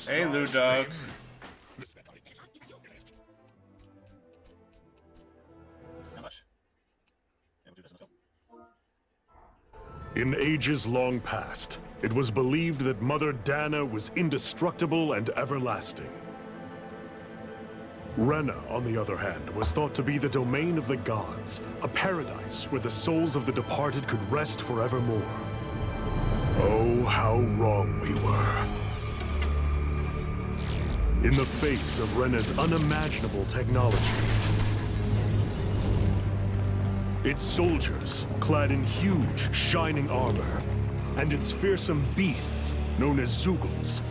Hey, Lou Dog. In ages long past, it was believed that Mother Dana was indestructible and everlasting. Rena, on the other hand, was thought to be the domain of the gods, a paradise where the souls of the departed could rest forevermore. Oh, how wrong we were. In the face of Rena's unimaginable technology, its soldiers, clad in huge, shining armor, and its fearsome beasts, known as Zugals.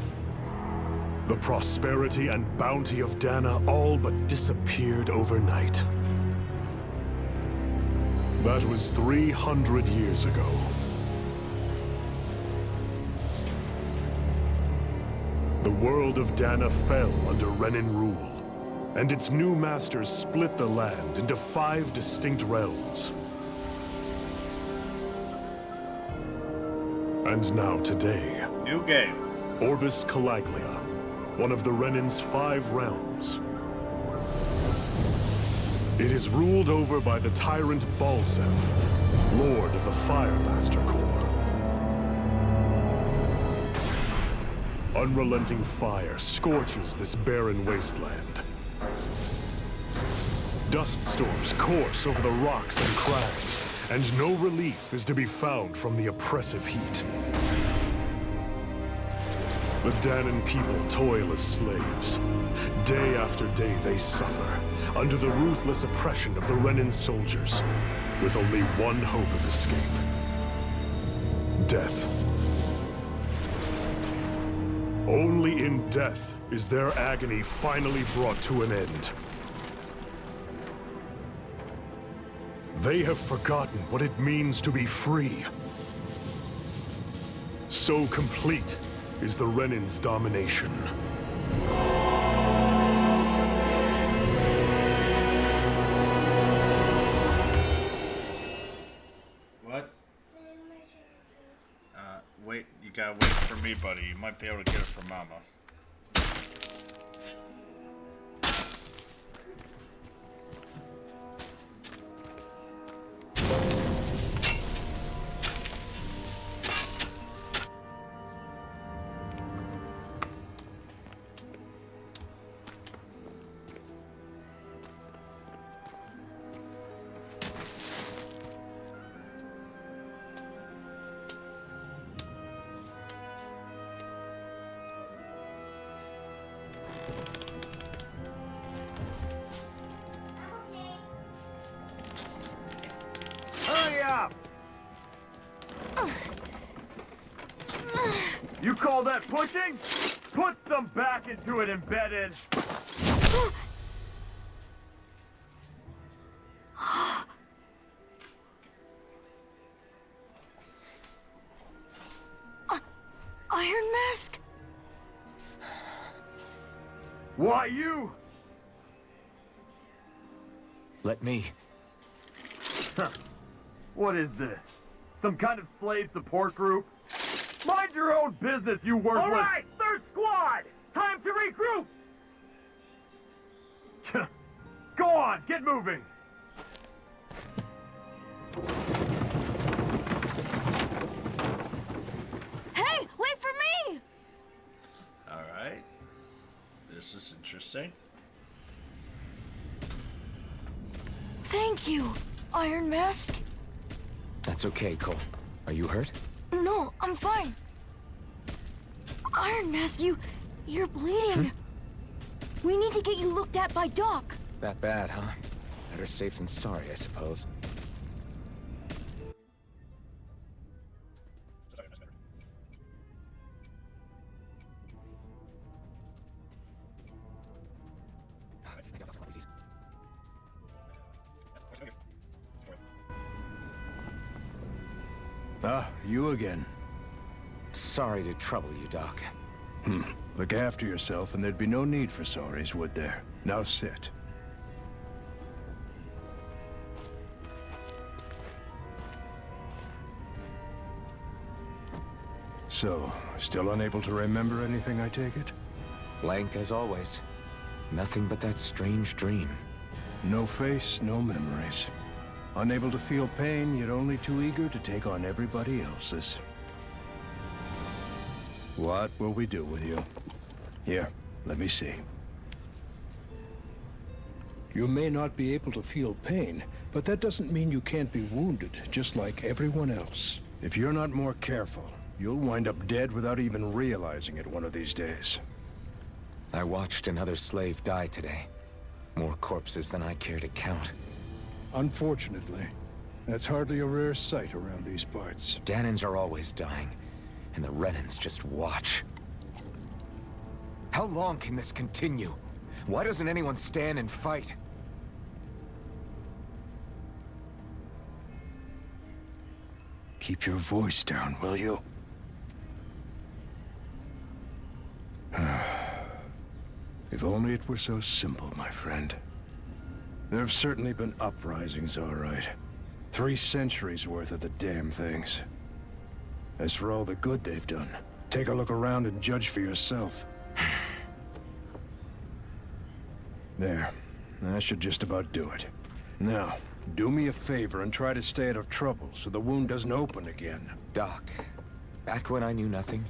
The prosperity and bounty of Dana all but disappeared overnight. That was 300 years ago. The world of Dana fell under Renan rule, and its new masters split the land into 5 distinct realms. And now today... New game. Orbis Calaglia, one of the Renan's 5 realms. It is ruled over by the tyrant Balseph, Lord of the Firemaster Corps. Unrelenting fire scorches this barren wasteland. Dust storms course over the rocks and crags, and no relief is to be found from the oppressive heat. The Danan people toil as slaves. Day after day they suffer, under the ruthless oppression of the Renan soldiers, with only one hope of escape. Death. Only in death is their agony finally brought to an end. They have forgotten what it means to be free. So complete is the Renan's domination. What? Wait, you gotta wait for me, buddy. You might be able to get it from Mama. You call that pushing? Put some back into it, embedded. Iron Mask? Why you? Let me. Huh. What is this? Some kind of slave support group? Mind your own business, you worthless... All right, third squad! Time to regroup! Go on, get moving! Hey, wait for me! Alright. This is interesting. Thank you, Iron Mask. That's okay, Cole. Are you hurt? No, I'm fine. Iron Mask, you're bleeding. We need to get you looked at by Doc. That bad, huh? Better safe than sorry, I suppose. Ah, you again. Sorry to trouble you, Doc. Look after yourself and there'd be no need for sorries, would there? Now sit. So, Still unable to remember anything, I take it? Blank as always. Nothing but that strange dream. No face, no memories. Unable to feel pain, yet only too eager to take on everybody else's. What will we do with you? Here, let me see. You may not be able to feel pain, but that doesn't mean you can't be wounded, just like everyone else. If you're not more careful, you'll wind up dead without even realizing it one of these days. I watched another slave die today. More corpses than I care to count. Unfortunately, that's hardly a rare sight around these parts. Danins are always dying, and the Renans just watch. How long can this continue? Why doesn't anyone stand and fight? Keep your voice down, will you? If only it were so simple, my friend. There have certainly been uprisings, all right. 3 centuries worth of the damn things. As for all the good they've done, take a look around and judge for yourself. There. That should just about do it. Now, do me a favor and try to stay out of trouble so the wound doesn't open again. Doc, back when I knew nothing,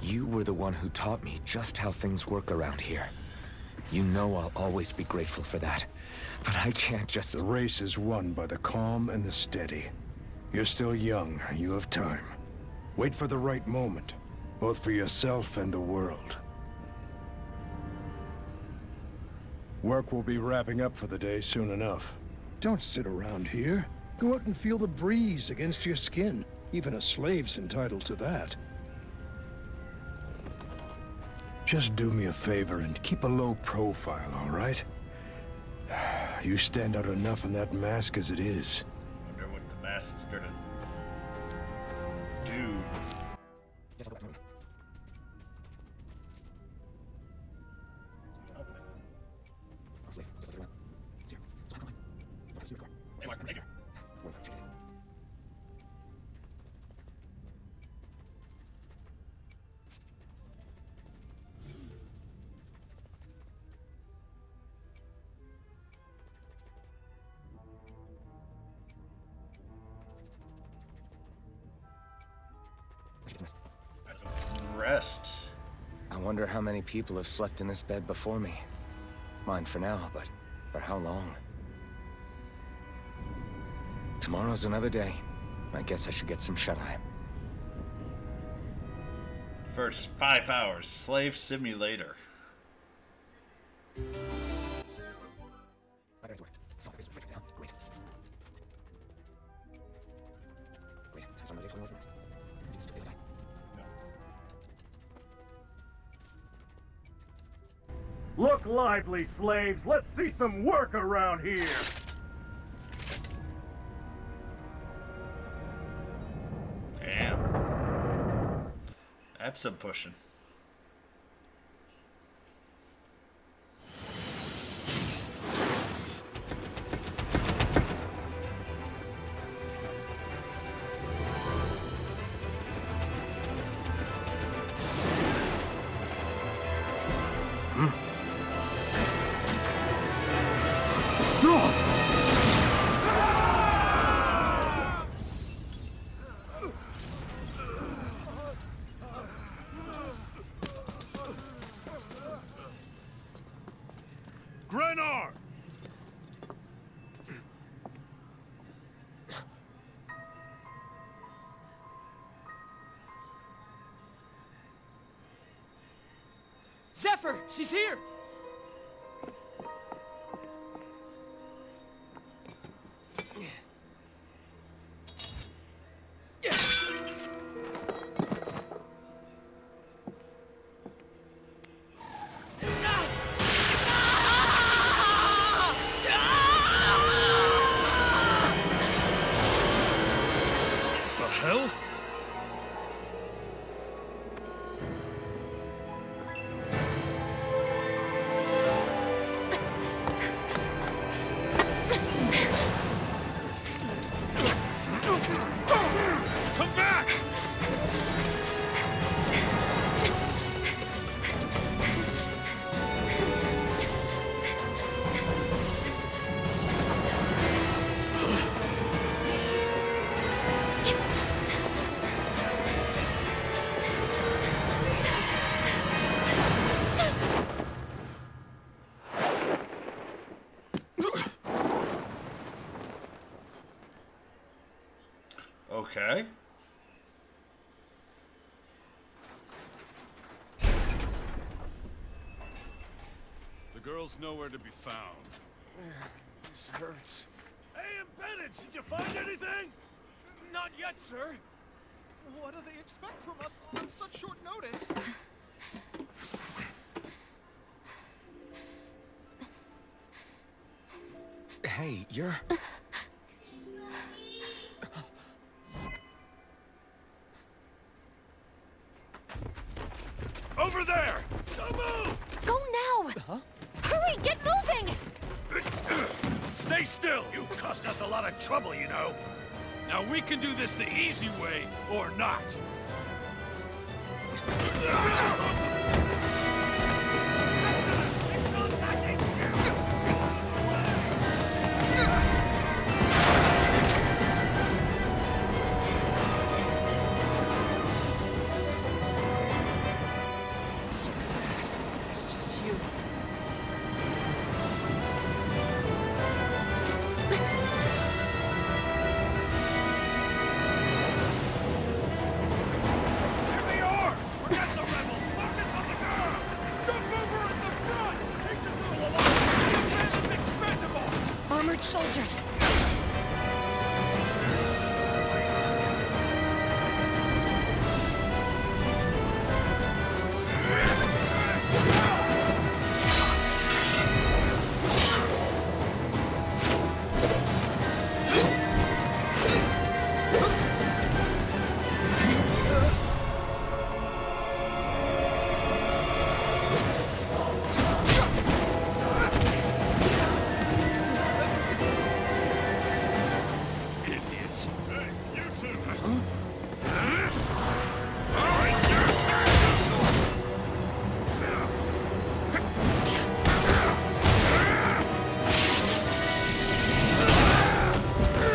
you were the one who taught me just how things work around here. You know I'll always be grateful for that. But I can't just... The race is won by the calm and the steady. You're still young. You have time. Wait for the right moment, both for yourself and the world. Work will be wrapping up for the day soon enough. Don't sit around here. Go out and feel the breeze against your skin. Even a slave's entitled to that. Just do me a favor and keep a low profile, all right? You stand out enough in that mask as it is. Wonder what the mask is gonna do. Rest. I wonder how many people have slept in this bed before me. Mine for now, but for how long? Tomorrow's another day. I guess I should get some shut-eye. First 5 hours, Slave Simulator. Look lively, slaves. Let's see some work around here. Damn. That's some pushing. Grenar! Zephyr, she's here! The hell? Okay. The girl's nowhere to be found. This hurts. Hey, Bennett, did you find anything? Not yet, sir. What do they expect from us on such short notice? Hey, you're... Over there! Don't move! Go now! Huh? Hurry, get moving! Stay still! You caused us a lot of trouble, you know. Now we can do this the easy way, or not. It's just you. Here they are! Forget the rebels! Focus on the girl! Jump over at the front! Take the girl along! The bandits expendable! Armored soldiers. Idiots! Hey, you two!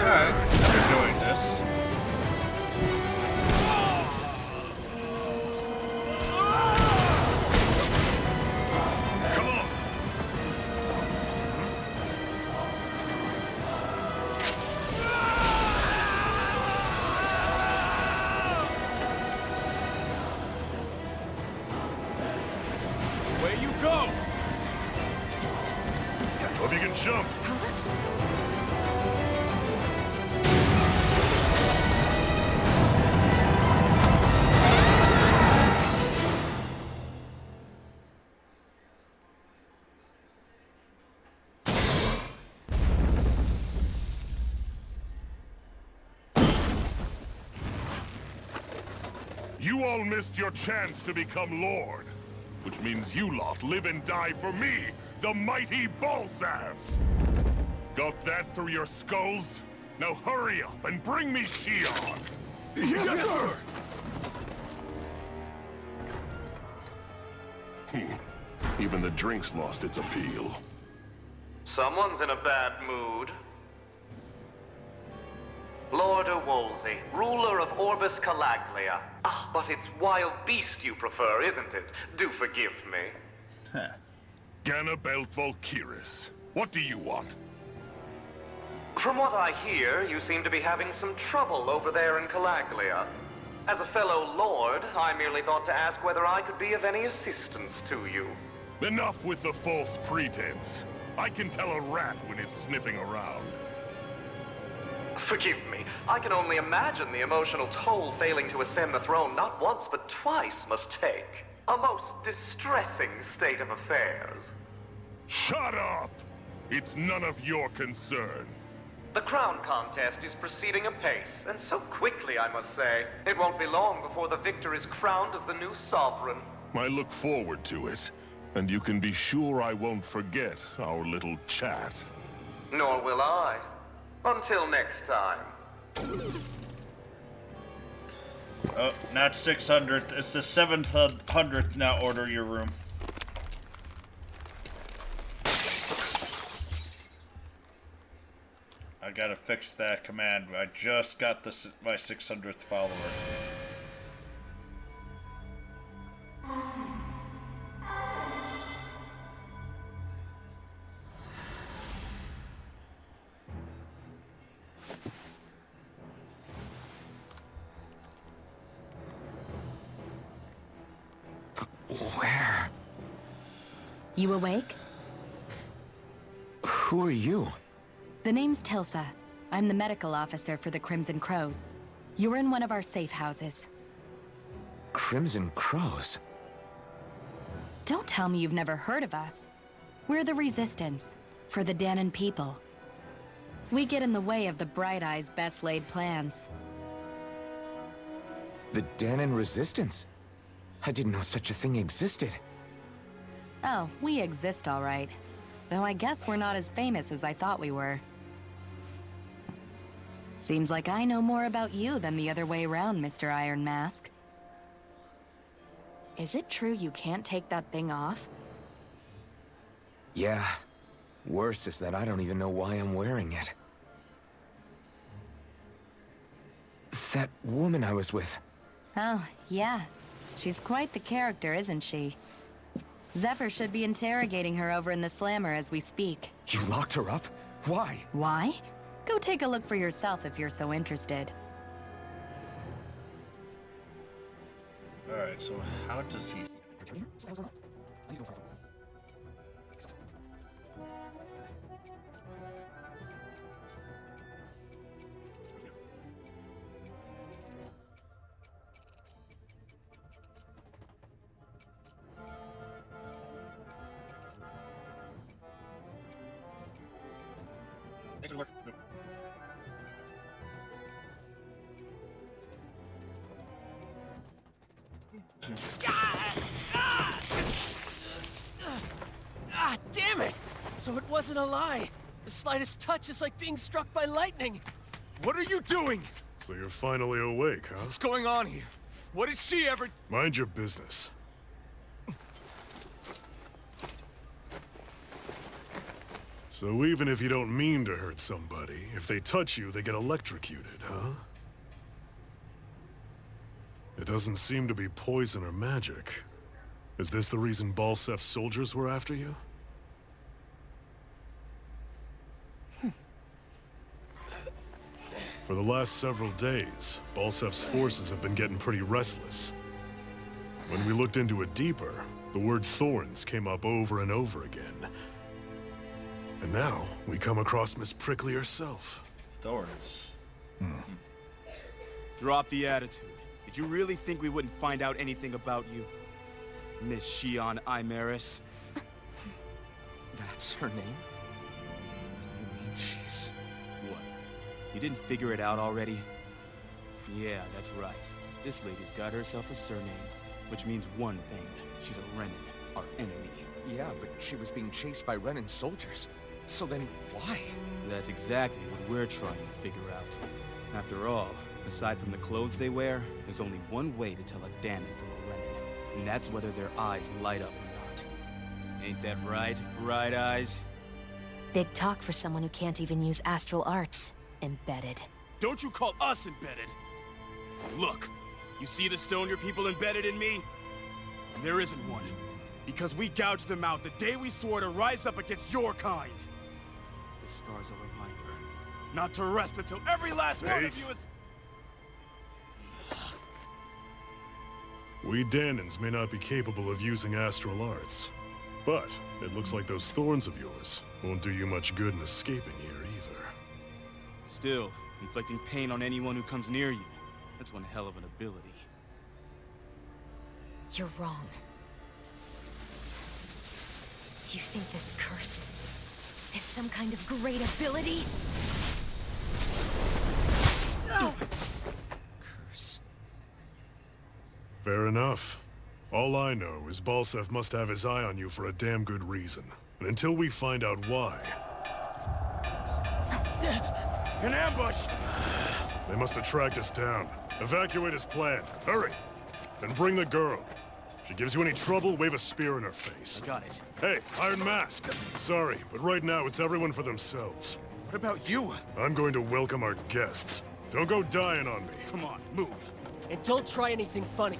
Alright, we're doing this. Come on! Where you go? Hope you can jump. You all missed your chance to become Lord. Which means you lot live and die for me, the mighty Balseph! Got that through your skulls? Now hurry up and bring me Shion! Yes, sir! Even the drink's lost its appeal. Someone's in a bad mood. Lord Wolsey, ruler of Orbis Calaglia. Ah, but it's wild beast you prefer, isn't it? Do forgive me. Ganabelt Volkiris, what do you want? From what I hear, you seem to be having some trouble over there in Calaglia. As a fellow lord, I merely thought to ask whether I could be of any assistance to you. Enough with the false pretense. I can tell a rat when it's sniffing around. Forgive me, I can only imagine the emotional toll failing to ascend the throne not once but twice must take. A most distressing state of affairs. Shut up! It's none of your concern. The crown contest is proceeding apace, and so quickly, I must say. It won't be long before the victor is crowned as the new sovereign. I look forward to it, and you can be sure I won't forget our little chat. Nor will I. Until next time. Oh, not 600th. It's the 700th now. Order your room. I gotta fix that command. I just got this my 600th follower. You awake? Who are you? The name's Tilsa. I'm the medical officer for the Crimson Crows. You're in one of our safe houses. Crimson Crows? Don't tell me you've never heard of us. We're the Resistance, for the Danon people. We get in the way of the Bright Eye's best laid plans. The Danon Resistance? I didn't know such a thing existed. Oh, we exist all right. Though I guess we're not as famous as I thought we were. Seems like I know more about you than the other way around, Mr. Iron Mask. Is it true you can't take that thing off? Yeah. Worse is that I don't even know why I'm wearing it. That woman I was with. Oh, yeah. She's quite the character, isn't she? Zephyr should be interrogating her over in the Slammer as we speak. You locked her up? Why? Why? Go take a look for yourself if you're so interested. Alright, so how does he... Thanks for the work. No. Ah, damn it! So it wasn't a lie. The slightest touch is like being struck by lightning. What are you doing? So you're finally awake, huh? What's going on here? What did she ever... Mind your business. So even if you don't mean to hurt somebody, if they touch you, they get electrocuted, huh? It doesn't seem to be poison or magic. Is this the reason Balseph's soldiers were after you? For the last several days, Balseph's forces have been getting pretty restless. When we looked into it deeper, the word thorns came up over and over again. And now, we come across Miss Prickly herself. Thorns. Drop the attitude. Did you really think we wouldn't find out anything about you? Miss Shion Imaris? That's her name? You mean she's... What? You didn't figure it out already? Yeah, that's right. This lady's got herself a surname, which means one thing. She's a Renin, our enemy. Yeah, but she was being chased by Renin soldiers. So then, why? That's exactly what we're trying to figure out. After all, aside from the clothes they wear, there's only one way to tell a Danon from a Renin, and that's whether their eyes light up or not. Ain't that right, Bright Eyes? Big talk for someone who can't even use astral arts. Embedded. Don't you call us embedded! Look, you see the stone your people embedded in me? There isn't one. Because we gouged them out the day we swore to rise up against your kind. The scar's a reminder, not to rest until every last one of you is... We Danons may not be capable of using astral arts, but it looks like those thorns of yours won't do you much good in escaping here either. Still, inflicting pain on anyone who comes near you, that's one hell of an ability. You're wrong. You think this curse is some kind of great ability? No! Curse. Fair enough. All I know is Balseph must have his eye on you for a damn good reason. And until we find out why... An ambush! They must have tracked us down. Evacuate as planned. Hurry! And bring the girl. If she gives you any trouble, wave a spear in her face. I got it. Hey, Iron Mask. Sorry, but right now it's everyone for themselves. What about you? I'm going to welcome our guests. Don't go dying on me. Come on, move. And don't try anything funny.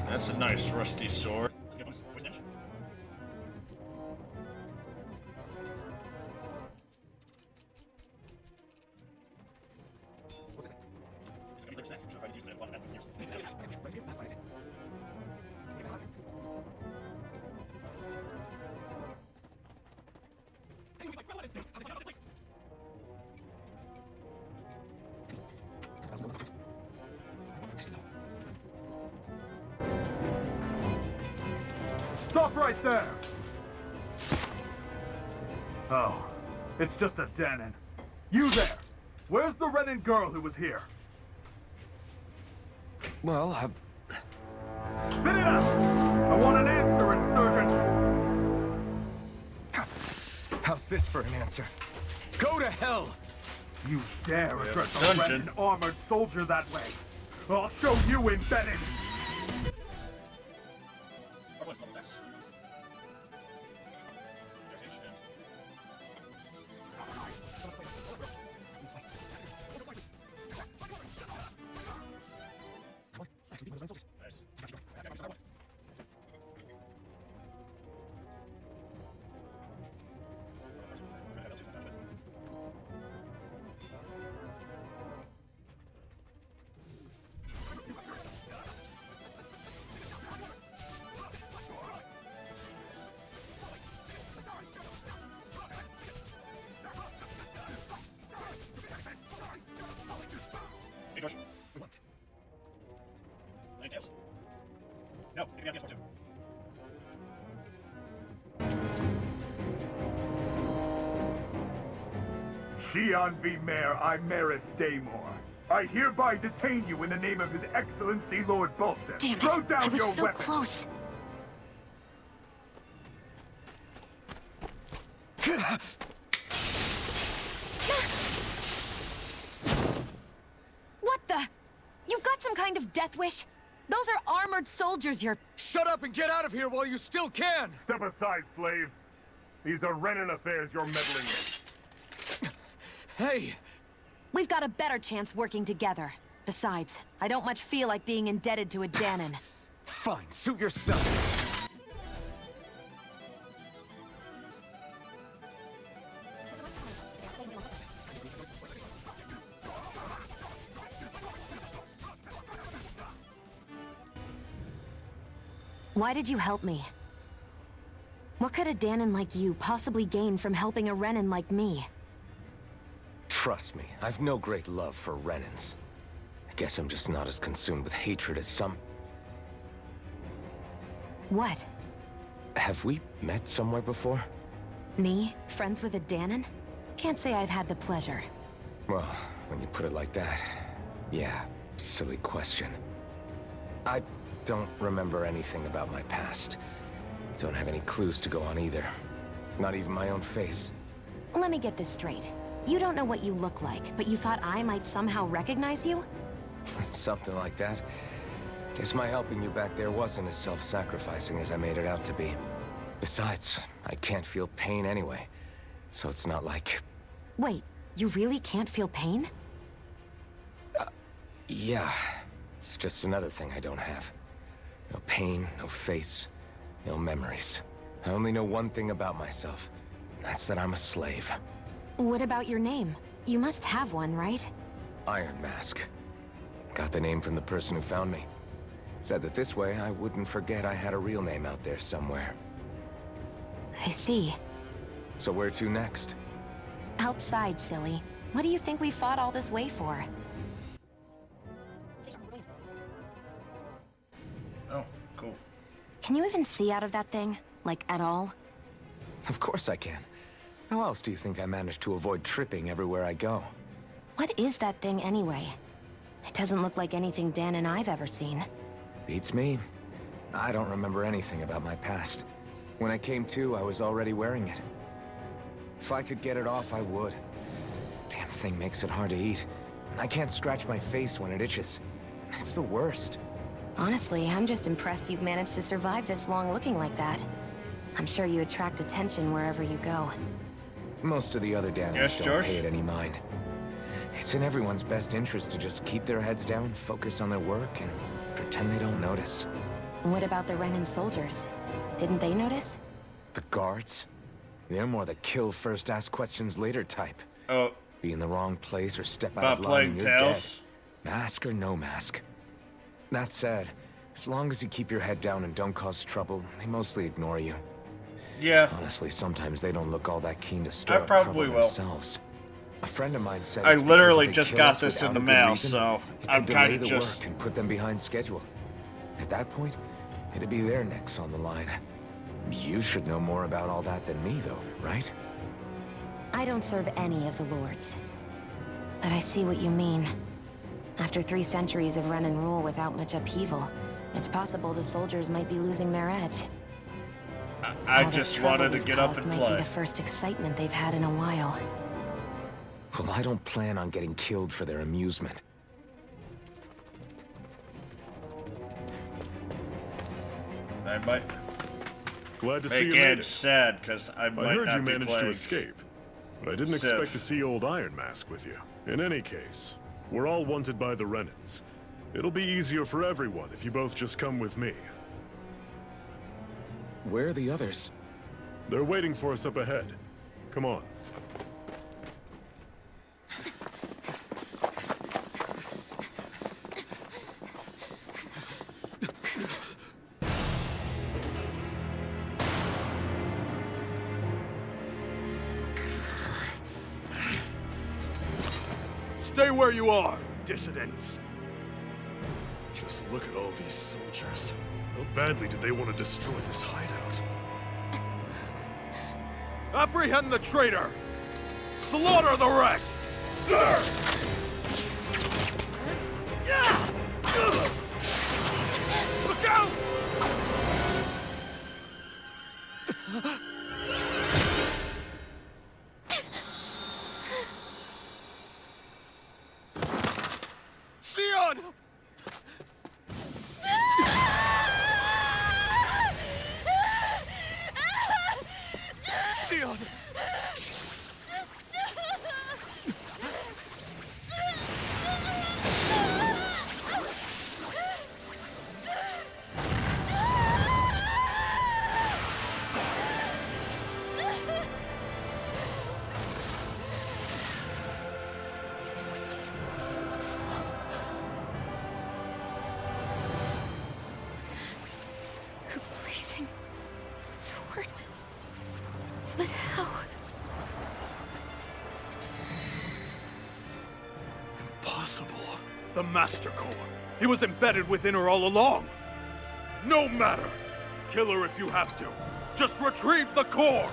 That's a nice rusty sword. Stop right there! Oh, it's just a Danon. You there! Where's the Renin girl who was here? Well, Spit it up! I want an answer, insurgent! How's this for an answer? Go to hell! You dare address a dungeon. Renin armored soldier that way? I'll show you embedded! No, maybe I guess one too. Shion V. Mayor Imeris Daymore. I hereby detain you in the name of His Excellency Lord Balseph. Damn it! Throw down I was your so weapon. close. What the? You've got some kind of death wish? Those are armored soldiers you're... Shut up and get out of here while you still can! Step aside, slave. These are Renin affairs you're meddling in. Hey! We've got a better chance working together. Besides, I don't much feel like being indebted to a Danon. Fine, suit yourself. Why did you help me? What could a Danon like you possibly gain from helping a Renin like me? Trust me, I've no great love for Renins. I guess I'm just not as consumed with hatred as some... What? Have we met somewhere before? Me? Friends with a Danon? Can't say I've had the pleasure. Well, when you put it like that, yeah, silly question. I don't remember anything about my past. Don't have any clues to go on either. Not even my own face. Let me get this straight. You don't know what you look like, but you thought I might somehow recognize you? Something like that. Guess my helping you back there wasn't as self-sacrificing as I made it out to be. Besides, I can't feel pain anyway. So it's not like... Wait, you really can't feel pain? Yeah. It's just another thing I don't have. No pain, no face, no memories. I only know one thing about myself, and that's that I'm a slave. What about your name? You must have one, right? Iron Mask. Got the name from the person who found me. Said that this way I wouldn't forget I had a real name out there somewhere. I see. So where to next? Outside, silly. What do you think we fought all this way for? Oh, cool. Can you even see out of that thing? Like, at all? Of course I can. How else do you think I managed to avoid tripping everywhere I go? What is that thing anyway? It doesn't look like anything Dan and I've ever seen. Beats me. I don't remember anything about my past. When I came to, I was already wearing it. If I could get it off, I would. Damn thing makes it hard to eat. I can't scratch my face when it itches. It's the worst. Honestly, I'm just impressed you've managed to survive this long looking like that. I'm sure you attract attention wherever you go. Most of the other Daniels don't pay it any mind. It's in everyone's best interest to just keep their heads down, focus on their work, and pretend they don't notice. What about the Renin soldiers? Didn't they notice? The guards? They're more the kill first, ask questions later type. Oh. Be in the wrong place or step out of line and you're dead. Mask or no mask. That said, as long as you keep your head down and don't cause trouble, they mostly ignore you. Yeah. Honestly, sometimes they don't look all that keen to stir up trouble themselves. A friend of mine said I literally just got this in the mail, so I'm kind of just work and put them behind schedule. At that point, it'd be their necks on the line. You should know more about all that than me, though, right? I don't serve any of the lords. But I see what you mean. After 3 centuries of run and rule without much upheaval, it's possible the soldiers might be losing their edge. I just wanted to get up and might play. be the first excitement they've had in a while. Well, I don't plan on getting killed for their amusement. I might Glad to see make you made Anne it. sad because I might heard not you be managed to playing escape, but I didn't Sif. expect to see old Iron Mask with you. In any case, we're all wanted by the Renans. It'll be easier for everyone if you both just come with me. Where are the others? They're waiting for us up ahead. Come on. Stay where you are, dissidents. Just look at all these soldiers. How badly did they want to destroy this hideout? Apprehend the traitor! Slaughter the rest! Look out! Sion! Sion! A blazing sword. But how? Impossible. The Master Core. He was embedded within her all along. No matter. Kill her if you have to. Just retrieve the core.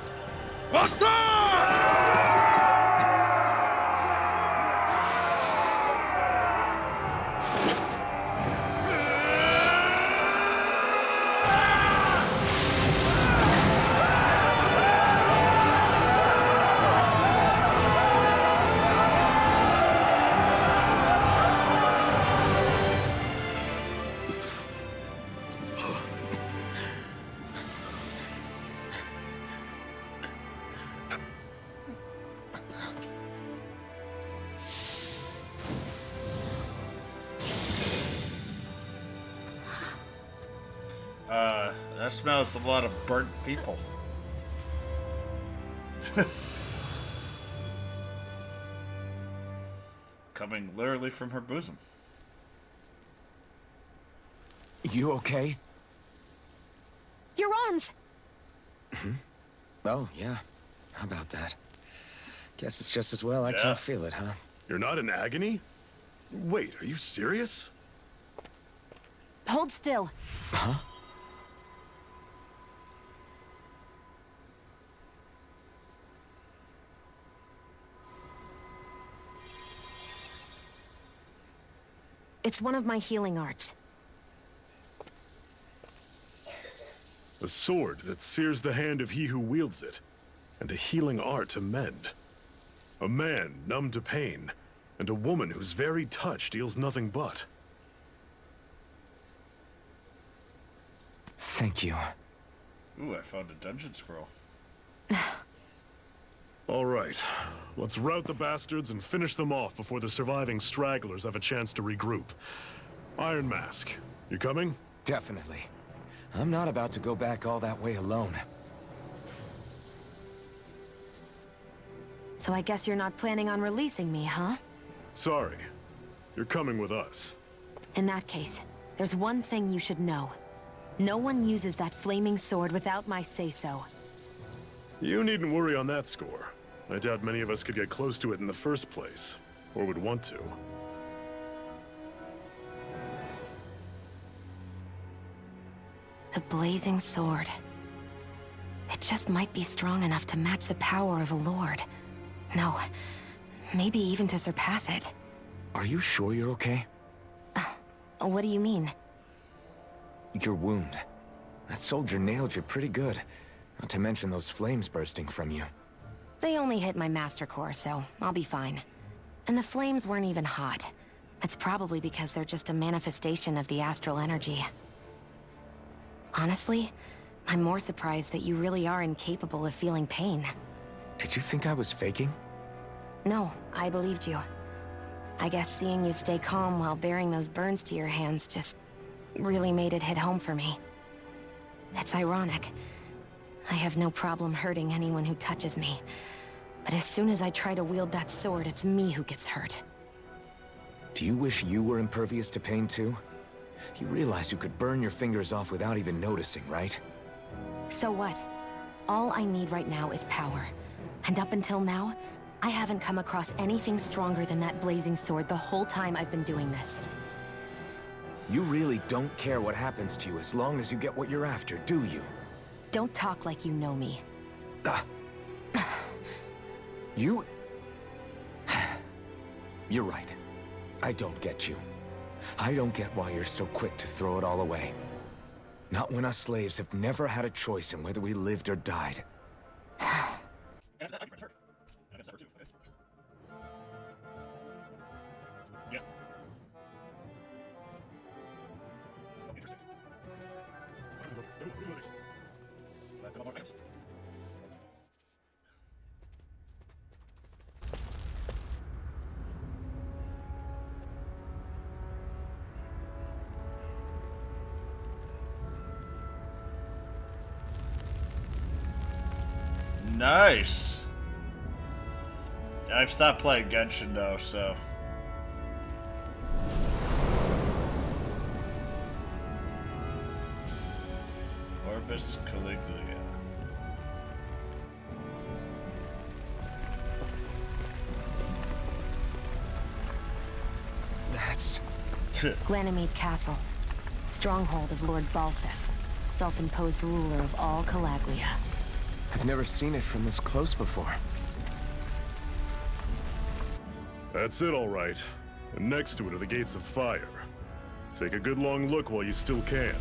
That smells a lot of burnt people. Coming literally from her bosom. You okay? Your arms! Oh, yeah. How about that? Guess it's just as well I can't feel it, huh? You're not in agony? Wait, are you serious? Hold still. Huh? It's one of my healing arts. A sword that sears the hand of he who wields it, and a healing art to mend. A man numb to pain, and a woman whose very touch deals nothing but. Thank you. Ooh, I found a dungeon scroll. All right, let's rout the bastards and finish them off before the surviving stragglers have a chance to regroup. Iron Mask, you coming? Definitely. I'm not about to go back all that way alone. So I guess you're not planning on releasing me, huh? Sorry. You're coming with us. In that case, there's one thing you should know. No one uses that flaming sword without my say-so. You needn't worry on that score. I doubt many of us could get close to it in the first place, or would want to. The blazing sword. It just might be strong enough to match the power of a lord. No, maybe even to surpass it. Are you sure you're okay? What do you mean? Your wound. That soldier nailed you pretty good. Not to mention those flames bursting from you. They only hit my master core, so I'll be fine. And the flames weren't even hot. It's probably because they're just a manifestation of the astral energy. Honestly, I'm more surprised that you really are incapable of feeling pain. Did you think I was faking? No, I believed you. I guess seeing you stay calm while bearing those burns to your hands just really made it hit home for me. It's ironic. I have no problem hurting anyone who touches me. But as soon as I try to wield that sword, it's me who gets hurt. Do you wish you were impervious to pain too? You realize you could burn your fingers off without even noticing, right? So what? All I need right now is power. And up until now, I haven't come across anything stronger than that blazing sword the whole time I've been doing this. You really don't care what happens to you as long as you get what you're after, do you? Don't talk like you know me. You... You're right. I don't get you. I don't get why you're so quick to throw it all away. Not when us slaves have never had a choice in whether we lived or died. Nice. I've stopped playing Genshin though, so. Orbis Caliglia. That's... Glanimede Castle. Stronghold of Lord Balseph. Self-imposed ruler of all Calaglia. I've never seen it from this close before. That's it, all right. And next to it are the gates of fire. Take a good long look while you still can.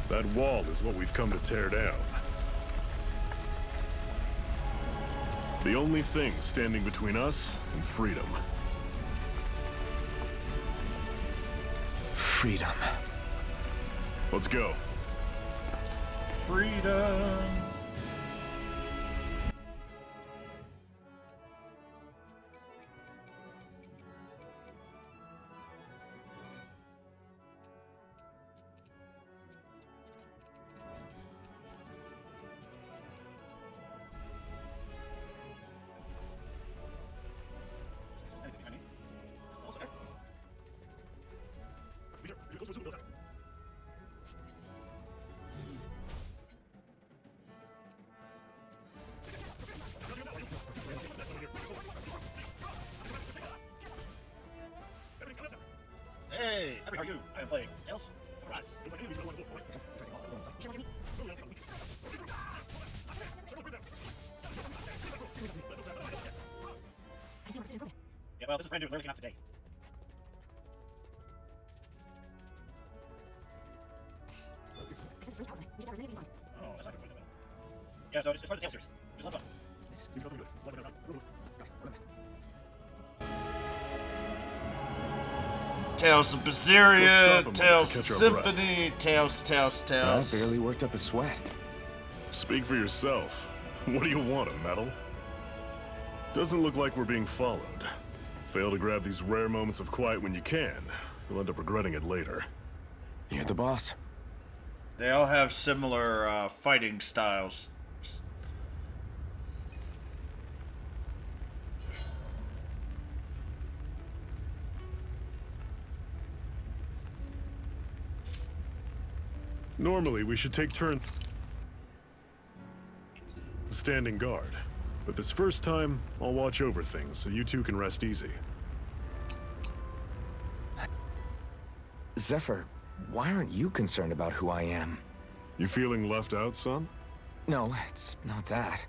That wall is what we've come to tear down. The only thing standing between us and freedom. Freedom. Let's go. Freedom. Hey, how are you? I am playing Tales of Rise. Yeah, well, this is brand new. Literally came out today. Oh, that's not good. Yeah, so it's part of the Tales series. Just love it. Tales of Berseria, Tales of Symphony, Tales. I barely worked up a sweat. Speak for yourself. What do you want, a medal? Doesn't look like we're being followed. Fail to grab these rare moments of quiet when you can. You'll end up regretting it later. You're the boss. They all have similar fighting styles. Normally, we should take turns standing guard. But this first time, I'll watch over things so you two can rest easy. Zephyr, why aren't you concerned about who I am? You feeling left out, son? No, it's not that.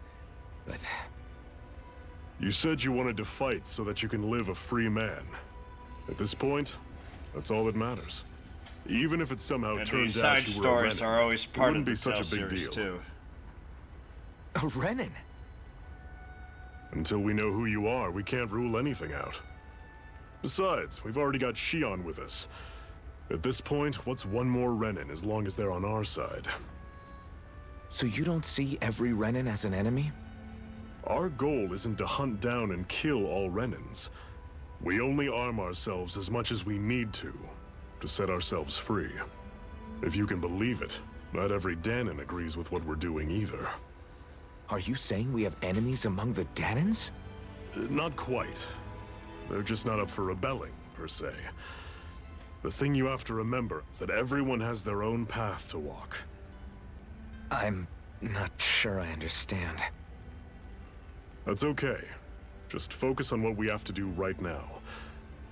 But... You said you wanted to fight so that you can live a free man. At this point, that's all that matters. Even if it somehow And turns these out side you were a stories Renin, are always it part wouldn't of the be such Tell a big series deal. too. A Renin? Until we know who you are, we can't rule anything out. Besides, we've already got Shion with us. At this point, what's one more Renin as long as they're on our side? So you don't see every Renin as an enemy? Our goal isn't to hunt down and kill all Renins. We only arm ourselves as much as we need to set ourselves free. If you can believe it, not every Danon agrees with what we're doing either. Are you saying we have enemies among the Danons? Not quite. They're just not up for rebelling, per se. The thing you have to remember is that everyone has their own path to walk. I'm not sure I understand. That's okay. Just focus on what we have to do right now.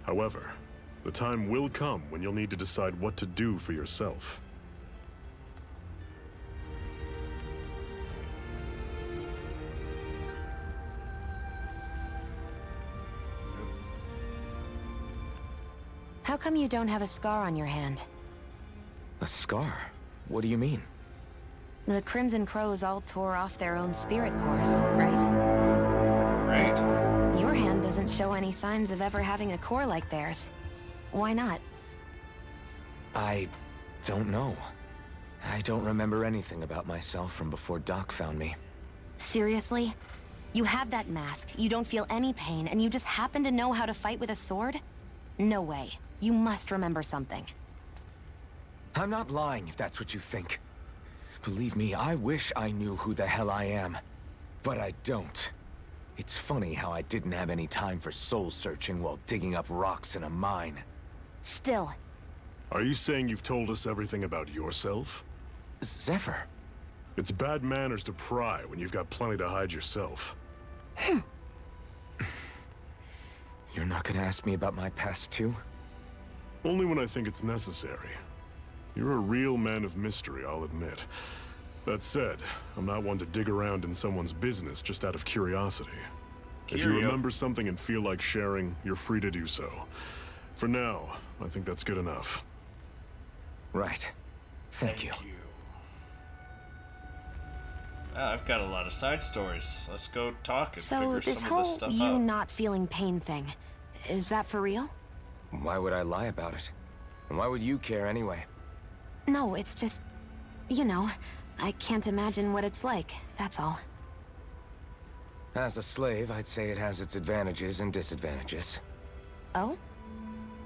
However, the time will come when you'll need to decide what to do for yourself. How come you don't have a scar on your hand? A scar? What do you mean? The Crimson Crows all tore off their own spirit cores, right? Right. Your hand doesn't show any signs of ever having a core like theirs. Why not? I don't know. I don't remember anything about myself from before Doc found me. Seriously? You have that mask, you don't feel any pain, and you just happen to know how to fight with a sword? No way. You must remember something. I'm not lying if that's what you think. Believe me, I wish I knew who the hell I am. But I don't. It's funny how I didn't have any time for soul-searching while digging up rocks in a mine. Still. Are you saying you've told us everything about yourself? Zephyr. It's bad manners to pry when you've got plenty to hide yourself. You're not gonna ask me about my past too? Only when I think it's necessary. You're a real man of mystery, I'll admit. That said, I'm not one to dig around in someone's business just out of curiosity. If you remember something and feel like sharing, you're free to do so. For now, I think that's good enough. Right. Thank you. I've got a lot of side stories. Let's go talk and So figure this some of whole this stuff you out. not feeling pain thing, is that for real? Why would I lie about it? And why would you care anyway? No, it's just, you know, I can't imagine what it's like, that's all. As a slave, I'd say it has its advantages and disadvantages. Oh?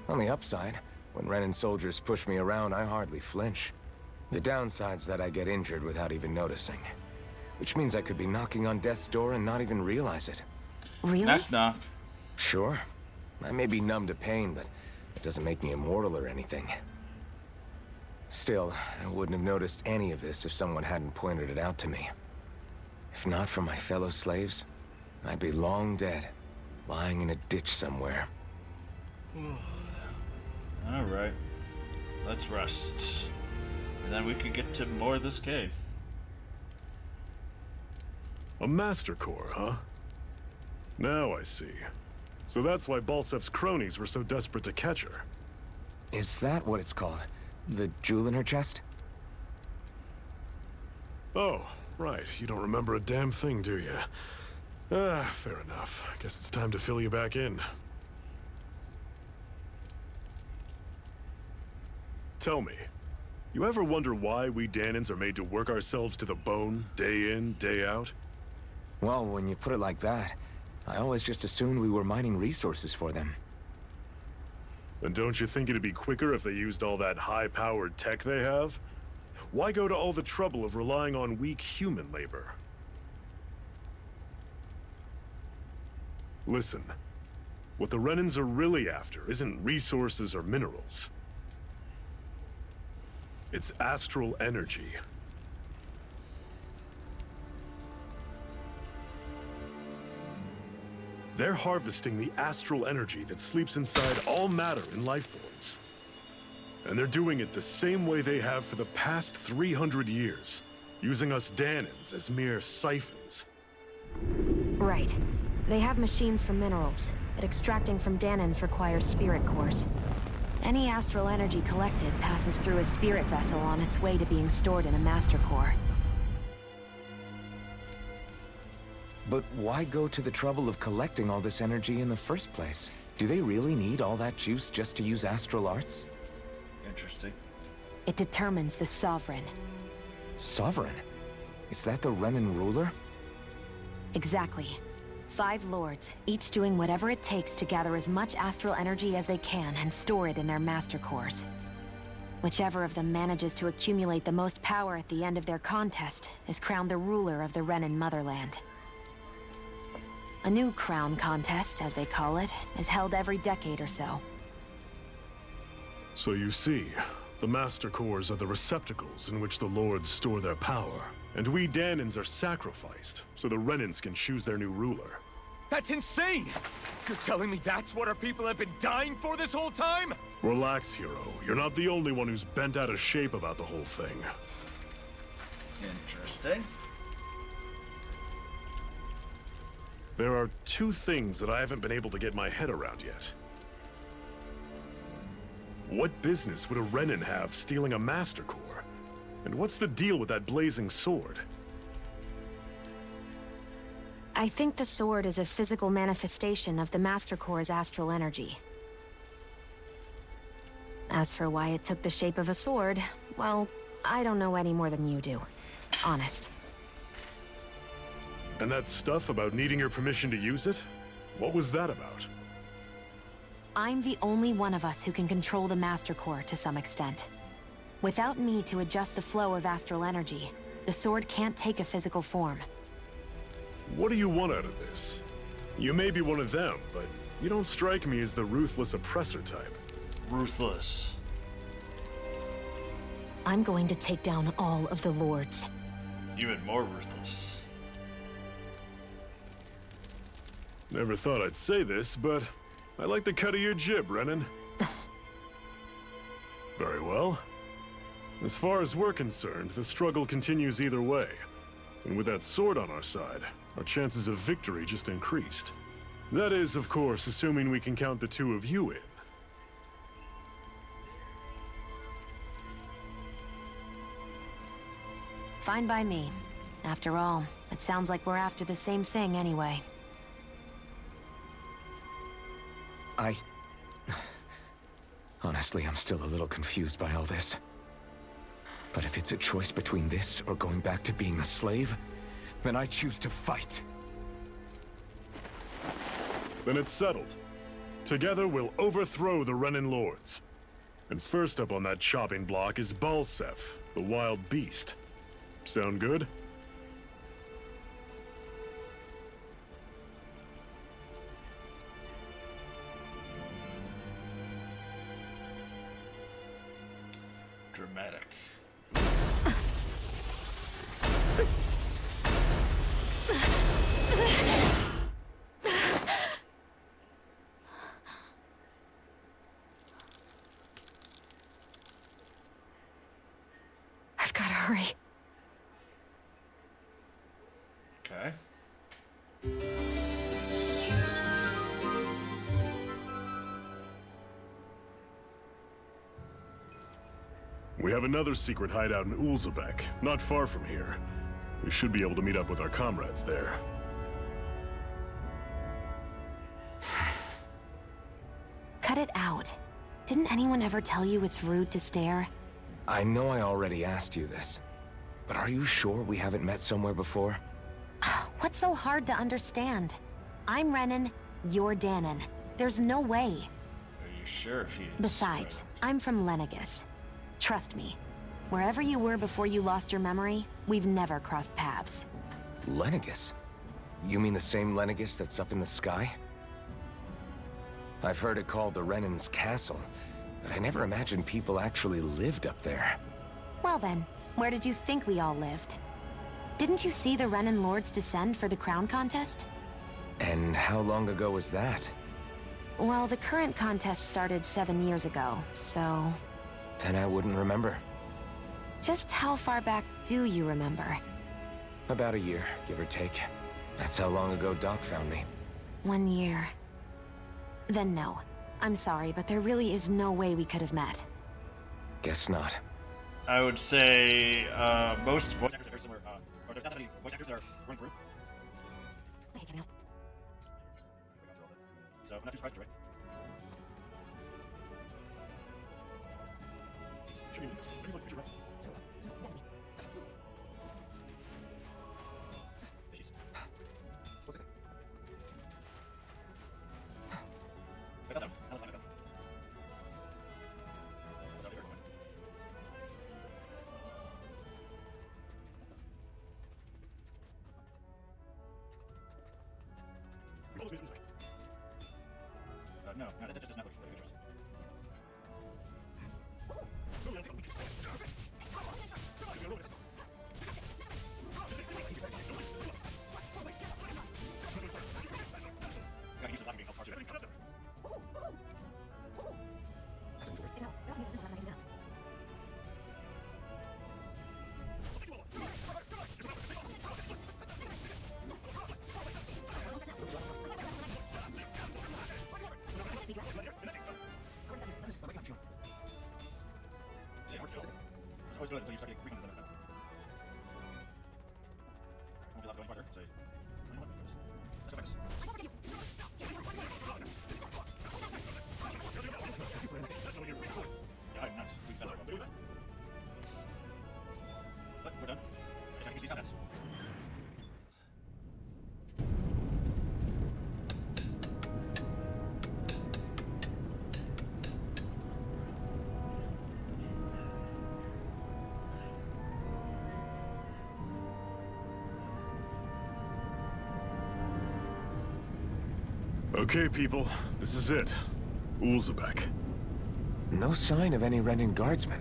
On the upside, when Renin soldiers push me around, I hardly flinch. The downside's that I get injured without even noticing. Which means I could be knocking on death's door and not even realize it. Really? Knock knock. Sure. I may be numb to pain, but it doesn't make me immortal or anything. Still, I wouldn't have noticed any of this if someone hadn't pointed it out to me. If not for my fellow slaves, I'd be long dead, lying in a ditch somewhere. Alright. Let's rest. And then we can get to more of this game. A Master Core, huh? Now I see. So that's why Balseph's cronies were so desperate to catch her. Is that what it's called? The jewel in her chest? Oh, right. You don't remember a damn thing, do you? Ah, fair enough. Guess it's time to fill you back in. Tell me, you ever wonder why we Danons are made to work ourselves to the bone, day in, day out? Well, when you put it like that, I always just assumed we were mining resources for them. And don't you think it'd be quicker if they used all that high-powered tech they have? Why go to all the trouble of relying on weak human labor? Listen, what the Renins are really after isn't resources or minerals. It's astral energy. They're harvesting the astral energy that sleeps inside all matter in life forms. And they're doing it the same way they have for the past 300 years, using us Danans as mere siphons. Right. They have machines for minerals, but extracting from Danans requires spirit cores. Any astral energy collected passes through a spirit vessel on its way to being stored in a master core. But why go to the trouble of collecting all this energy in the first place? Do they really need all that juice just to use astral arts? Interesting. It determines the Sovereign. Sovereign? Is that the Renan ruler? Exactly. 5 lords, each doing whatever it takes to gather as much astral energy as they can and store it in their master cores. Whichever of them manages to accumulate the most power at the end of their contest is crowned the ruler of the Renan motherland. A new crown contest, as they call it, is held every decade or so. So you see, the Master Cores are the receptacles in which the Lords store their power. And we Danans are sacrificed, so the Renans can choose their new ruler. That's insane! You're telling me that's what our people have been dying for this whole time? Relax, hero. You're not the only one who's bent out of shape about the whole thing. Interesting. There are 2 things that I haven't been able to get my head around yet. What business would a Renan have stealing a Master Core? And what's the deal with that blazing sword? I think the sword is a physical manifestation of the Master Core's astral energy. As for why it took the shape of a sword, well, I don't know any more than you do. Honest. And that stuff about needing your permission to use it? What was that about? I'm the only one of us who can control the Master Core to some extent. Without me to adjust the flow of astral energy, the sword can't take a physical form. What do you want out of this? You may be one of them, but you don't strike me as the ruthless oppressor type. Ruthless. I'm going to take down all of the lords. Even more ruthless. Never thought I'd say this, but I like the cut of your jib, Renan. Very well. As far as we're concerned, the struggle continues either way. And with that sword on our side, our chances of victory just increased. That is, of course, assuming we can count the 2 of you in. Fine by me. After all, it sounds like we're after the same thing anyway. Honestly, I'm still a little confused by all this. But if it's a choice between this or going back to being a slave, then I choose to fight. Then it's settled. Together, we'll overthrow the Renan Lords. And first up on that chopping block is Balseph, the wild beast. Sound good? Dramatic. I've gotta hurry. Okay. We have another secret hideout in Ulzebek, not far from here. We should be able to meet up with our comrades there. Cut it out. Didn't anyone ever tell you it's rude to stare? I know I already asked you this, but are you sure we haven't met somewhere before? What's so hard to understand? I'm Renan, you're Danan. There's no way. Are you sure he is? Besides, I'm from Lenegis. Trust me, wherever you were before you lost your memory, we've never crossed paths. Lenegis? You mean the same Lenegis that's up in the sky? I've heard it called the Renan's Castle, but I never imagined people actually lived up there. Well then, where did you think we all lived? Didn't you see the Renan Lords descend for the crown contest? And how long ago was that? Well, the current contest started 7 years ago, so... Then I wouldn't remember. Just how far back do you remember? About a year, give or take. That's how long ago Doc found me. 1 year. Then no. I'm sorry, but there really is no way we could have met. Guess not. I would say most voice actors are very similar. Or there's not that many voice actors that are running through. So I'm not too surprised, right? What's it? No, that just does not look like pictures. Gotta use the blocking part of it. Always do it until you start getting 300 limit. Won't be allowed to go any farther, so let's go fix. Yeah, I'm nuts. Please, that's right. But we're done. I can see some nuts. Okay, people, this is it. Ulzebek. No sign of any Renin guardsmen.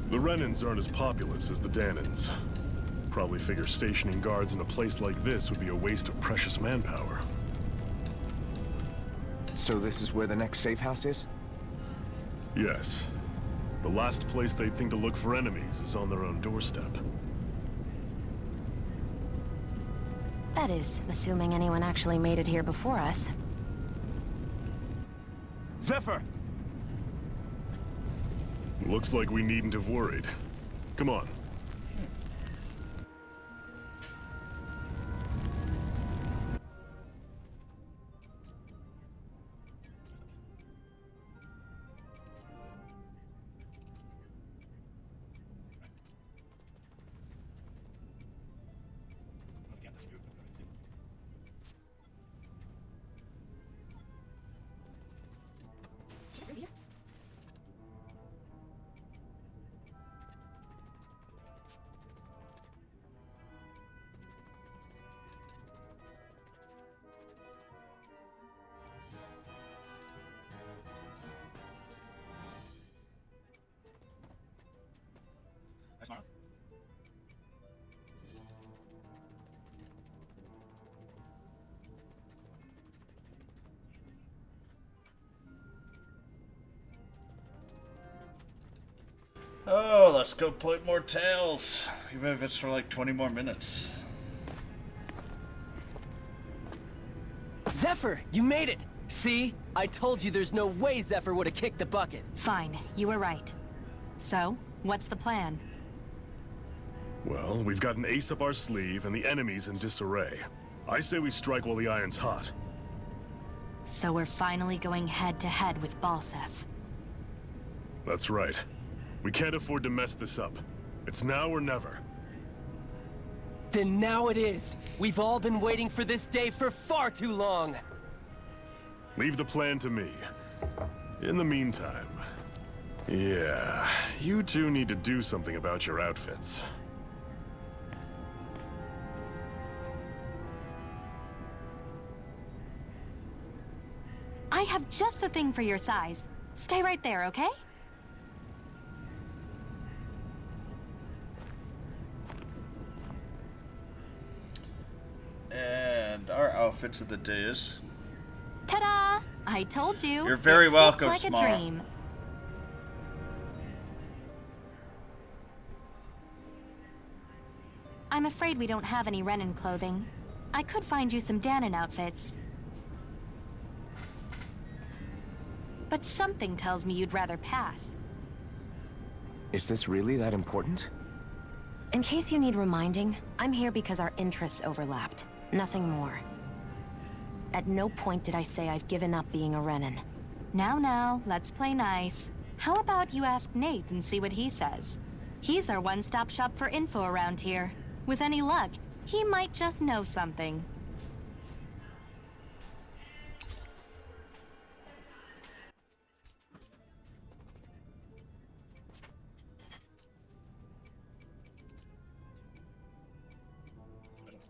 The Renins aren't as populous as the Danins. Probably figure stationing guards in a place like this would be a waste of precious manpower. So this is where the next safe house is? Yes. The last place they'd think to look for enemies is on their own doorstep. That is, assuming anyone actually made it here before us. Zephyr! Looks like we needn't have worried. Come on. That's not. Oh, let's go play more Tales. Even if it's for like 20 more minutes. Zephyr, you made it! See? I told you there's no way Zephyr would have kicked the bucket. Fine, you were right. So, what's the plan? Well, we've got an ace up our sleeve and the enemy's in disarray. I say we strike while the iron's hot. So we're finally going head-to-head with Balseph. That's right. We can't afford to mess this up. It's now or never. Then now it is! We've all been waiting for this day for far too long! Leave the plan to me. In the meantime... yeah, you two need to do something about your outfits. I have just the thing for your size. Stay right there, okay? And our outfits of the day is... Ta-da! I told you. You're very welcome, Looks like Smara. a dream. I'm afraid we don't have any Renin clothing. I could find you some Danon outfits. But something tells me you'd rather pass. Is this really that important? In case you need reminding, I'm here because our interests overlapped. Nothing more. At no point did I say I've given up being a Renin. Now, let's play nice. How about you ask Nate and see what he says? He's our one-stop shop for info around here. With any luck, he might just know something.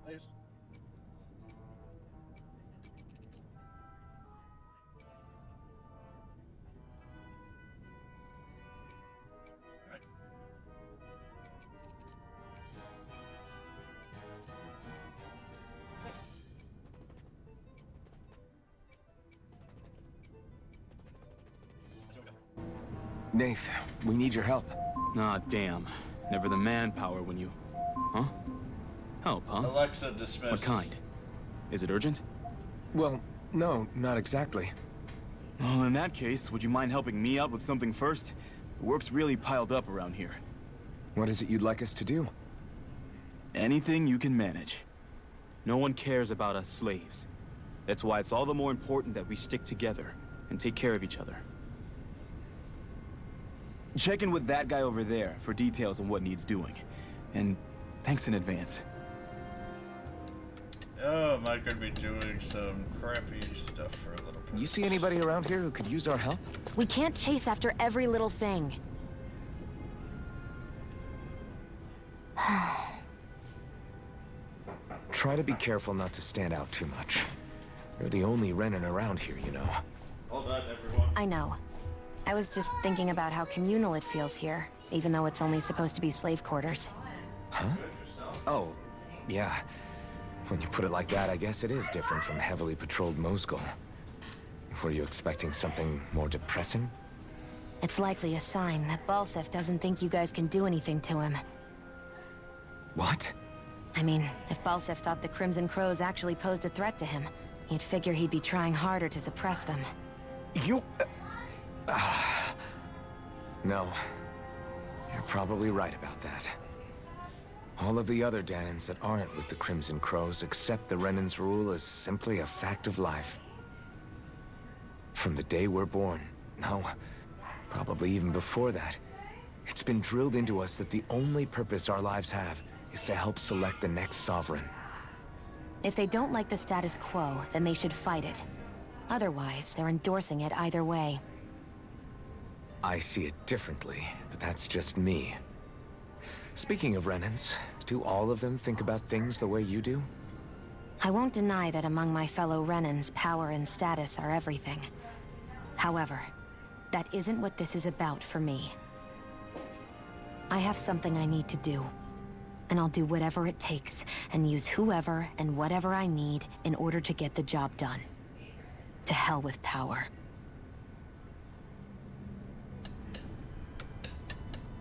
Please. Right. Nath, we need your help. Ah, damn. Never the manpower when you... Huh? Help, huh? Alexa dismissed. What kind? Is it urgent? Well, no, not exactly. Well, in that case, would you mind helping me out with something first? The work's really piled up around here. What is it you'd like us to do? Anything you can manage. No one cares about us slaves. That's why it's all the more important that we stick together and take care of each other. Check in with that guy over there for details on what needs doing. And thanks in advance. Oh, am I gonna be doing some crappy stuff for a little bit? You see anybody around here who could use our help? We can't chase after every little thing. Try to be careful not to stand out too much. You're the only Renin around here, you know. Hold on, everyone. I know. I was just thinking about how communal it feels here, even though it's only supposed to be slave quarters. Huh? Oh, yeah. When you put it like that, I guess it is different from heavily patrolled Mosgul. Were you expecting something more depressing? It's likely a sign that Balseph doesn't think you guys can do anything to him. What? I mean, if Balseph thought the Crimson Crows actually posed a threat to him, you'd figure he'd be trying harder to suppress them. You... No. You're probably right about that. All of the other Danons that aren't with the Crimson Crows accept the Renin's rule as simply a fact of life. From the day we're born, no, probably even before that, it's been drilled into us that the only purpose our lives have is to help select the next sovereign. If they don't like the status quo, then they should fight it. Otherwise, they're endorsing it either way. I see it differently, but that's just me. Speaking of Renins, do all of them think about things the way you do? I won't deny that among my fellow Renins, power and status are everything. However, that isn't what this is about for me. I have something I need to do, and I'll do whatever it takes, and use whoever and whatever I need in order to get the job done. To hell with power.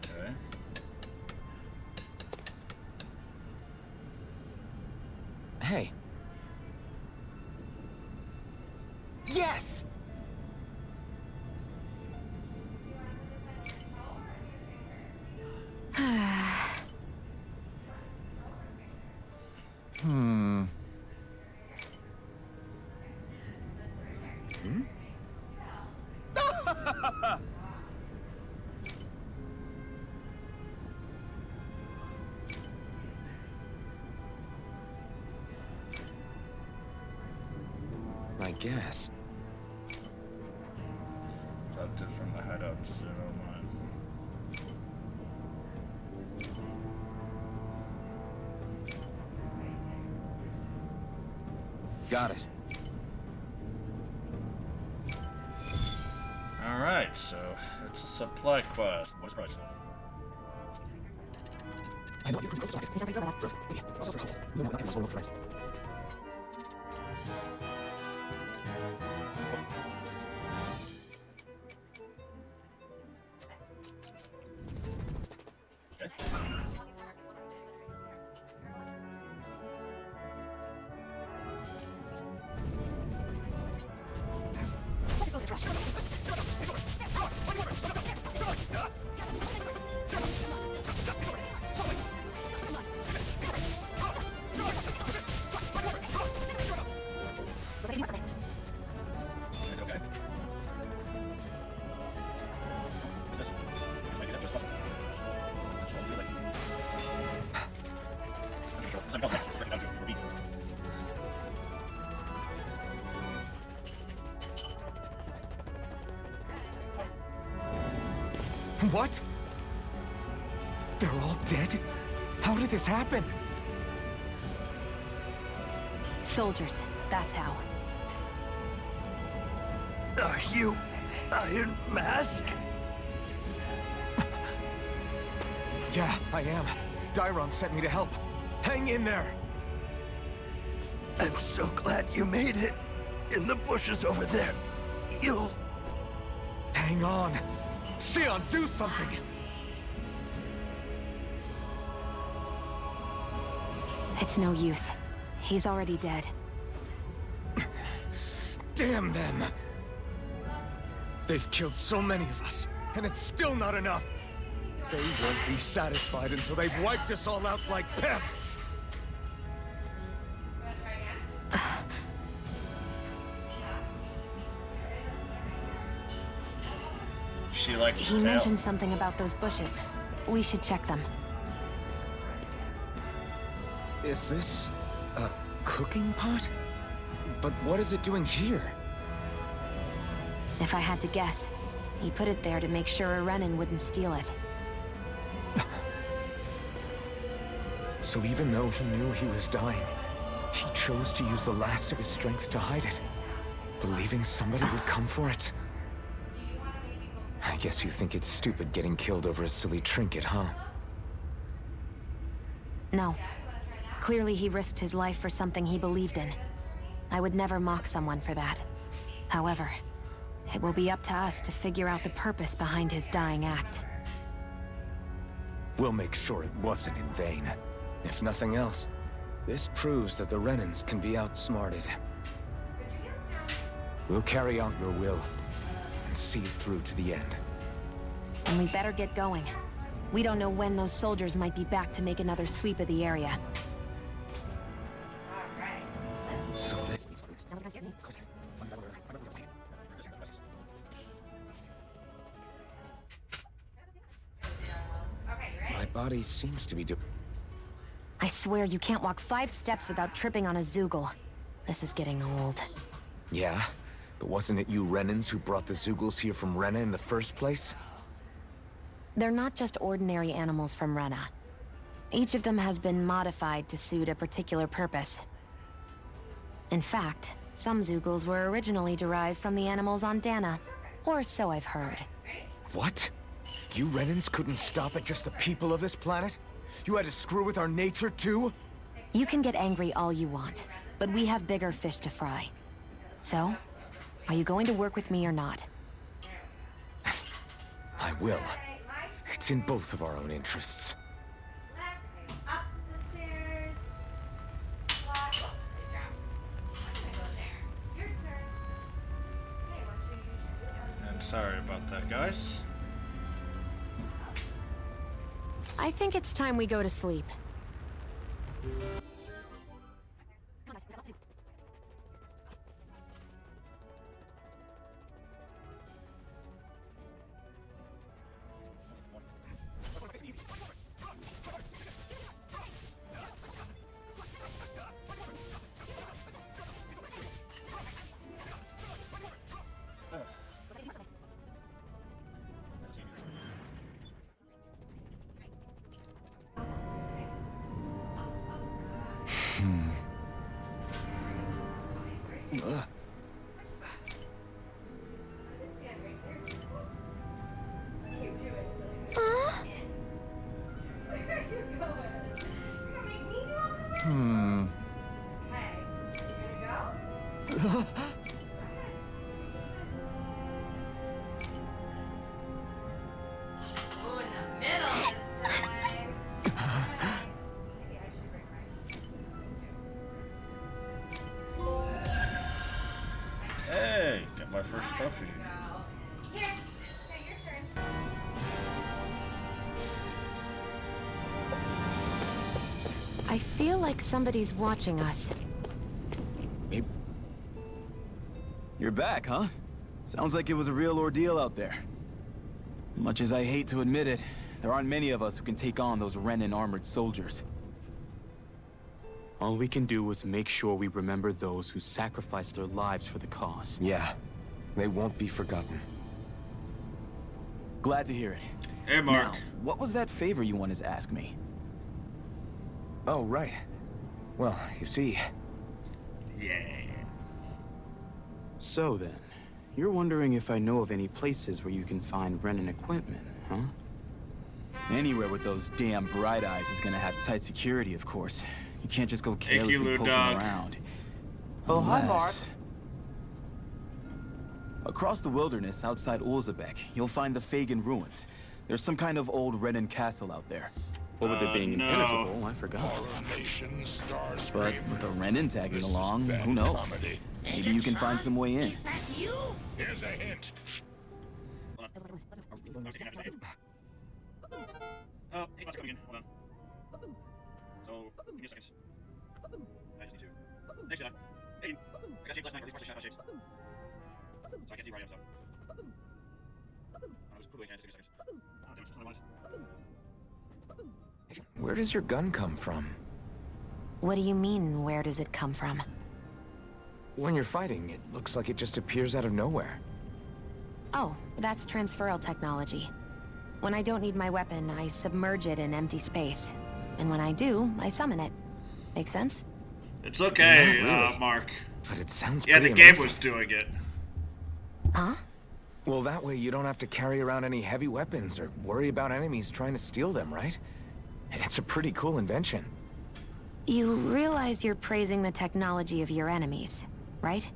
Okay. Hey. Yes! Hmm. I guess. Dropped it from the hideout, so don't mind. Got it. Alright, so it's a supply quest. What's the price? I know you What? They're all dead? How did this happen? Soldiers, that's how. Are you Iron Mask? Yeah, I am. Dairon sent me to help. Hang in there! I'm so glad you made it. In the bushes over there. You'll... Hang on! Xion, do something! It's no use. He's already dead. Damn them! They've killed so many of us, and it's still not enough! They won't be satisfied until they've wiped us all out like pests! She likes He mentioned something about those bushes. We should check them. Is this a cooking pot? But what is it doing here? If I had to guess, he put it there to make sure a Renan wouldn't steal it. So even though he knew he was dying, he chose to use the last of his strength to hide it, believing somebody would come for it. I guess you think it's stupid getting killed over a silly trinket, huh? No. Clearly he risked his life for something he believed in. I would never mock someone for that. However, it will be up to us to figure out the purpose behind his dying act. We'll make sure it wasn't in vain. If nothing else, this proves that the Renans can be outsmarted. We'll carry out your will, and see it through to the end. And we better get going. We don't know when those soldiers might be back to make another sweep of the area. So that... My body seems to be I swear you can't walk 5 steps without tripping on a Zoogle. This is getting old. Yeah? But wasn't it you Renans who brought the Zoogles here from Rena in the first place? They're not just ordinary animals from Rena. Each of them has been modified to suit a particular purpose. In fact, some Zoogles were originally derived from the animals on Dana. Or so I've heard. What? You Renans couldn't stop at just the people of this planet? You had to screw with our nature, too? You can get angry all you want, but we have bigger fish to fry. So, are you going to work with me or not? I will. It's in both of our own interests. And sorry about that, guys. I think it's time we go to sleep. Hey, got my first trophy. I feel like somebody's watching us. You're back, huh? Sounds like it was a real ordeal out there. Much as I hate to admit it, there aren't many of us who can take on those Renan armored soldiers. All we can do is make sure we remember those who sacrificed their lives for the cause. Yeah, they won't be forgotten. Glad to hear it. Hey, Mark. Now, what was that favor you wanted to ask me? Oh, right. Well, you see... Yeah. So then, you're wondering if I know of any places where you can find Renin equipment, huh? Anywhere with those damn bright eyes is gonna have tight security, of course. You can't just go carelessly poking around. Oh, hi, Mark. Across the wilderness outside Ulzebek, you'll find the Fagan Ruins. There's some kind of old Renin castle out there. Or with it being impenetrable, I forgot. But with a Renin tagging along, who knows? Maybe you can find some way in. Here's a hint. Oh, hey, bots are coming in. Hold on. So, give me a second. I just need to. Thanks, John. Hey, I got shaped last night, or at least partially shaped shapes. So I can't see where I am, so. I was cooling, just give me a second. Oh, damn, it's just what I wanted. Where does your gun come from? What do you mean, where does it come from? When you're fighting, it looks like it just appears out of nowhere. Oh, that's transferal technology. When I don't need my weapon, I submerge it in empty space. And when I do, I summon it. Make sense? It's okay, really. Mark. But it sounds Yeah, pretty the game amazing. was doing it. Huh? Well, that way you don't have to carry around any heavy weapons or worry about enemies trying to steal them, right? It's a pretty cool invention. You realize you're praising the technology of your enemies, right?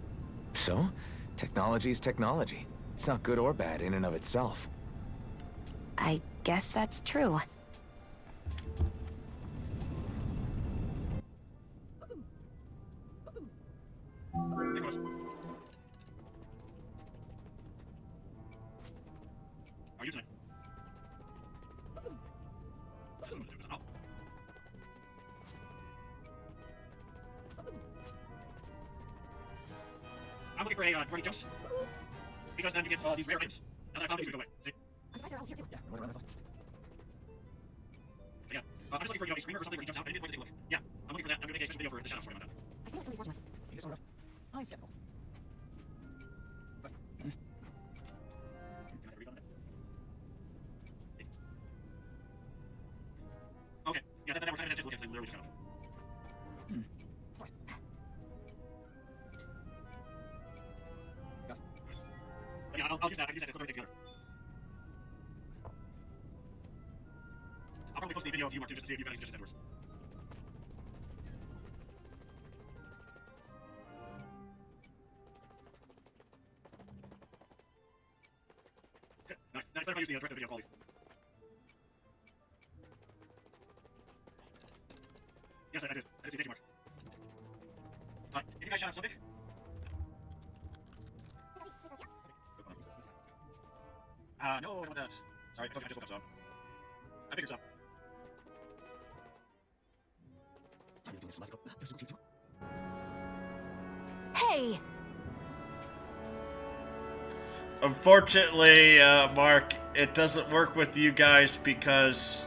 So, technology is technology. It's not good or bad in and of itself. I guess that's true. How are you tonight? I'm looking for a Granny Jones. Because then you get these rare items. And I found these to go away. See? Yeah. I'm just looking for a screamer or something where he jumps out. I didn't get a look. Yeah, I'm looking for that. I'm going to make a special video for the Shadows for him. I think somebody's watching us. Hi, skeptical. Okay, yeah, that we're trying to just look at it, literally just kind of. But yeah, I'll use that. I can use that to clip everything together. I'll probably post the video to you, Mark, too, just to see if you have any suggestions afterwards. Okay, nice. Nice. Better if I use the direct video quality. Yes, I did. I did see. Thank you, Mark. If you guys shout out something. No, I don't want that. Sorry, I told you I just woke up, so. I figured so. Hey! Unfortunately, Mark, it doesn't work with you guys because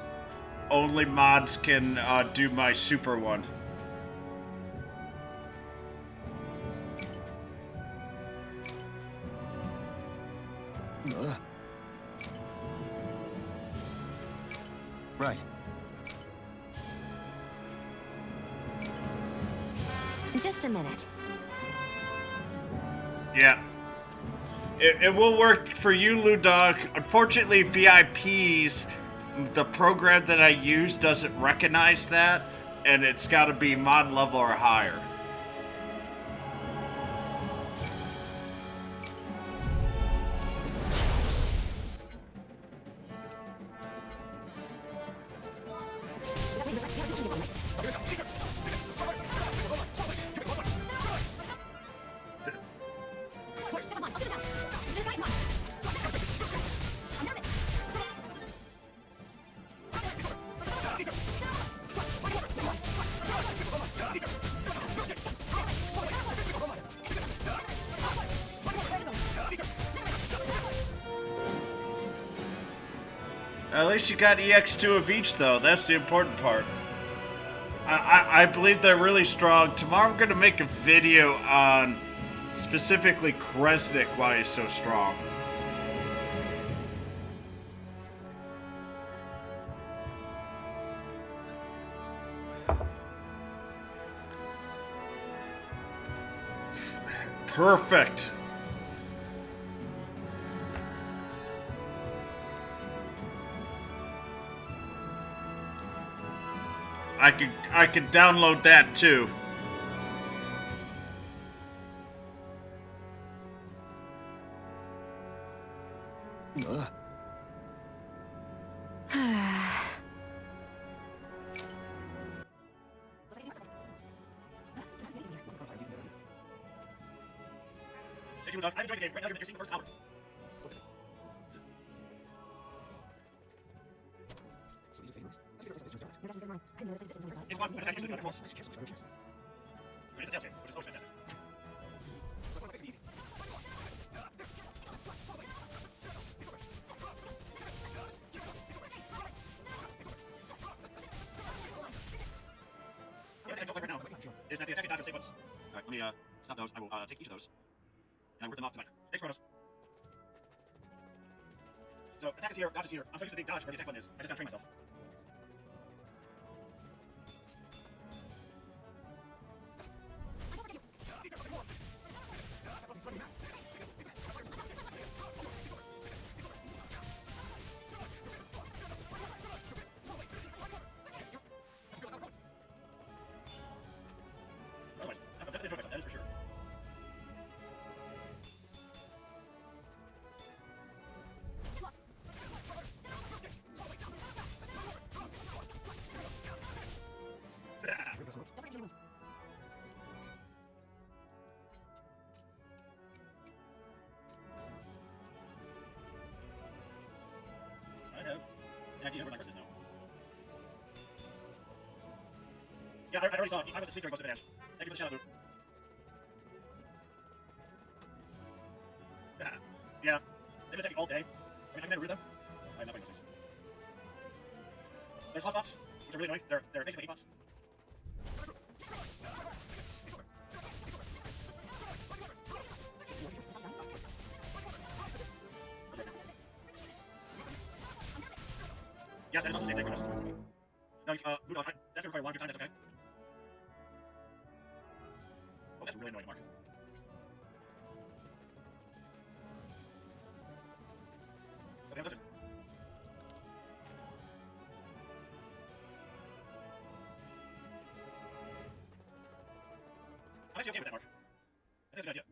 only mods can do my super one. Right. Just a minute. Yeah. It will work for you, Ludog. Unfortunately, VIPs, the program that I use doesn't recognize that, and it's got to be mod level or higher. At least you got EX2 of each, though. That's the important part. I believe they're really strong. Tomorrow I'm going to make a video on specifically Kresnik, why he's so strong. Perfect. I could download that too. I enjoyed the game. Right now you're seeing the first hour. It's fun. I just usually do it. It's a tail game, which is always fantastic. The other thing I don't like right now is that the attack and dodge are sequence. Alright, let me stop those. I will take each of those and work them off to my next Chronos. So attack is here, dodge is here. I'm so used to the dodge where the attack button is. I just gotta train myself. Otherwise, I'm definitely enjoying myself, that is for sure. I have an idea where my wrist is now. Yeah, I already saw it. I was asleep during most of the match. Thank you for the shout out, dude. Yeah, they've been attacking all day. I mean, I've never read them. I'm not fighting those things. There's hotspots, which are really annoying. They're basically heat bots. Yes, that is also the same thing, Chris. No, Ludon, that's gonna require a longer time, that's okay. Oh, that's really annoying, Mark. Okay, that's it. I'm actually okay with that, Mark. I think that's a good idea.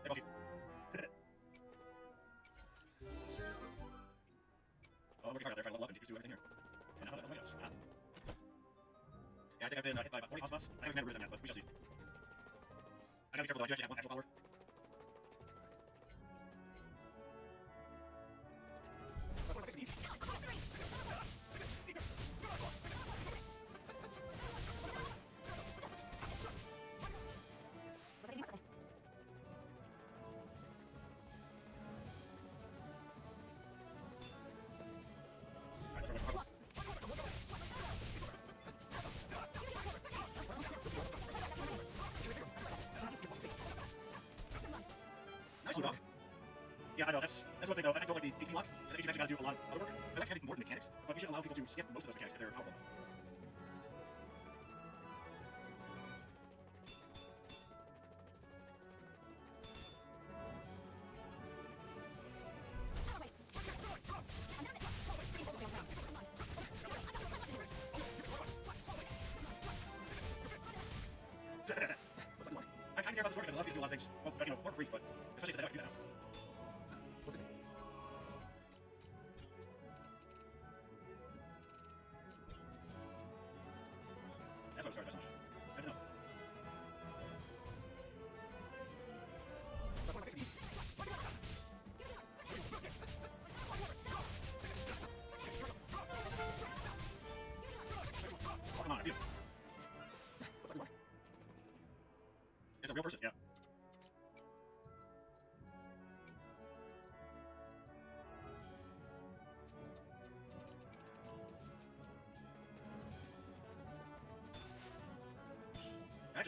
Hey, Monkey. Oh, I'm working hard out there trying to level up and do everything here. And how my jobs? Yeah, I think I've been hit by about 40 hotspots. I haven't rid them yet, but we shall see. I gotta be careful though, I do actually have one actual follower. Nice lock. Yeah, I know, that's one thing though. I don't like the DP lock. I think you actually gotta do a lot of other work. I like having more of the mechanics, but we should allow people to skip most of those mechanics if they're powerful. I kind of care about this work because it allows me to do a lot of things. Well, you know, more free, but especially since I don't do that now. What's this thing? That's what I'm sorry, that's not. Good to know. Oh, come on, I do. What's that? It's a real person, yeah.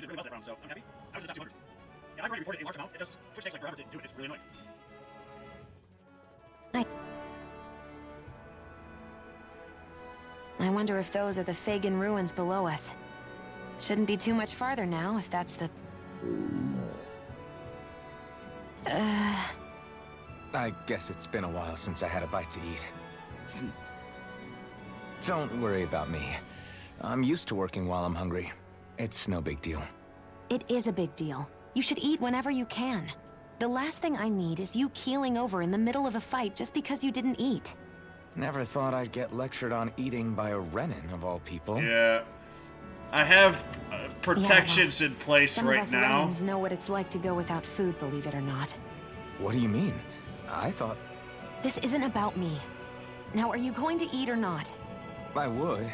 did really well that round, so I'm happy. I was in the top 200. Yeah, I've already reported a large amount. It just Twitch takes like forever to do it. It's really annoying. I wonder if those are the Fagan Ruins below us. Shouldn't be too much farther now, if that's the... I guess it's been a while since I had a bite to eat. Don't worry about me. I'm used to working while I'm hungry. It's no big deal. It is a big deal. You should eat whenever you can. The last thing I need is you keeling over in the middle of a fight just because you didn't eat. Never thought I'd get lectured on eating by a Renin, of all people. Yeah. I have protections in place right now. Some of us Renins know what it's like to go without food, believe it or not. What do you mean? I thought... This isn't about me. Now, are you going to eat or not? I would,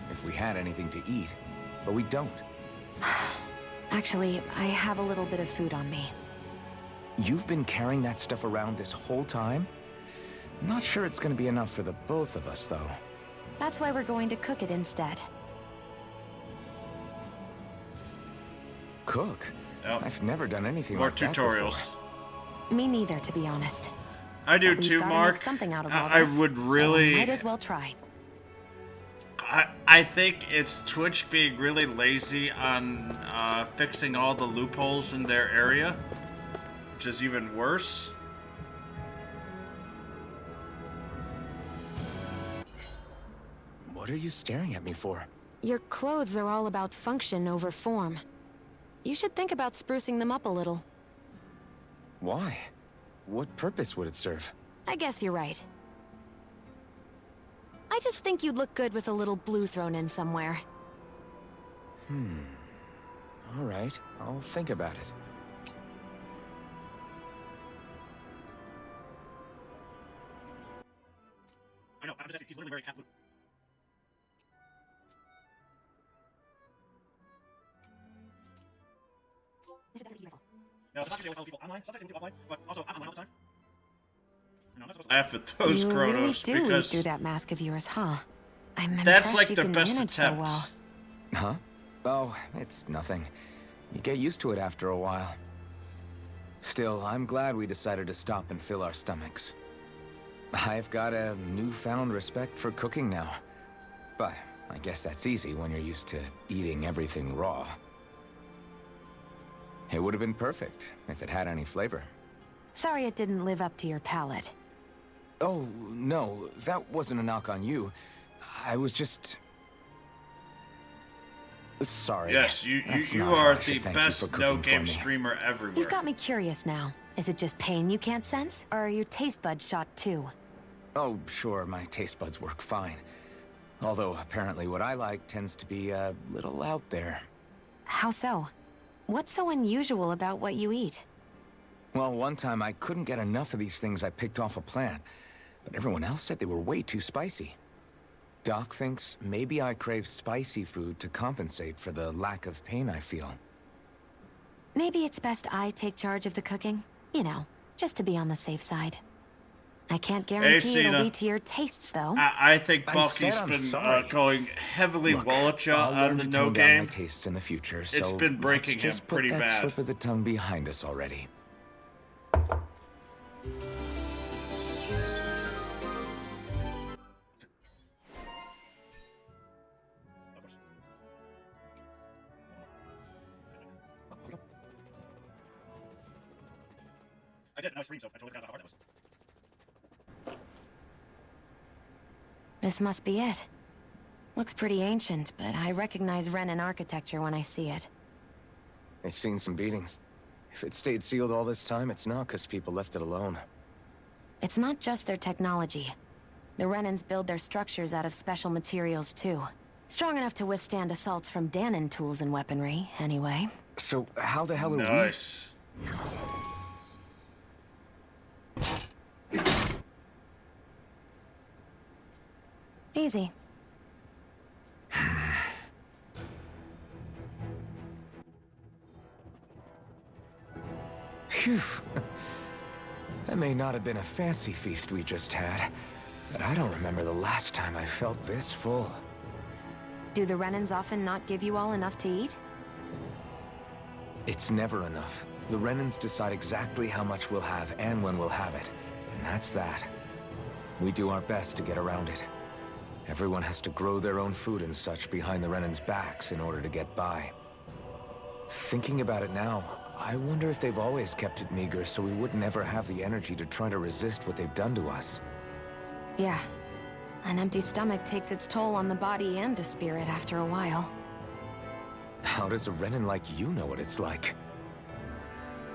if we had anything to eat, but we don't. Actually, I have a little bit of food on me. You've been carrying that stuff around this whole time? Not sure it's gonna be enough for the both of us, though. That's why we're going to cook it instead. Cook? Yep. I've never done anything More like that tutorials. before. Me neither, to be honest. I do But we've too, gotta Mark. make something out of all I this, would really... so might as well try. I think it's Twitch being really lazy on fixing all the loopholes in their area, which is even worse. What are you staring at me for? Your clothes are all about function over form. You should think about sprucing them up a little. Why? What purpose would it serve? I guess you're right. I just think you'd look good with a little blue thrown in somewhere. All right, I'll think about it. I know, he's literally wearing half blue. This should definitely be useful. No, it's not just with people online. Sometimes they do offline, but also I'm online all the time. No, I'm not supposed to laugh at those You Chronos really do because eat through that mask of yours, huh? I'm that's impressed like you the can best manage so attempt. well. Huh? Oh, it's nothing. You get used to it after a while. Still, I'm glad we decided to stop and fill our stomachs. I've got a newfound respect for cooking now. But I guess that's easy when you're used to eating everything raw. It would have been perfect if it had any flavor. Sorry it didn't live up to your palate. Oh, no, that wasn't a knock on you. I was just... Sorry. Yes, you That's you not how are I should the thank you for best cooking no-game for me. streamer everywhere. You've got me curious now. Is it just pain you can't sense? Or are your taste buds shot too? Oh, sure, my taste buds work fine. Although, apparently what I like tends to be a little out there. How so? What's so unusual about what you eat? Well, one time I couldn't get enough of these things I picked off a plant, but everyone else said they were way too spicy. Doc thinks maybe I crave spicy food to compensate for the lack of pain I feel. Maybe it's best I take charge of the cooking. You know, just to be on the safe side. I can't guarantee it'll Cena. be to your tastes, though. I think I Bulky's said I'm been sorry. going heavily Look, Wallachia I'll learn on the to no tone down my game. tastes in the future, so It's been breaking let's him just put pretty that bad. slip of the tongue behind us already. I did, and I screamed, so I totally forgot how hard that was. This must be it. Looks pretty ancient, but I recognize Renin architecture when I see it. It's seen some beatings. If it stayed sealed all this time, it's not because people left it alone. It's not just their technology. The Renins build their structures out of special materials, too. Strong enough to withstand assaults from Danon tools and weaponry, anyway. So how the hell are Nice. Easy. Phew. That may not have been a fancy feast we just had, but I don't remember the last time I felt this full. Do the Renins often not give you all enough to eat? It's never enough. The Renans decide exactly how much we'll have and when we'll have it. And that's that. We do our best to get around it. Everyone has to grow their own food and such behind the Renans' backs in order to get by. Thinking about it now, I wonder if they've always kept it meager so we would never have the energy to try to resist what they've done to us. Yeah. An empty stomach takes its toll on the body and the spirit after a while. How does a Renan like you know what it's like?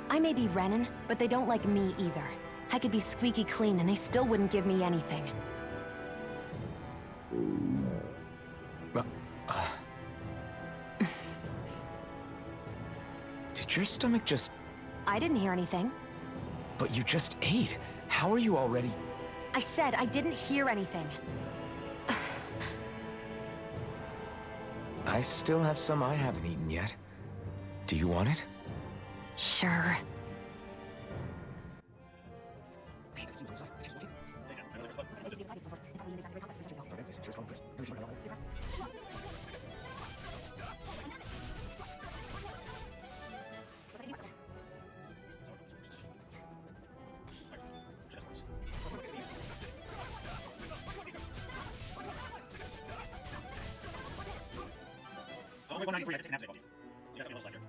I may be Renan, but they don't like me either. I could be squeaky clean and they still wouldn't give me anything. Did your stomach just... I didn't hear anything. But you just ate. How are you already... I said I didn't hear anything. I still have some I haven't eaten yet. Do you want it? Sure. Only 193 I just can't take one. You gotta be a little slacker.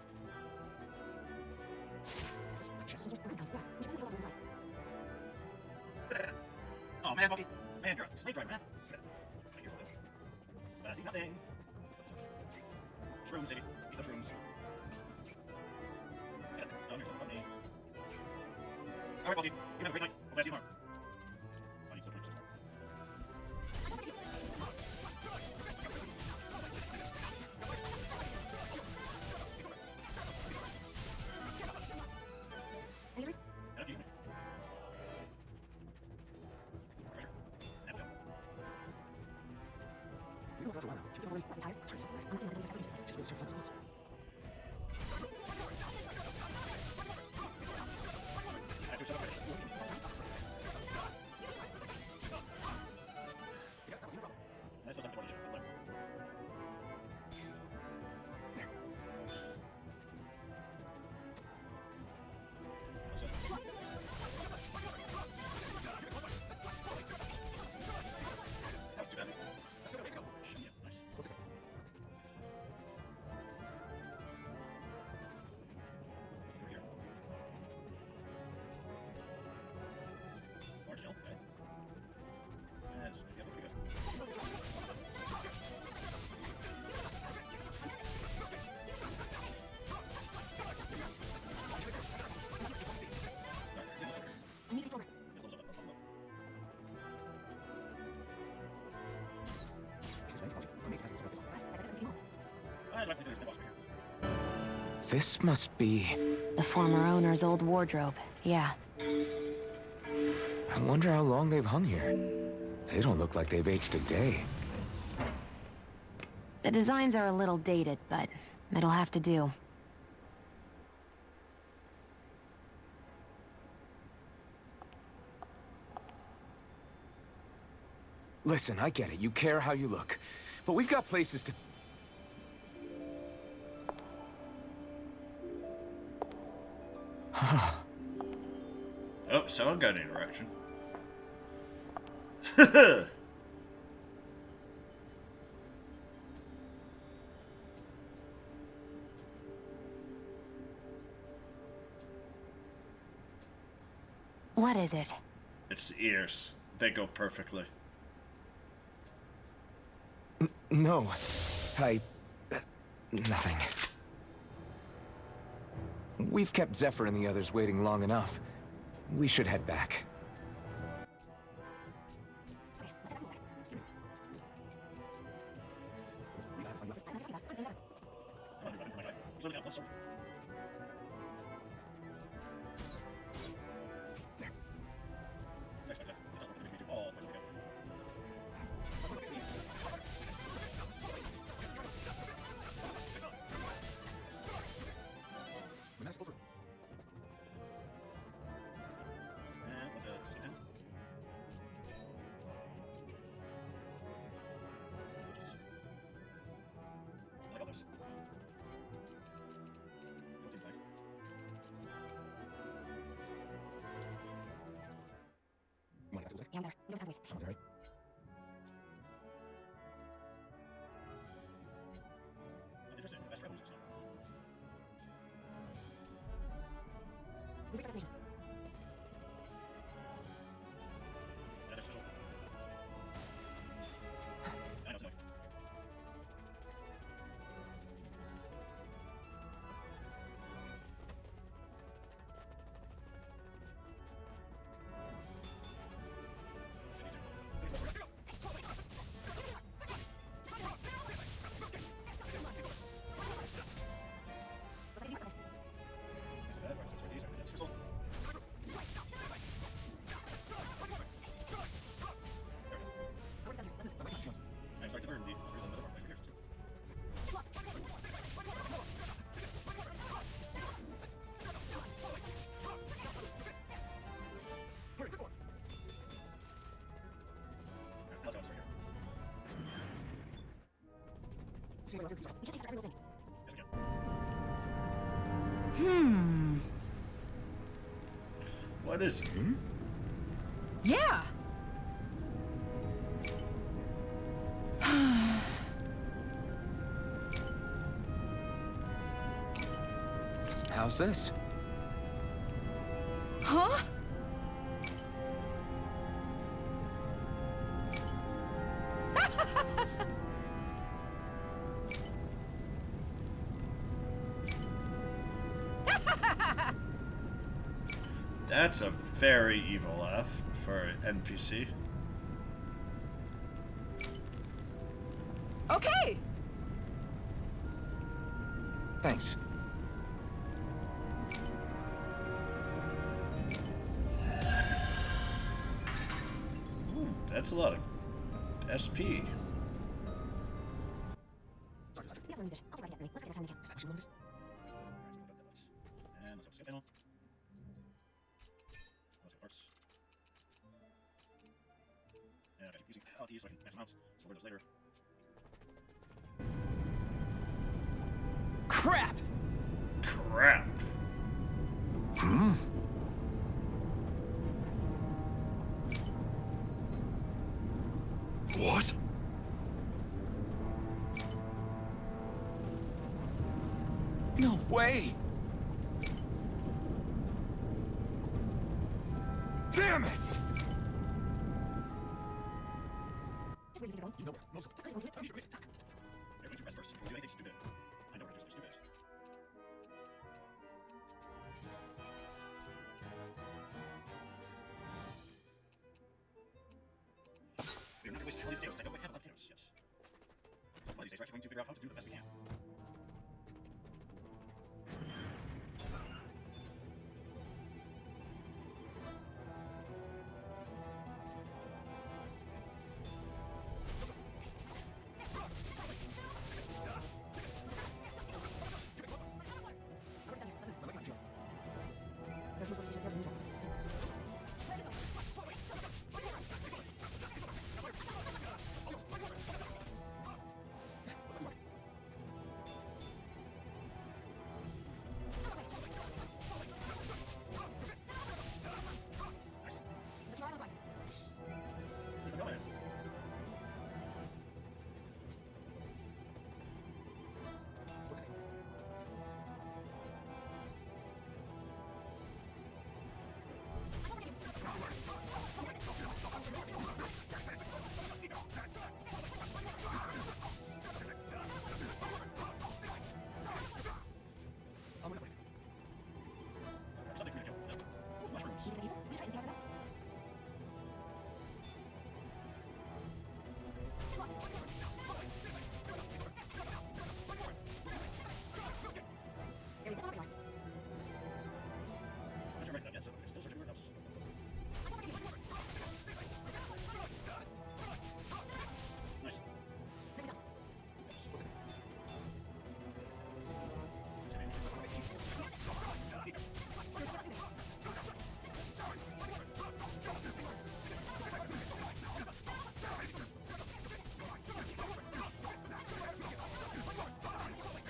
Oh man, Bucky. Man, you're a snake driver, man. I hear something. But I see nothing. Shrooms, baby. Eat the shrooms. Oh, here's something funny. Alright, Bucky. You have a great night. Hopefully I see you tomorrow. I need some sort of system. This must be... The former owner's old wardrobe, yeah. I wonder how long they've hung here. They don't look like they've aged a day. The designs are a little dated, but it'll have to do. Listen, I get it. You care how you look. But we've got places to... Oh, so I got an interaction. What is it? It's the ears. They go perfectly. No. Nothing. We've kept Zephyr and the others waiting long enough. We should head back. Sounds right. Interesting. Best rebels. Move your destination. I know it's annoying. I'm starting to earn the reason the other years. How's it going, What is it? Yeah. How's this? Huh? That's a very evil laugh for an NPC. Okay. Thanks. Ooh, that's a lot of SP. And let's go panel. Parts. And I keep using these so I can max amounts, so we're those later. Crap! Crap! Hmm? What? No way! Damn it! You're going to rest first. If you do anything stupid, I know we're just stupid. We're not going to waste all these days. I know we have potatoes, yes. One of these days, we're actually going to figure out how to do the best we can.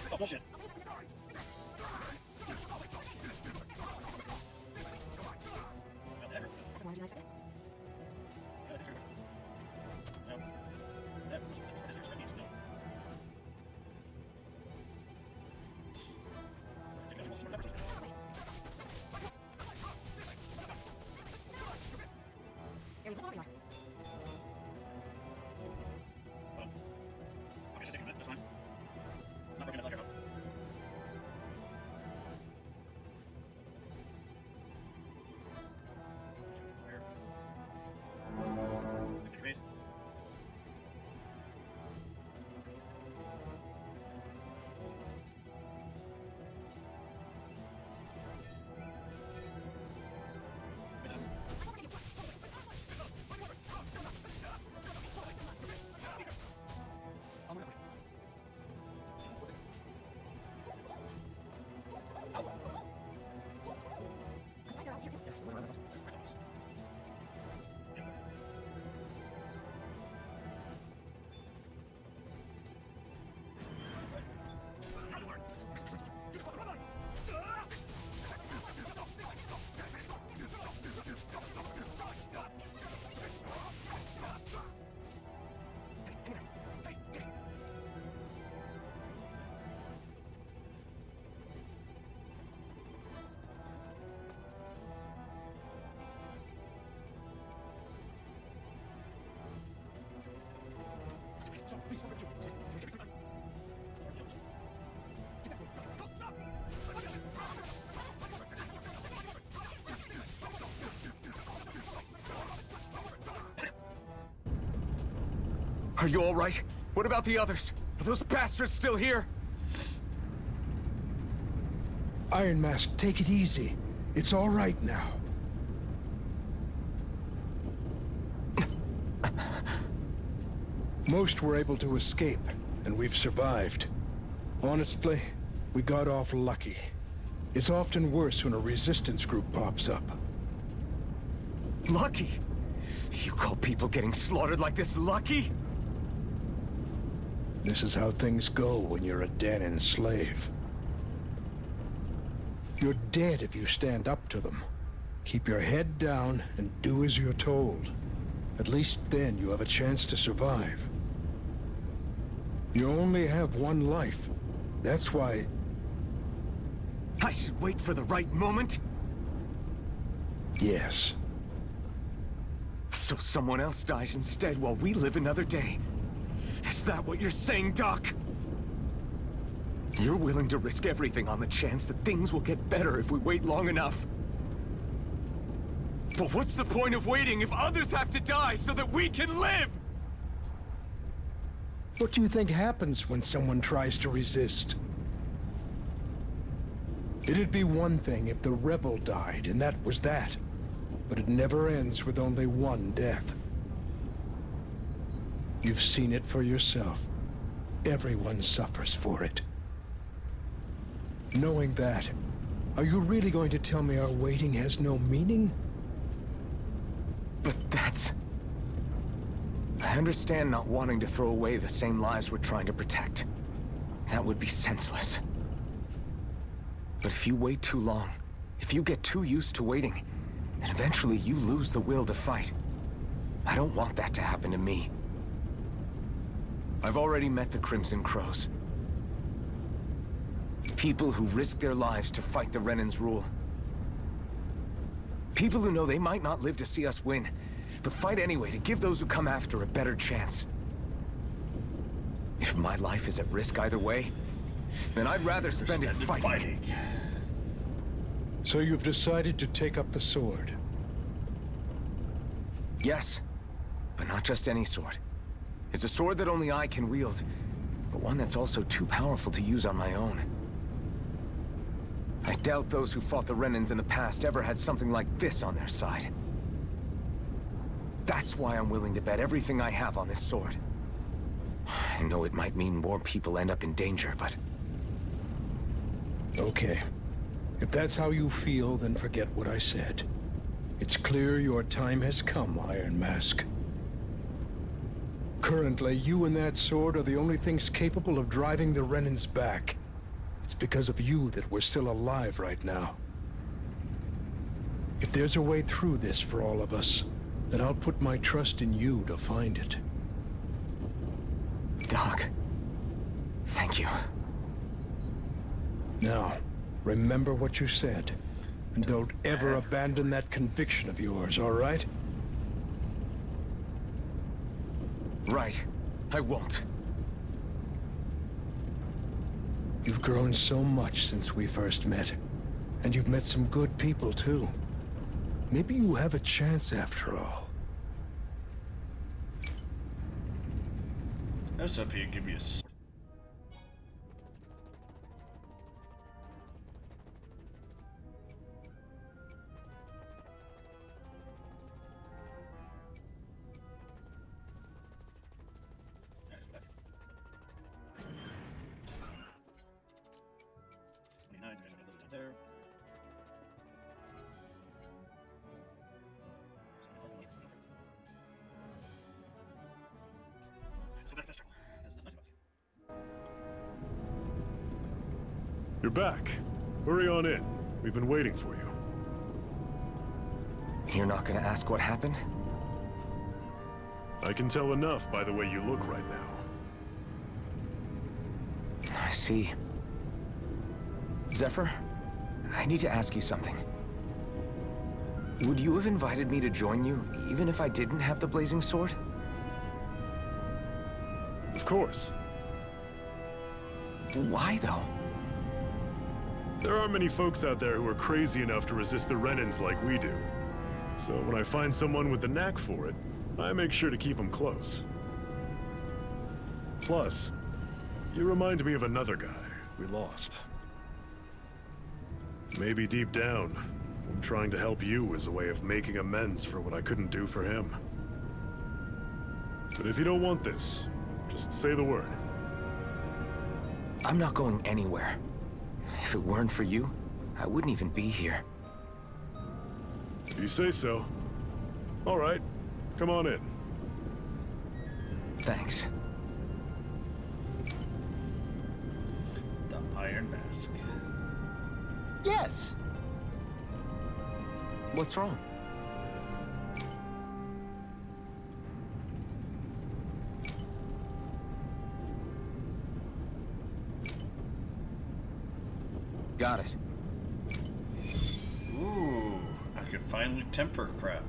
Oh, bullshit. Are you all right? What about the others? Are those bastards still here? Iron Mask, take it easy. It's all right now. Most were able to escape, and we've survived. Honestly, we got off lucky. It's often worse when a resistance group pops up. Lucky? You call people getting slaughtered like this lucky? This is how things go when you're a Danon slave. You're dead if you stand up to them. Keep your head down and do as you're told. At least then you have a chance to survive. You only have one life. That's why... I should wait for the right moment? Yes. So someone else dies instead while we live another day. Is that what you're saying, Doc? You're willing to risk everything on the chance that things will get better if we wait long enough. But what's the point of waiting if others have to die so that we can live? What do you think happens when someone tries to resist? It'd be one thing if the rebel died, and that was that. But it never ends with only one death. You've seen it for yourself. Everyone suffers for it. Knowing that, are you really going to tell me our waiting has no meaning? But that's... I understand not wanting to throw away the same lives we're trying to protect. That would be senseless. But if you wait too long, if you get too used to waiting, then eventually you lose the will to fight. I don't want that to happen to me. I've already met the Crimson Crows. People who risk their lives to fight the Renan's rule. People who know they might not live to see us win, but fight anyway to give those who come after a better chance. If my life is at risk either way, then I'd rather spend it fighting. So you've decided to take up the sword? Yes, but not just any sword. It's a sword that only I can wield, but one that's also too powerful to use on my own. I doubt those who fought the Renans in the past ever had something like this on their side. That's why I'm willing to bet everything I have on this sword. I know it might mean more people end up in danger, but... Okay. If that's how you feel, then forget what I said. It's clear your time has come, Iron Mask. Currently, you and that sword are the only things capable of driving the Renans back. It's because of you that we're still alive right now. If there's a way through this for all of us, then I'll put my trust in you to find it. Doc, thank you. Now, remember what you said, and don't ever abandon that conviction of yours, all right? Right. I won't. You've grown so much since we first met, and you've met some good people, too. Maybe you have a chance after all. I was hoping you'd give me a... There. You're back. Hurry on in. We've been waiting for you. You're not gonna ask what happened? I can tell enough by the way you look right now. I see. Zephyr, I need to ask you something. Would you have invited me to join you, even if I didn't have the blazing sword? Of course. Why, though? There aren't many folks out there who are crazy enough to resist the Renans like we do. So when I find someone with the knack for it, I make sure to keep them close. Plus, you remind me of another guy we lost. Maybe deep down, trying to help you is a way of making amends for what I couldn't do for him. But if you don't want this, just say the word. I'm not going anywhere. If it weren't for you, I wouldn't even be here. If you say so. All right, come on in. Thanks. The Iron Mask. Yes! What's wrong? Got it. Ooh, I could finally temper crap.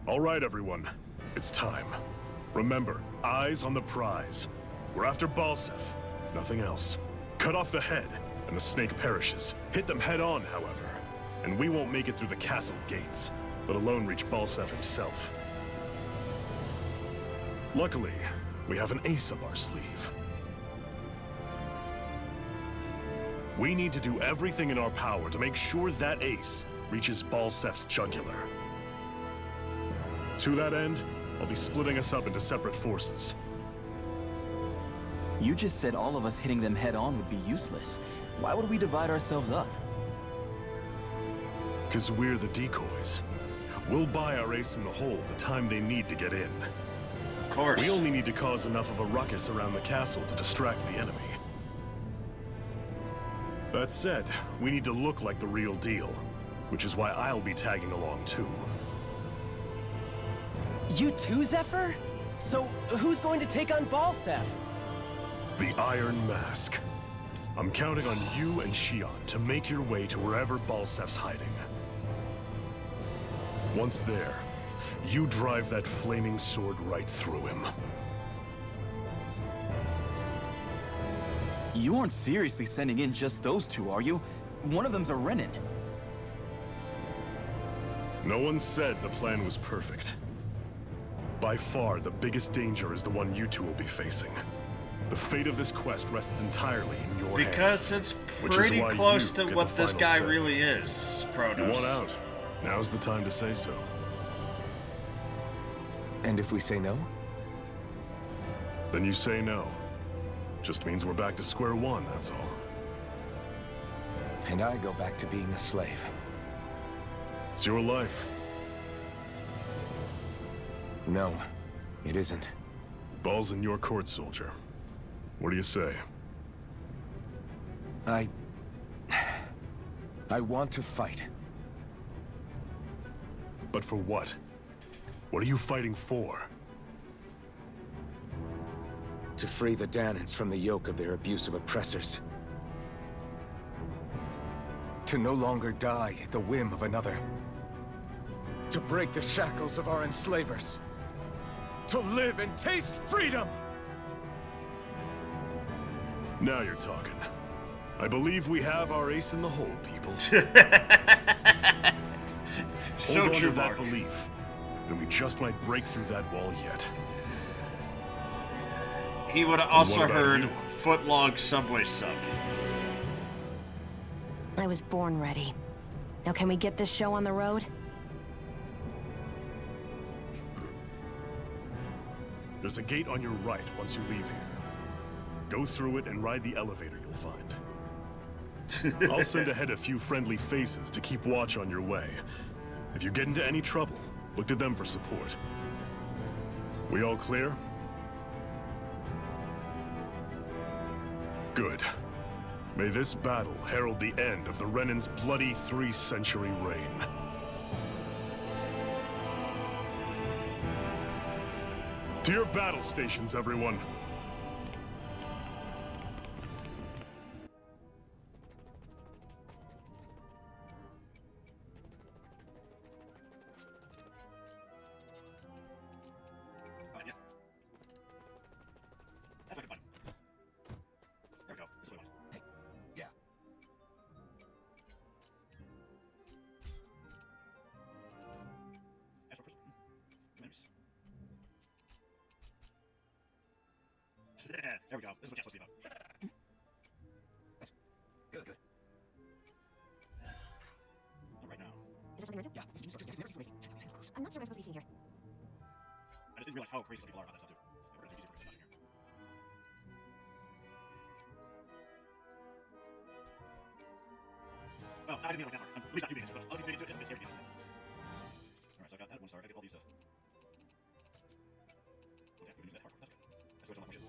All right, everyone. It's time. Remember, eyes on the prize. We're after Balseph, nothing else. Cut off the head, and the snake perishes. Hit them head on, however, and we won't make it through the castle gates, let alone reach Balseph himself. Luckily, we have an ace up our sleeve. We need to do everything in our power to make sure that ace reaches Balseph's jugular. To that end, I'll be splitting us up into separate forces. You just said all of us hitting them head-on would be useless. Why would we divide ourselves up? Because we're the decoys. We'll buy our ace in the hole the time they need to get in. Of course. We only need to cause enough of a ruckus around the castle to distract the enemy. That said, we need to look like the real deal, which is why I'll be tagging along too. You too, Zephyr? So, who's going to take on Balseph? The Iron Mask. I'm counting on you and Shion to make your way to wherever Balseph's hiding. Once there, you drive that flaming sword right through him. You aren't seriously sending in just those two, are you? One of them's a Renin. No one said the plan was perfect. By far, the biggest danger is the one you two will be facing. The fate of this quest rests entirely in your hands. Because it's pretty close to what this guy really is, Kronos. You want out? Now's the time to say so. And if we say no? Then you say no. Just means we're back to square one, that's all. And I go back to being a slave. It's your life. No, it isn't. Ball's in your court, soldier. What do you say? I want to fight. But for what? What are you fighting for? To free the Danans from the yoke of their abusive oppressors. To no longer die at the whim of another. To break the shackles of our enslavers. To live and taste freedom! Now you're talking. I believe we have our ace in the hole, people. So Hold on true, to that Mark. belief, and we just might break through that wall yet. He would have also heard foot-long Subway sub. I was born ready. Now can we get this show on the road? There's a gate on your right once you leave here. Go through it and ride the elevator you'll find. I'll send ahead a few friendly faces to keep watch on your way. If you get into any trouble, look to them for support. We all clear? Good. May this battle herald the end of the Renin's bloody 3-century reign. To your battle stations, everyone. There we go. This way, boys. Hey. There we go. This is what it's supposed to be about. Good, good. Not right now. Is there something Yeah. I'm not sure I'm supposed to be seen here. I just didn't realize how crazy some people are about that stuff, too. We're gonna do easy for here. Well, I didn't mean it like that, Mark. At least not you being into it, but other people being into it isn't scary to me. Alright, so I got that one star. I gotta get all these stuff. Okay, we can use that hardcore. That's good. I switched on that more shit.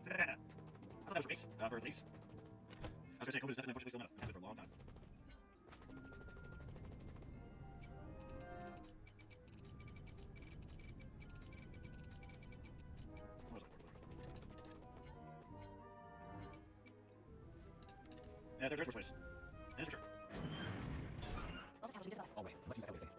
I thought that was for base, for these. I was gonna say COVID is definitely unfortunately still meta. It's been for a long time. Yeah, there's worse ways. That is for sure. All right, let's use everything.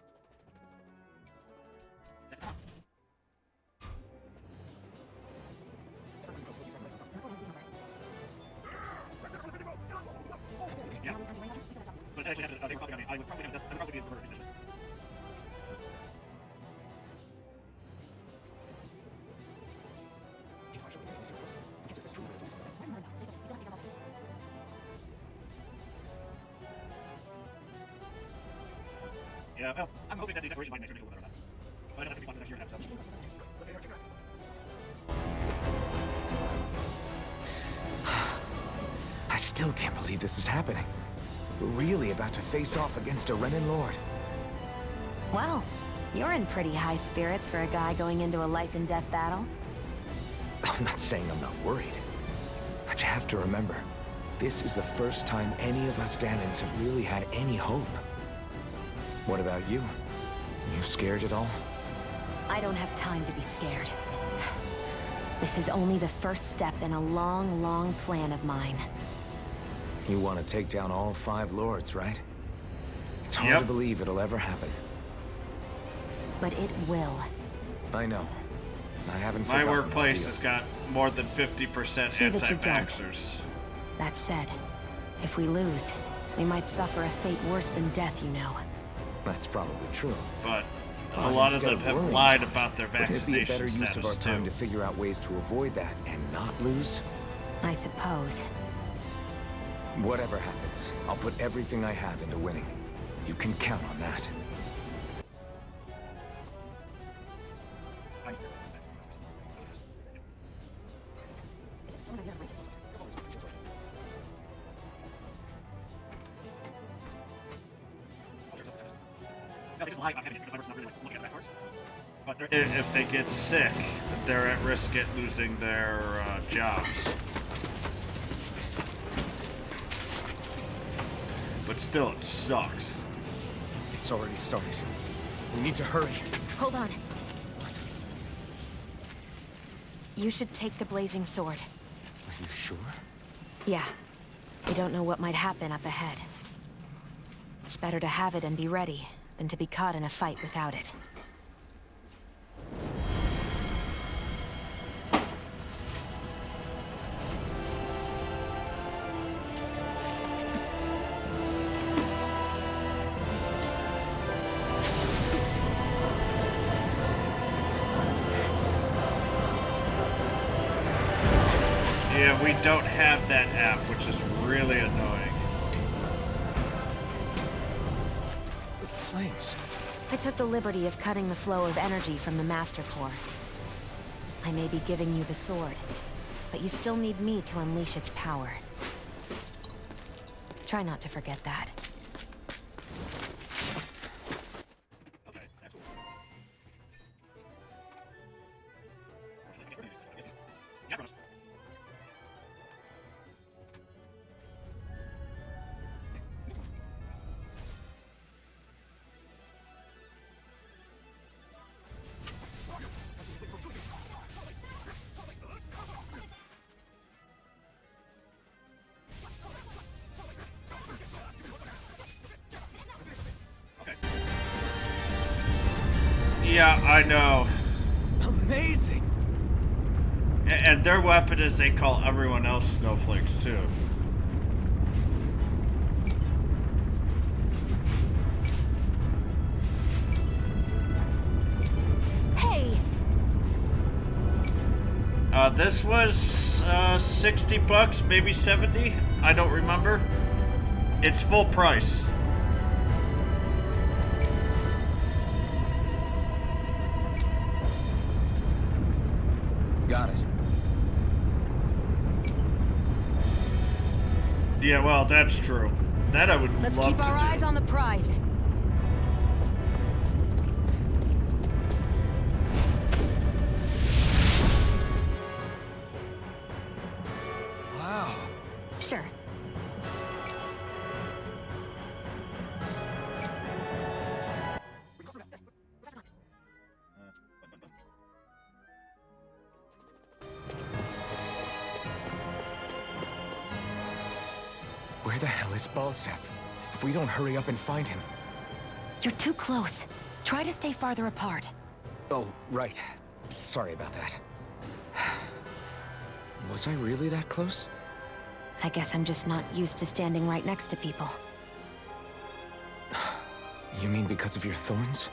Yeah. But actually, they were probably on me. I would probably have that. I would probably be in the murder position. Yeah, well, I'm hoping that the decoration might make sure to make a little better on that. But I know that's gonna be fun for next year and have stuff. I still can't believe this is happening. We're really about to face off against a Renan Lord. Well, you're in pretty high spirits for a guy going into a life and death battle. I'm not saying I'm not worried. But you have to remember, this is the first time any of us Danans have really had any hope. What about you? You scared at all? I don't have time to be scared. This is only the first step in a long, long plan of mine. You want to take down all 5 lords, right? It's hard to believe it'll ever happen. But it will. I know. I haven't My forgotten workplace has got more than 50% anti-vaxxers. That said, if we lose, we might suffer a fate worse than death, you know. That's probably true. But a lot of them have lied about their Wouldn't it be a better vaccination use of our status, time too. to figure out ways to avoid that and not lose? I suppose. Whatever happens, I'll put everything I have into winning. You can count on that. No, they just lie about having it because my work's not really like looking at the backdoors. But if they get sick, they're at risk at losing their jobs. But still, it sucks. It's already started. We need to hurry. Hold on. You should take the blazing sword. Are you sure? Yeah. We don't know what might happen up ahead. It's better to have it and be ready than to be caught in a fight without it. Yeah, we don't have that app, which is really annoying. With flames. I took the liberty of cutting the flow of energy from the Master Core. I may be giving you the sword, but you still need me to unleash its power. Try not to forget that. Okay, that's cool. Yeah, Chronos. Yeah, I know. Amazing! And their weapon is they call everyone else snowflakes, too. Hey! This was 60 bucks, maybe 70. I don't remember. It's full price. Got it. Yeah, well, that's true. That I would Let's love keep to our do. eyes on the prize. Wow. Sure. Where the hell is Balseph? If we don't hurry up and find him... You're too close. Try to stay farther apart. Oh, right. Sorry about that. Was I really that close? I guess I'm just not used to standing right next to people. You mean because of your thorns?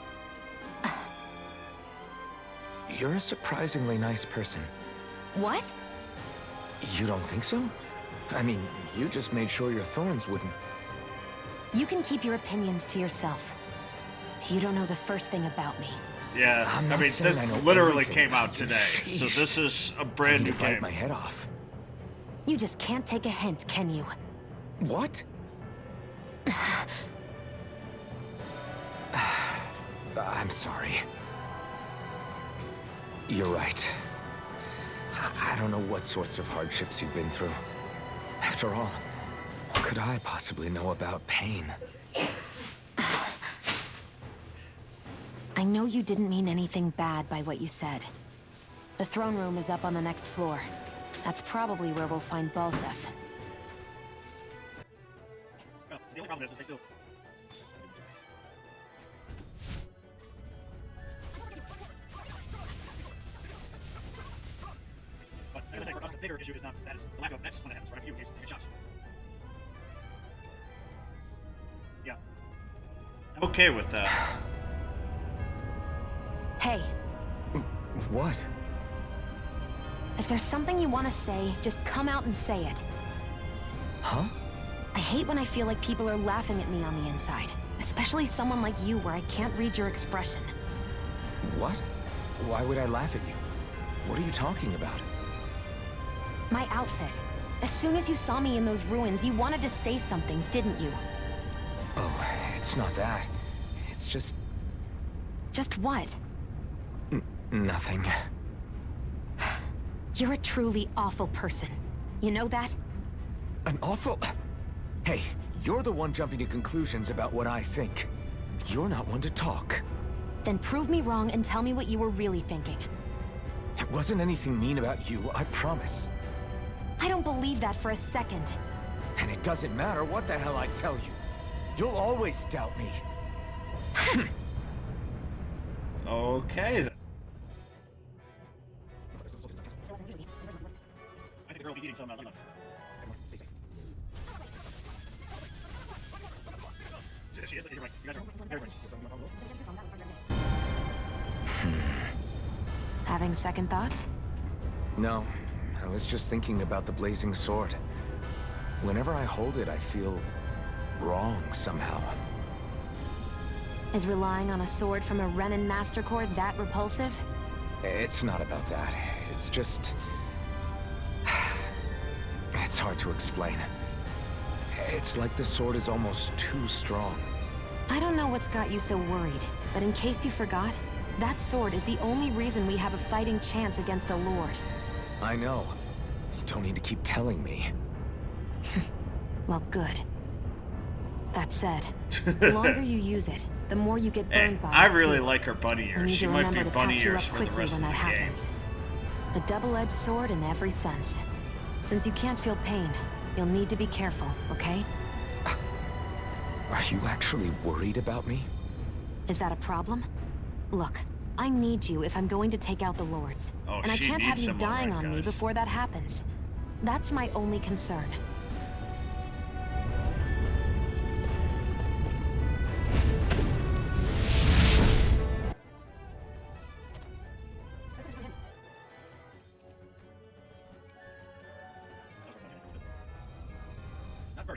You're a surprisingly nice person. What? You don't think so? I mean, you just made sure your thorns wouldn't... You can keep your opinions to yourself. You don't know the first thing about me. Yeah, I mean, this literally came out today, so this is a brand new game. My head off. You just can't take a hint, can you? What? I'm sorry. You're right. I don't know what sorts of hardships you've been through. After all, what could I possibly know about pain? I know you didn't mean anything bad by what you said. The throne room is up on the next floor. That's probably where we'll find Balseph. Well, the only problem is they still... But as I say, for us, the bigger issue is not status. The lack of X when it happens, right? You get shots. Yeah. I'm okay with that. Hey. What? If there's something you want to say, just come out and say it. Huh? I hate when I feel like people are laughing at me on the inside. Especially someone like you where I can't read your expression. What? Why would I laugh at you? What are you talking about? My outfit. As soon as you saw me in those ruins, you wanted to say something, didn't you? Oh, it's not that. It's just... Just what? Nothing. You're a truly awful person. You know that? An awful... Hey, you're the one jumping to conclusions about what I think. You're not one to talk. Then prove me wrong and tell me what you were really thinking. It wasn't anything mean about you, I promise. I don't believe that for a second. And it doesn't matter what the hell I tell you. You'll always doubt me. Okay, then. I think the girl will be eating some love. She is. You're right. You guys are very right. Having second thoughts? No, I was just thinking about the blazing sword. Whenever I hold it, I feel wrong somehow. Is relying on a sword from a Renin Master Core that repulsive? It's not about that. It's just... It's hard to explain. It's like the sword is almost too strong. I don't know what's got you so worried, but in case you forgot, that sword is the only reason we have a fighting chance against a lord. I know. You don't need to keep telling me. Well, good. That said, the longer you use it, the more you get burned by it. I really like her bunny You ears. need She to might be remember to bunny patch you ears up for the quickly rest when of that the game. happens. A double-edged sword in every sense. Since you can't feel pain, you'll need to be careful, okay? Are you actually worried about me? Is that a problem? Look, I need you if I'm going to take out the lords. Oh, and I she can't have needs you him, dying alright, on me guys. before that happens. That's my only concern.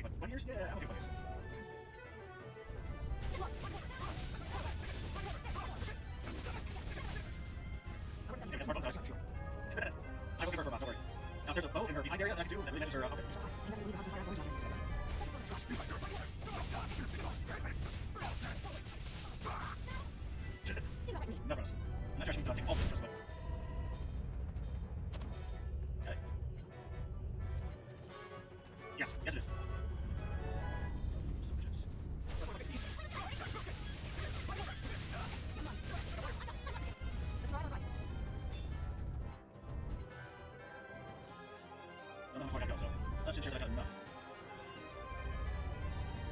Sorry, but 20 years? Yeah, I'll give 20 years. Yeah, that's smart, don't I will give her for a don't worry. Now, if there's a boat in her behind area that I can do, that really matches her outfit. No bonus. I'm not sure she can take all the but... Okay. Yes, yes it is.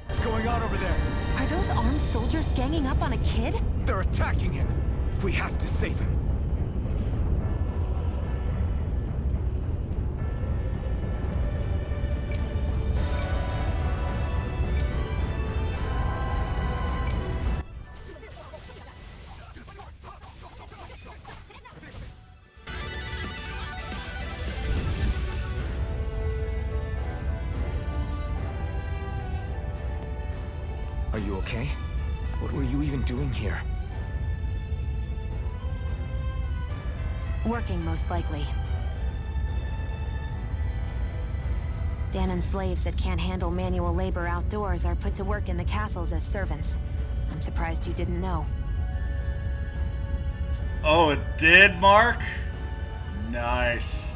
What's going on over there? Are those armed soldiers ganging up on a kid? They're attacking him. We have to save him. Are you okay? What were you even doing here? Working, most likely. Danon slaves that can't handle manual labor outdoors are put to work in the castles as servants. I'm surprised you didn't know. Oh, it did, Mark? Nice.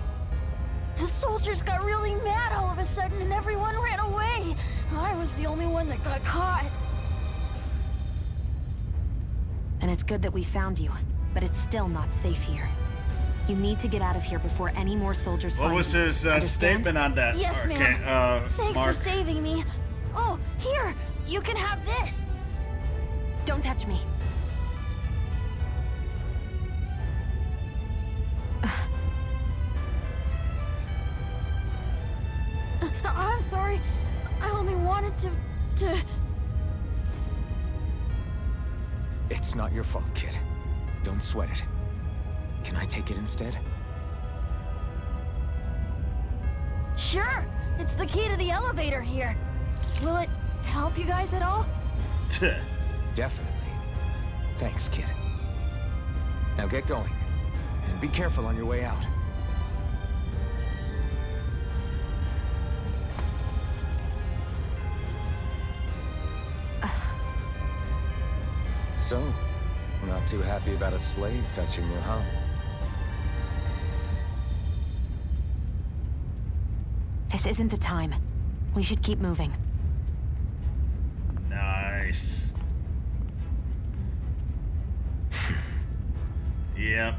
The soldiers got really mad all of a sudden and everyone ran away. I was the only one that got caught. And it's good that we found you, but it's still not safe here. You need to get out of here before any more soldiers find you. What was his statement on that? Yes, okay, ma'am. Thanks Mark. for saving me. Oh, here! You can have this! Don't touch me. I'm sorry. I only wanted to... It's not your fault, kid. Don't sweat it. Can I take it instead? Sure! It's the key to the elevator here. Will it help you guys at all? Definitely. Thanks, kid. Now get going. And be careful on your way out. So, not too happy about a slave touching you, huh? This isn't the time. We should keep moving. Nice. Yep.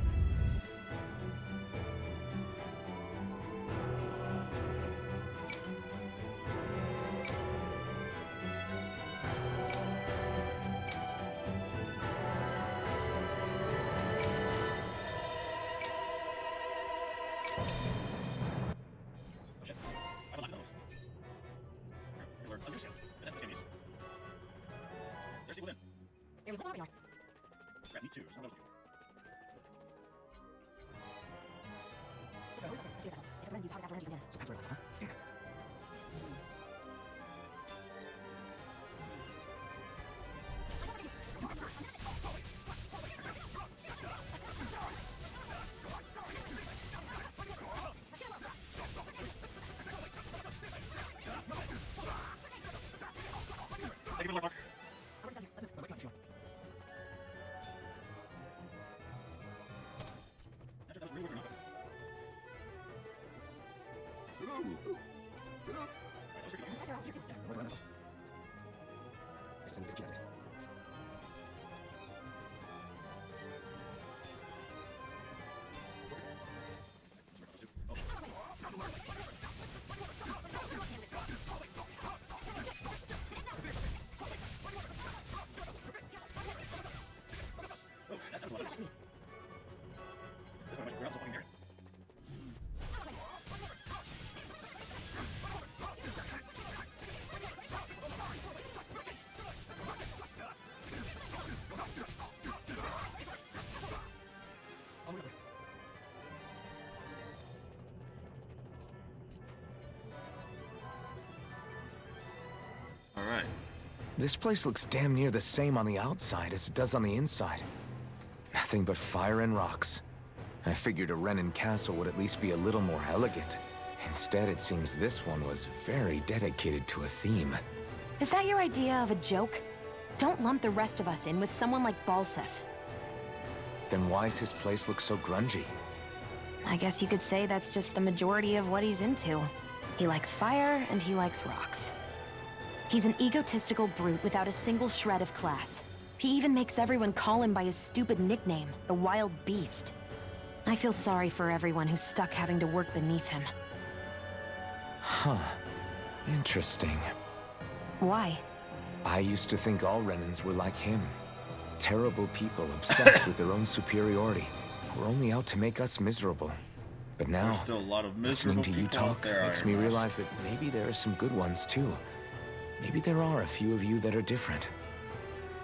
Me too. It's not what I was Thank you for the luck. This place looks damn near the same on the outside as it does on the inside. Nothing but fire and rocks. I figured a Renan castle would at least be a little more elegant. Instead, it seems this one was very dedicated to a theme. Is that your idea of a joke? Don't lump the rest of us in with someone like Balseph. Then why's his place look so grungy? I guess you could say that's just the majority of what he's into. He likes fire and he likes rocks. He's an egotistical brute without a single shred of class. He even makes everyone call him by his stupid nickname, the Wild Beast. I feel sorry for everyone who's stuck having to work beneath him. Huh. Interesting. Why? I used to think all Renans were like him. Terrible people obsessed with their own superiority, who are only out to make us miserable. But now, there's still a lot of listening to you talk there, makes me realize that maybe there are some good ones too. Maybe there are a few of you that are different.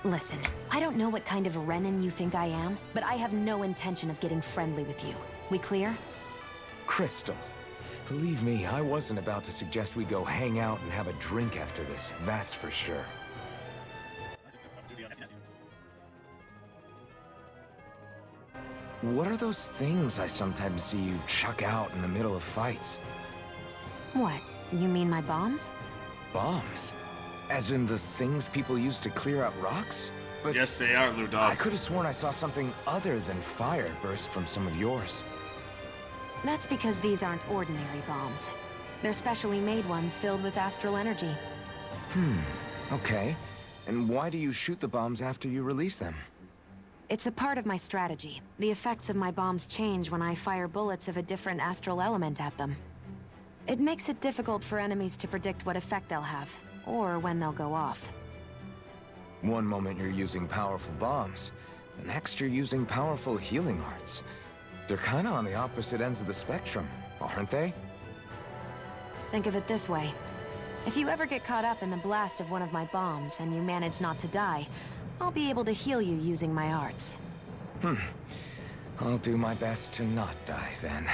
Listen, I don't know what kind of Renan you think I am, but I have no intention of getting friendly with you. We clear? Crystal, believe me, I wasn't about to suggest we go hang out and have a drink after this, that's for sure. What are those things I sometimes see you chuck out in the middle of fights? What? You mean my bombs? Bombs? As in the things people use to clear out rocks? But yes, they are, Ludog. I could have sworn I saw something other than fire burst from some of yours. That's because these aren't ordinary bombs. They're specially made ones filled with astral energy. Okay. And why do you shoot the bombs after you release them? It's a part of my strategy. The effects of my bombs change when I fire bullets of a different astral element at them. It makes it difficult for enemies to predict what effect they'll have, or when they'll go off. One moment you're using powerful bombs, the next you're using powerful healing arts. They're kinda on the opposite ends of the spectrum, aren't they? Think of it this way. If you ever get caught up in the blast of one of my bombs and you manage not to die, I'll be able to heal you using my arts. I'll do my best to not die then.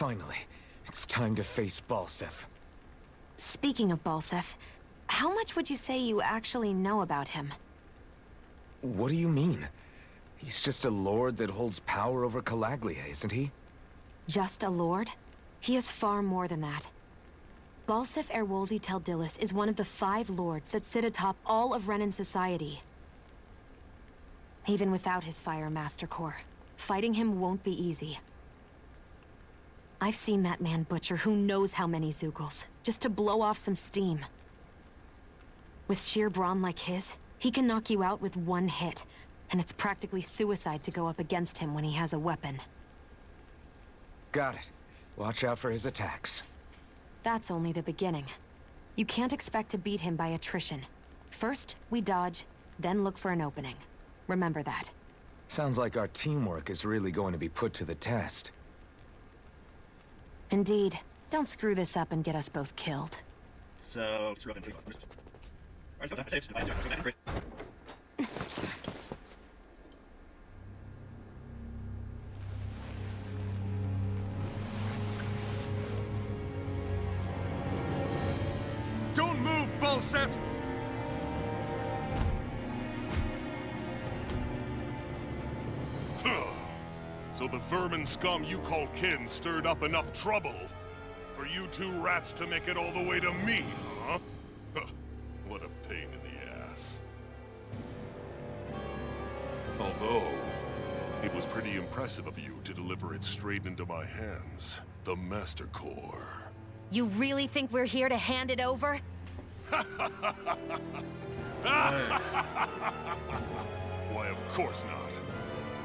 Finally, it's time to face Balseph. Speaking of Balseph, how much would you say you actually know about him? What do you mean? He's just a lord that holds power over Calaglia, isn't he? Just a lord? He is far more than that. Balseph Erwolzi Teldilis is one of the 5 lords that sit atop all of Renan society. Even without his Fire Master Core, fighting him won't be easy. I've seen that man butcher who knows how many Zugals, just to blow off some steam. With sheer brawn like his, he can knock you out with one hit, and it's practically suicide to go up against him when he has a weapon. Got it. Watch out for his attacks. That's only the beginning. You can't expect to beat him by attrition. First, we dodge, then look for an opening. Remember that. Sounds like our teamwork is really going to be put to the test. Indeed. Don't screw this up and get us both killed. So, Balseph! So the vermin scum you call kin stirred up enough trouble for you two rats to make it all the way to me, huh? What a pain in the ass. Although, it was pretty impressive of you to deliver it straight into my hands. The Master Core. You really think we're here to hand it over? Why, of course not.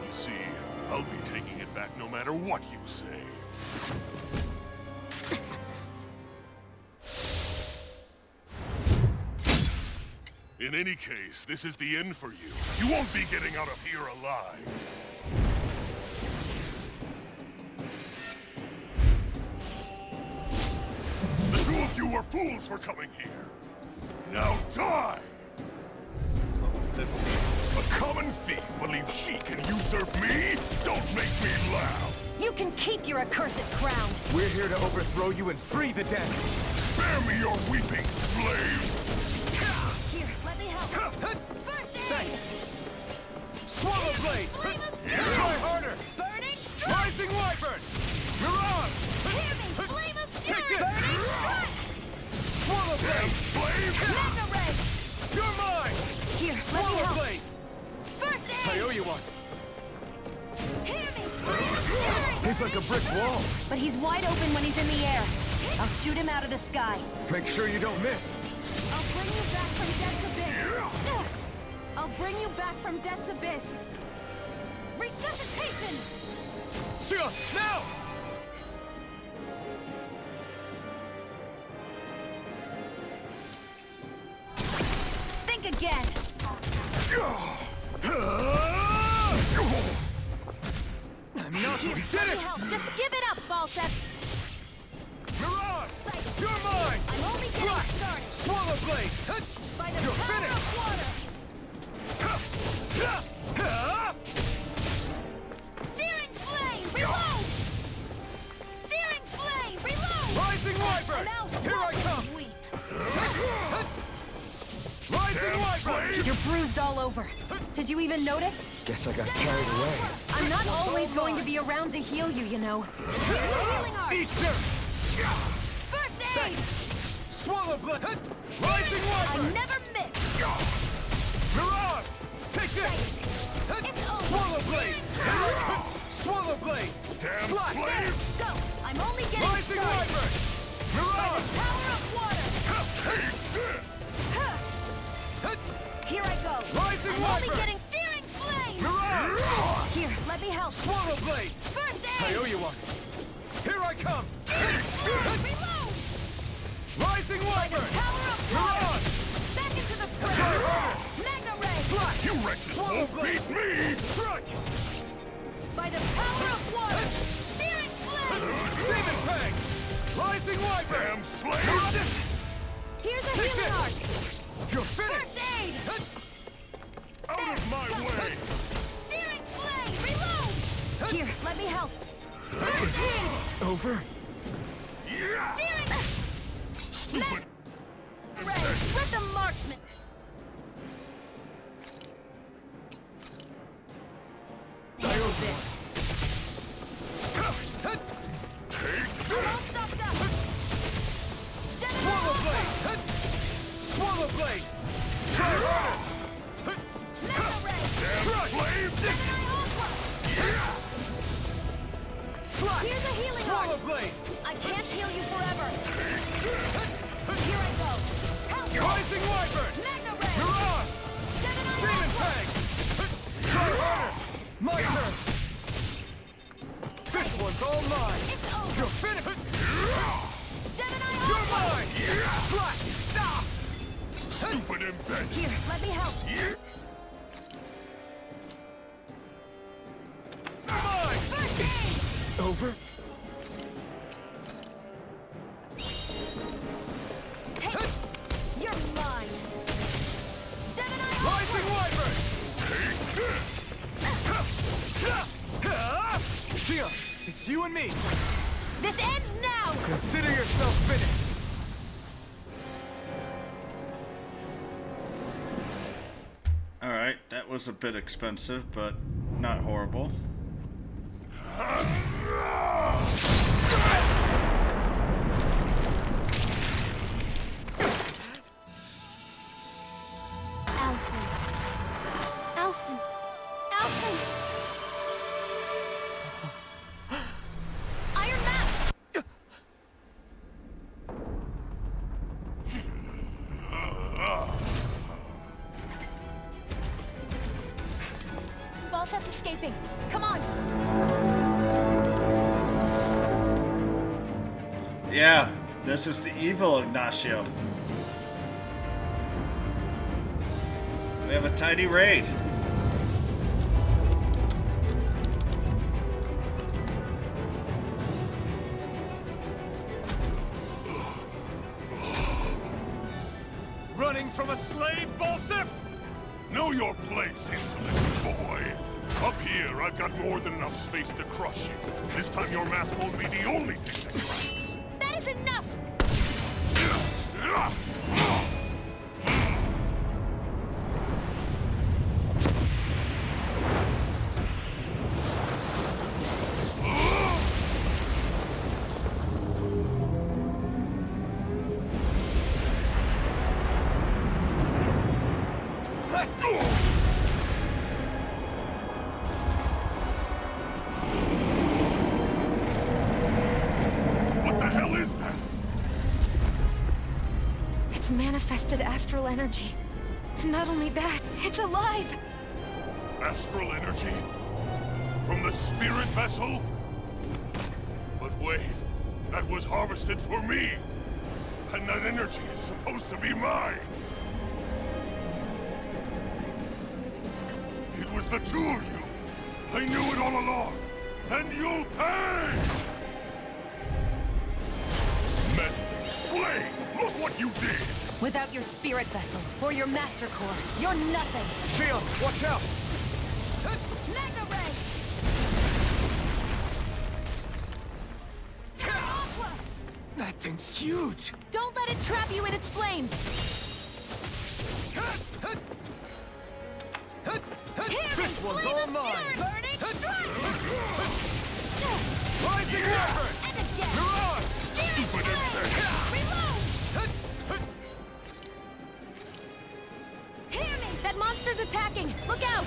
You see, I'll be taking it back no matter what you say. In any case, this is the end for you. You won't be getting out of here alive. The two of you were fools for coming here. Now die! A common thief believes she can usurp me? Don't make me laugh! You can keep your accursed crown! We're here to overthrow you and free the dead! Spare me your weeping, slave! Here, let me help! First aid! Thanks! Swallow blade! Try harder! Burning strike! Rising wyvern! Mirage! Hear me! Flame of Take fury! this! Burning strike! Swallow blade! Magna ray! You're mine! Here, let me Swallow help! blade! First aid! I owe you one! Hear me! Flame of fury! He's like a brick wall! But he's wide open when he's in the air. I'll shoot him out of the sky. Make sure you don't miss! I'll bring you back from death's abyss. I'll bring you back from death's abyss. Resuscitation! Seal! Now! Think again! I'm not Here, we let did me it! help. Just give it up, Balseph! Mirage! You're mine! I'm only getting started. Swallow blade! By the You're power finished! of water! Searing flame! Reload! Searing flame! Reload! Rising wyvern! Now Here I come! weep. Rising wyvern! You're bruised all over. Did you even notice? Guess I got carried away. I'm not always going to be around to heal you, you know. Healing art! Eat dirt! First aid! Swallow blade! Rising I wyvern! never miss! Mirage! Take this! It's over! Swallow blade! Swallow blade! Damn Slack! slave! Go! I'm only getting Rising started! wyvern! By Mirage! the power of water! Take this! Here I go! Rising I'm only wyvern! getting searing flame! Mirage! Here, let me help! Swallow blade! First I aid! owe you one! Here I come! Searing flame! Reload! Rising By the wyvern! power of water! Mirage! Back into the fray! Try harder! Magna ray! Slack! You wretches Swallow won't blade! beat me! Strike! By the power of water! Searing flame! Demon Fang! Rising wyvern! Damn slave! Here's a Take healing this! art! You're finished! First aid! Out of my way! Searing flame! Reload! Here, let me help! First aid! Over? Searing... Stupid! Ray! Let the marksman... I owe this! Take I'm all stopped up! Swallow blade! Swallow blade! Try harder! Magna ray! Damn slave! Gemini Ultra! Slack! Here's a healing Swallow art! blade! I can't heal you forever! Here I go! Help! Rising wyvern! Magna ray! Mirage! Gemini Demon Ultra! Fang! Try harder! My turn! This one's all mine! It's over! You're finished! Gemini You're Ultra! mine! Slack! Stop! Stupid embed! Here, let me help! Mine! First aid! Over? Take it! You're mine! Gemini Rising Ultra! wyvern! Take this! Shia, it's you and me. This ends now! Consider yourself finished. was a bit expensive, but not horrible. Balseph's escaping. Come on. Yeah, this is the evil Ignacio. We have a tiny raid. Running from a slave, Balseph? Know your place, insolent boy. Up here, I've got more than enough space to crush you. This time your mask won't be the only thing that cracks. That is enough! Manifested astral energy. Not only that, it's alive! Astral energy? From the spirit vessel? But wait, that was harvested for me! And that energy is supposed to be mine! It was the two of you! I knew it all along! And you'll pay! Meddling flame! Look what you did! Without your spirit vessel, or your master core, you're nothing! Shield, watch out! Mega Ray! That thing's huge! Don't let it trap you in its flames! This one's all mine! Burning strike! Rising effort! And again! Mirage! Stupid insect! Reload! Hear me! That monster's attacking! Look out!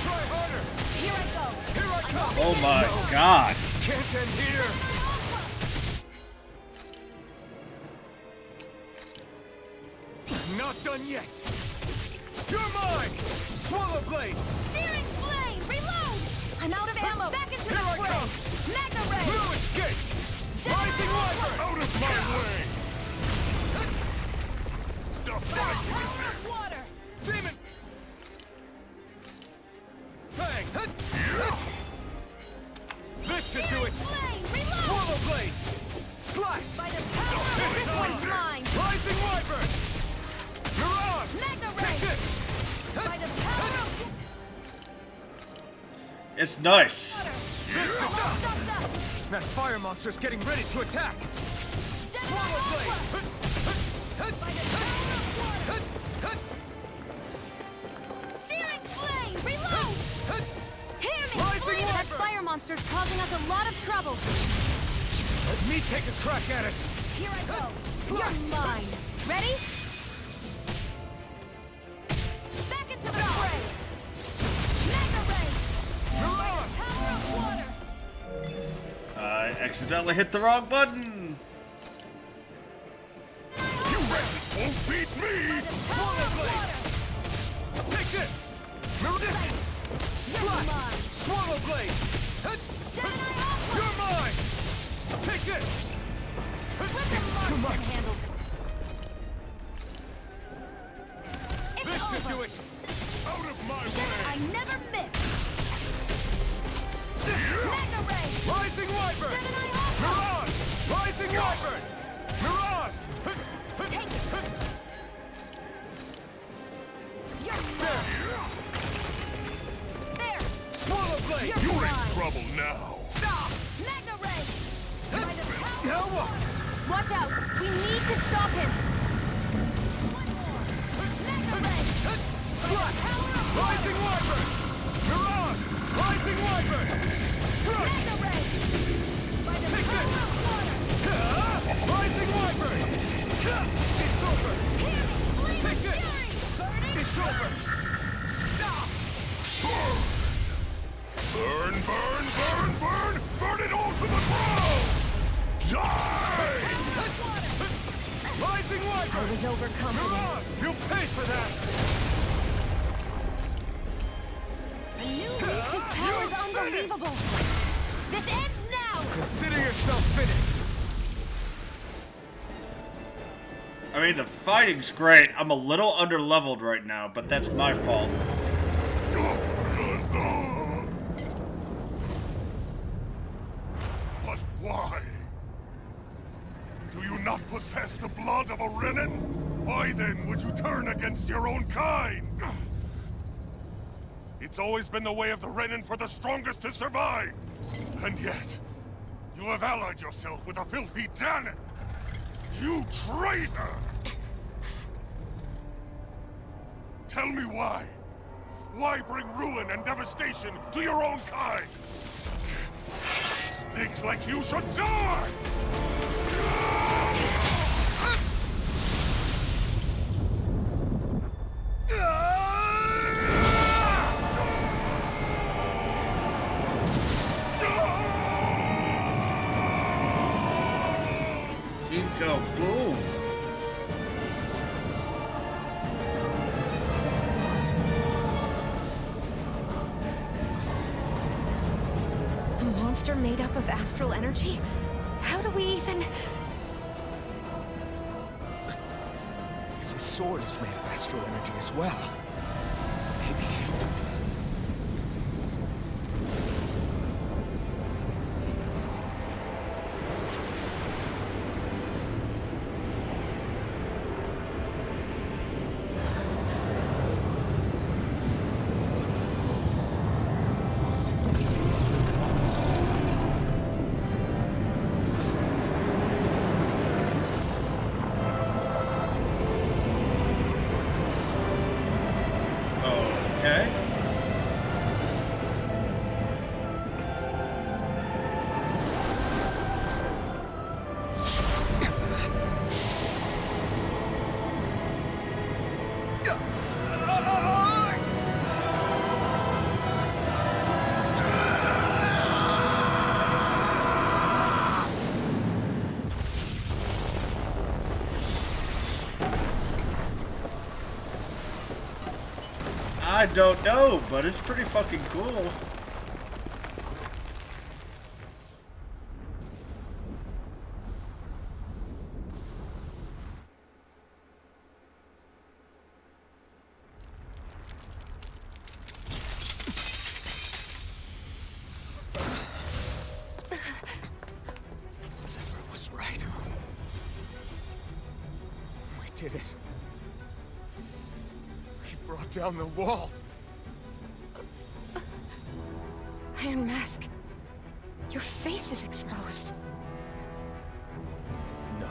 Try harder! Here I go! Here I come! Oh my god! Can't end here! Not done yet! You're mine! Swallow blade! Steering flame! Reload! I'm out of ammo! Back into Here the I fray! come! Mega Ray! Blue escape! Rising Wyvern! Out of my way! Stop fighting with me! Water! Demon! Fang! This should do it! Flame! Reload! Swallow blade! Slash! By the power of this one's mine! Rising Wyvern! Mirage! Mega Ray! Take this! By the power of It's nice. That fire monster's getting ready to attack! Swallow blade! Steering flame! Reload! Hear me! Rising That Wyvern! fire monster's causing us a lot of trouble! Let me take a crack at it! Here I go! You're mine! Ready? Back into the fray! Mega Ray! Mirage! Power of water! I accidentally hit the wrong button. You really won't beat me! Swallow blade! Take this! Mirage! Slash! Swallow blade! You're mine! Take this! Too much! It's This should over. do it! Out of my I way! never miss! Mega Ray! Rising Wyvern! Mirage! Rising Wyvern! Mirage! Take it! You're There! there! Swallow blade! You're You're in mine! trouble now! Mega Ray! By the power Now of what? water! Watch out! We need to stop him! One more! Mega Ray! Slash! Rising Wyvern! Mirage! Rising Wyvern! Crush! Take this! Rising Wyvern! It's over! Take this! It's over! Burn, burn, burn, burn! Burn it all to the ground! Die! Rising Wyvern! I was overconfident. Mirage! You'll pay for that! The new leaf, his power is unbelievable. This ends now! Consider yourself finished! I mean, the fighting's great. I'm a little underleveled right now, but that's my fault. But why? Do you not possess the blood of a Renan? Why then would you turn against your own kind? It's always been the way of the Renan for the strongest to survive! And yet, you have allied yourself with a filthy Danon! You traitor! Tell me why? Why bring ruin and devastation to your own kind? Snakes like you should die! Go boom. A monster made up of astral energy? How do we even... If the sword is made of astral energy as well, maybe... I don't know, but it's pretty fucking cool. Zephyr was right. We did it. Brought down the wall. Iron Mask, your face is exposed. No.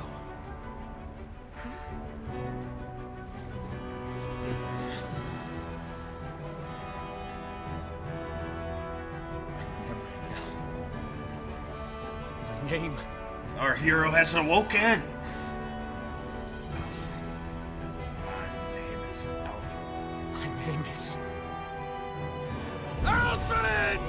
Huh? I remember it now. My name. Our hero has awoken. My name is... Alfred!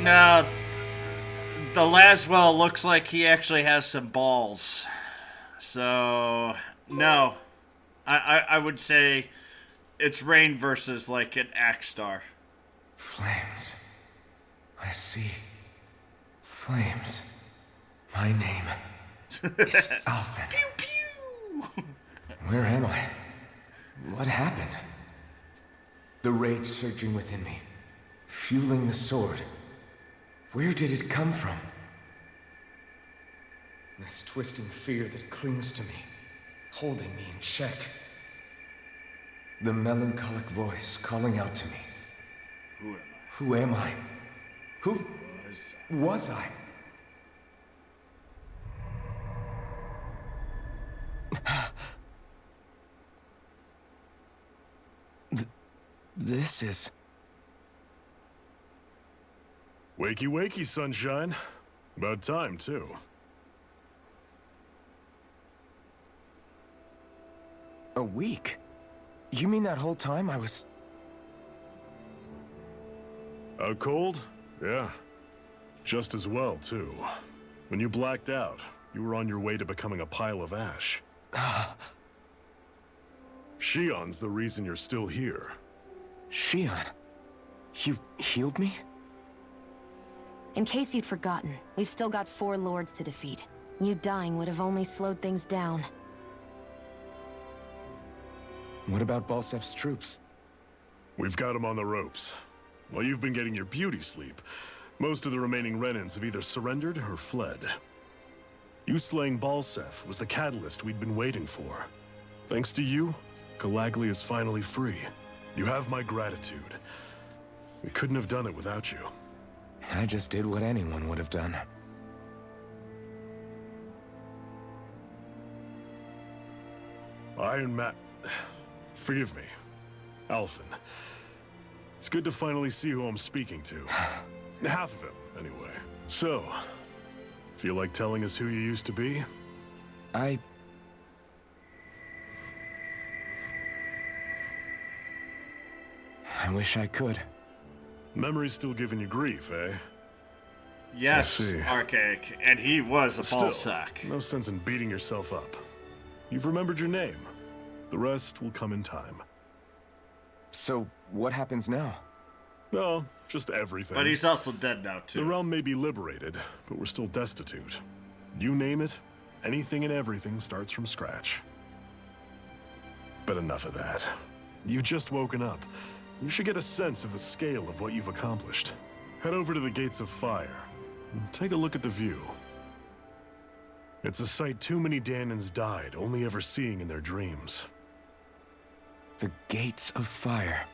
No, the Laswell looks like he actually has some balls. So, no. I would say it's Rain versus, like, an Axstar. Flames. I see. Flames. My name is Alvin. Pew pew! Where am I? What happened? The rage surging within me, fueling the sword. Where did it come from? This twisting fear that clings to me, holding me in check. The melancholic voice calling out to me. Who am I? Who was I? This is... Wakey, wakey, sunshine. About time, too. A week? You mean that whole time I was... Out cold? Yeah. Just as well, too. When you blacked out, you were on your way to becoming a pile of ash. Shion's the reason you're still here. Shion? You healed me? In case you'd forgotten, we've still got 4 lords to defeat. You dying would have only slowed things down. What about Balsef's troops? We've got them on the ropes. While you've been getting your beauty sleep, most of the remaining Renans have either surrendered or fled. You slaying Balseph was the catalyst we'd been waiting for. Thanks to you, Calaglia is finally free. You have my gratitude. We couldn't have done it without you. I just did what anyone would have done. Iron Man... Forgive me. Alphen. It's good to finally see who I'm speaking to. Half of him, anyway. So, feel like telling us who you used to be? I wish I could. Memory's still giving you grief, eh? Yes, Archaic, and he was a ballsack. No sense in beating yourself up. You've remembered your name. The rest will come in time. So, what happens now? No, just everything. But he's also dead now, too. The realm may be liberated, but we're still destitute. You name it, anything and everything starts from scratch. But enough of that. You've just woken up. You should get a sense of the scale of what you've accomplished. Head over to the Gates of Fire, and take a look at the view. It's a sight too many Danans died only ever seeing in their dreams. The Gates of Fire.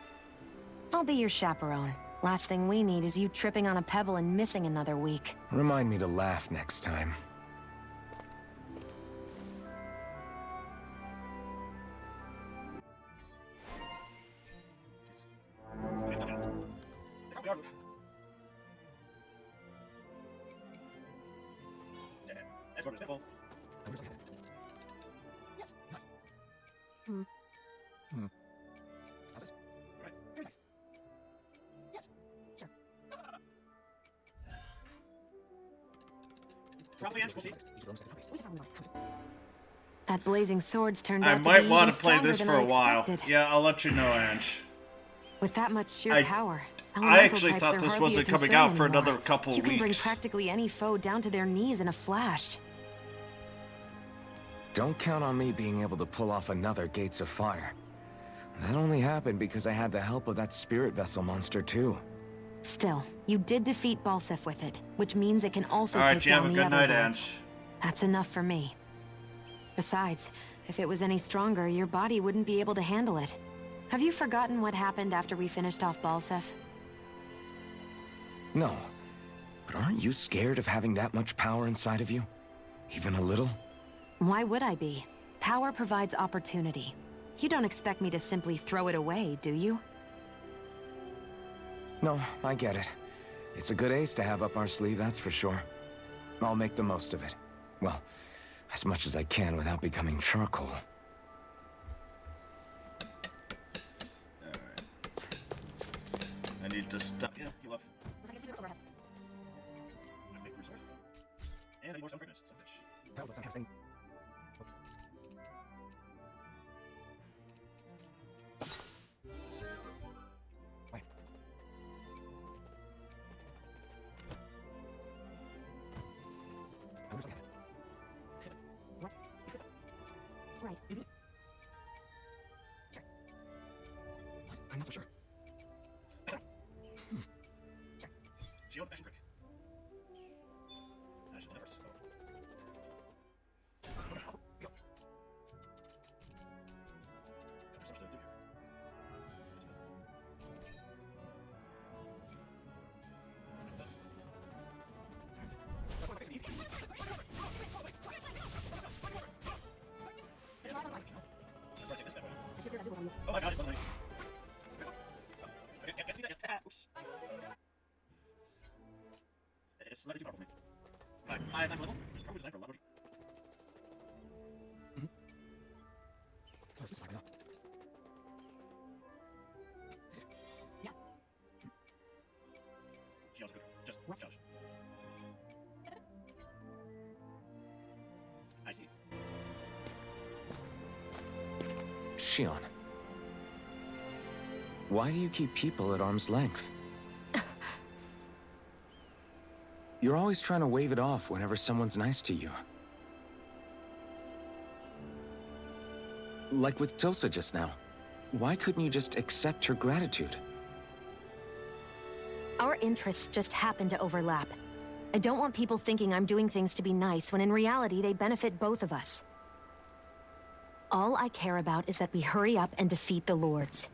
I'll be your chaperone. Last thing we need is you tripping on a pebble and missing another week. Remind me to laugh next time. That blazing sword's turned I out to might be want even to play stronger this than for I a while. expected. Yeah, I'll let you know, Ange. With that much sheer power, I elemental actually types thought are this hardly wasn't a coming concern out for anymore. another couple You can bring weeks. practically any foe down to their knees in a flash. Don't count on me being able to pull off another Gates of Fire. That only happened because I had the help of that spirit vessel monster, too. Still, you did defeat Balseph with it, which means it can also All right, take you have down a the good other night, lords. Ange. That's enough for me. Besides, if it was any stronger, your body wouldn't be able to handle it. Have you forgotten what happened after we finished off Balseph? No. But aren't you scared of having that much power inside of you? Even a little? Why would I be? Power provides opportunity. You don't expect me to simply throw it away, do you? No, I get it. It's a good ace to have up our sleeve, that's for sure. I'll make the most of it. Well, as much as I can without becoming charcoal. I need to stop. Yeah, you left. any more stone fragments. Son of a bitch. Hell, that's not happening. Wait. I was looking at it. What? Right. What? I'm not so sure. Shield, action quick. I should do that first. Go. Got stuff to do here. Oh my god, it's suddenly. Get me that. Oops. It's slightly too powerful for me. 5 times level? It's probably designed for level. Close this far now. Yeah. Shield's good. Just challenge. I see. Shion. Why do you keep people at arm's length? You're always trying to wave it off whenever someone's nice to you. Like with Tilsa just now. Why couldn't you just accept her gratitude? Our interests just happen to overlap. I don't want people thinking I'm doing things to be nice when in reality they benefit both of us. All I care about is that we hurry up and defeat the Lords.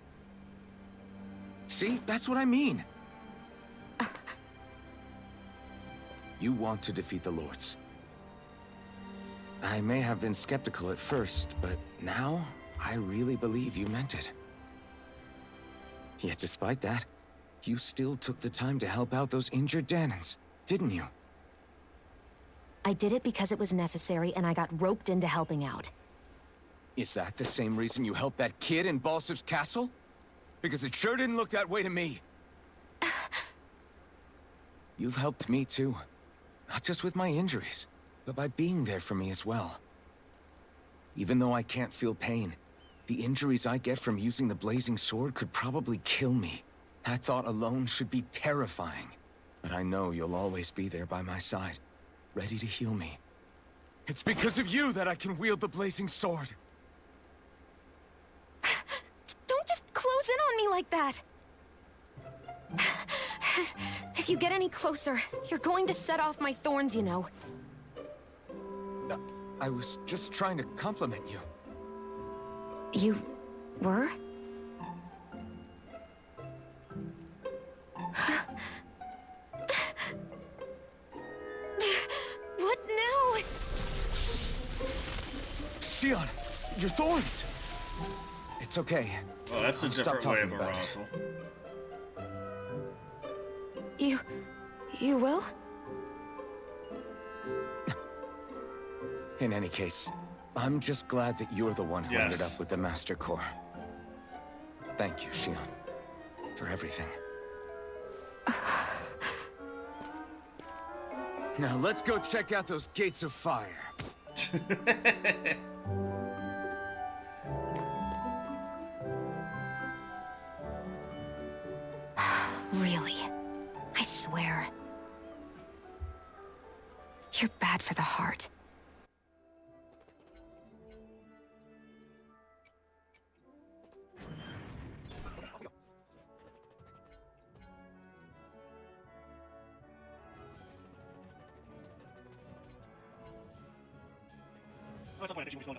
See? That's what I mean. You want to defeat the Lords. I may have been skeptical at first, but now I really believe you meant it. Yet despite that, you still took the time to help out those injured Danans, didn't you? I did it because it was necessary and I got roped into helping out. Is that the same reason you helped that kid in Balsef's castle? Because it sure didn't look that way to me. You've helped me too. Not just with my injuries, but by being there for me as well. Even though I can't feel pain, the injuries I get from using the blazing sword could probably kill me. That thought alone should be terrifying. But I know you'll always be there by my side, ready to heal me. It's because of you that I can wield the blazing sword. Don't just close in on me like that! If you get any closer, you're going to set off my thorns, you know. I was just trying to compliment you. You were? What now? Shion, your thorns! It's okay. Well, that's a different way of arousal. You will? In any case, I'm just glad that you're the one who ended up with the Master Core. Thank you, Shion, for everything. Now let's go check out those gates of fire. Really? I swear. You're bad for the heart. Oh, it's not funny, I think we still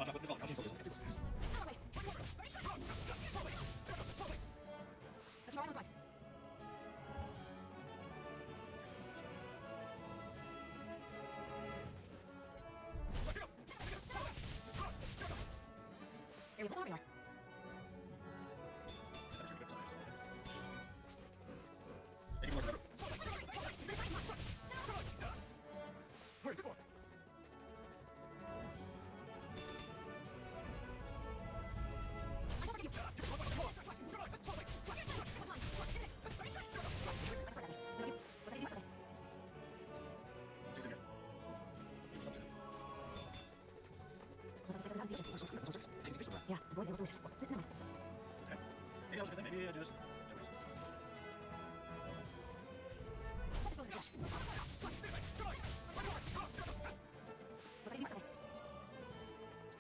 that's a good thing. Maybe I just...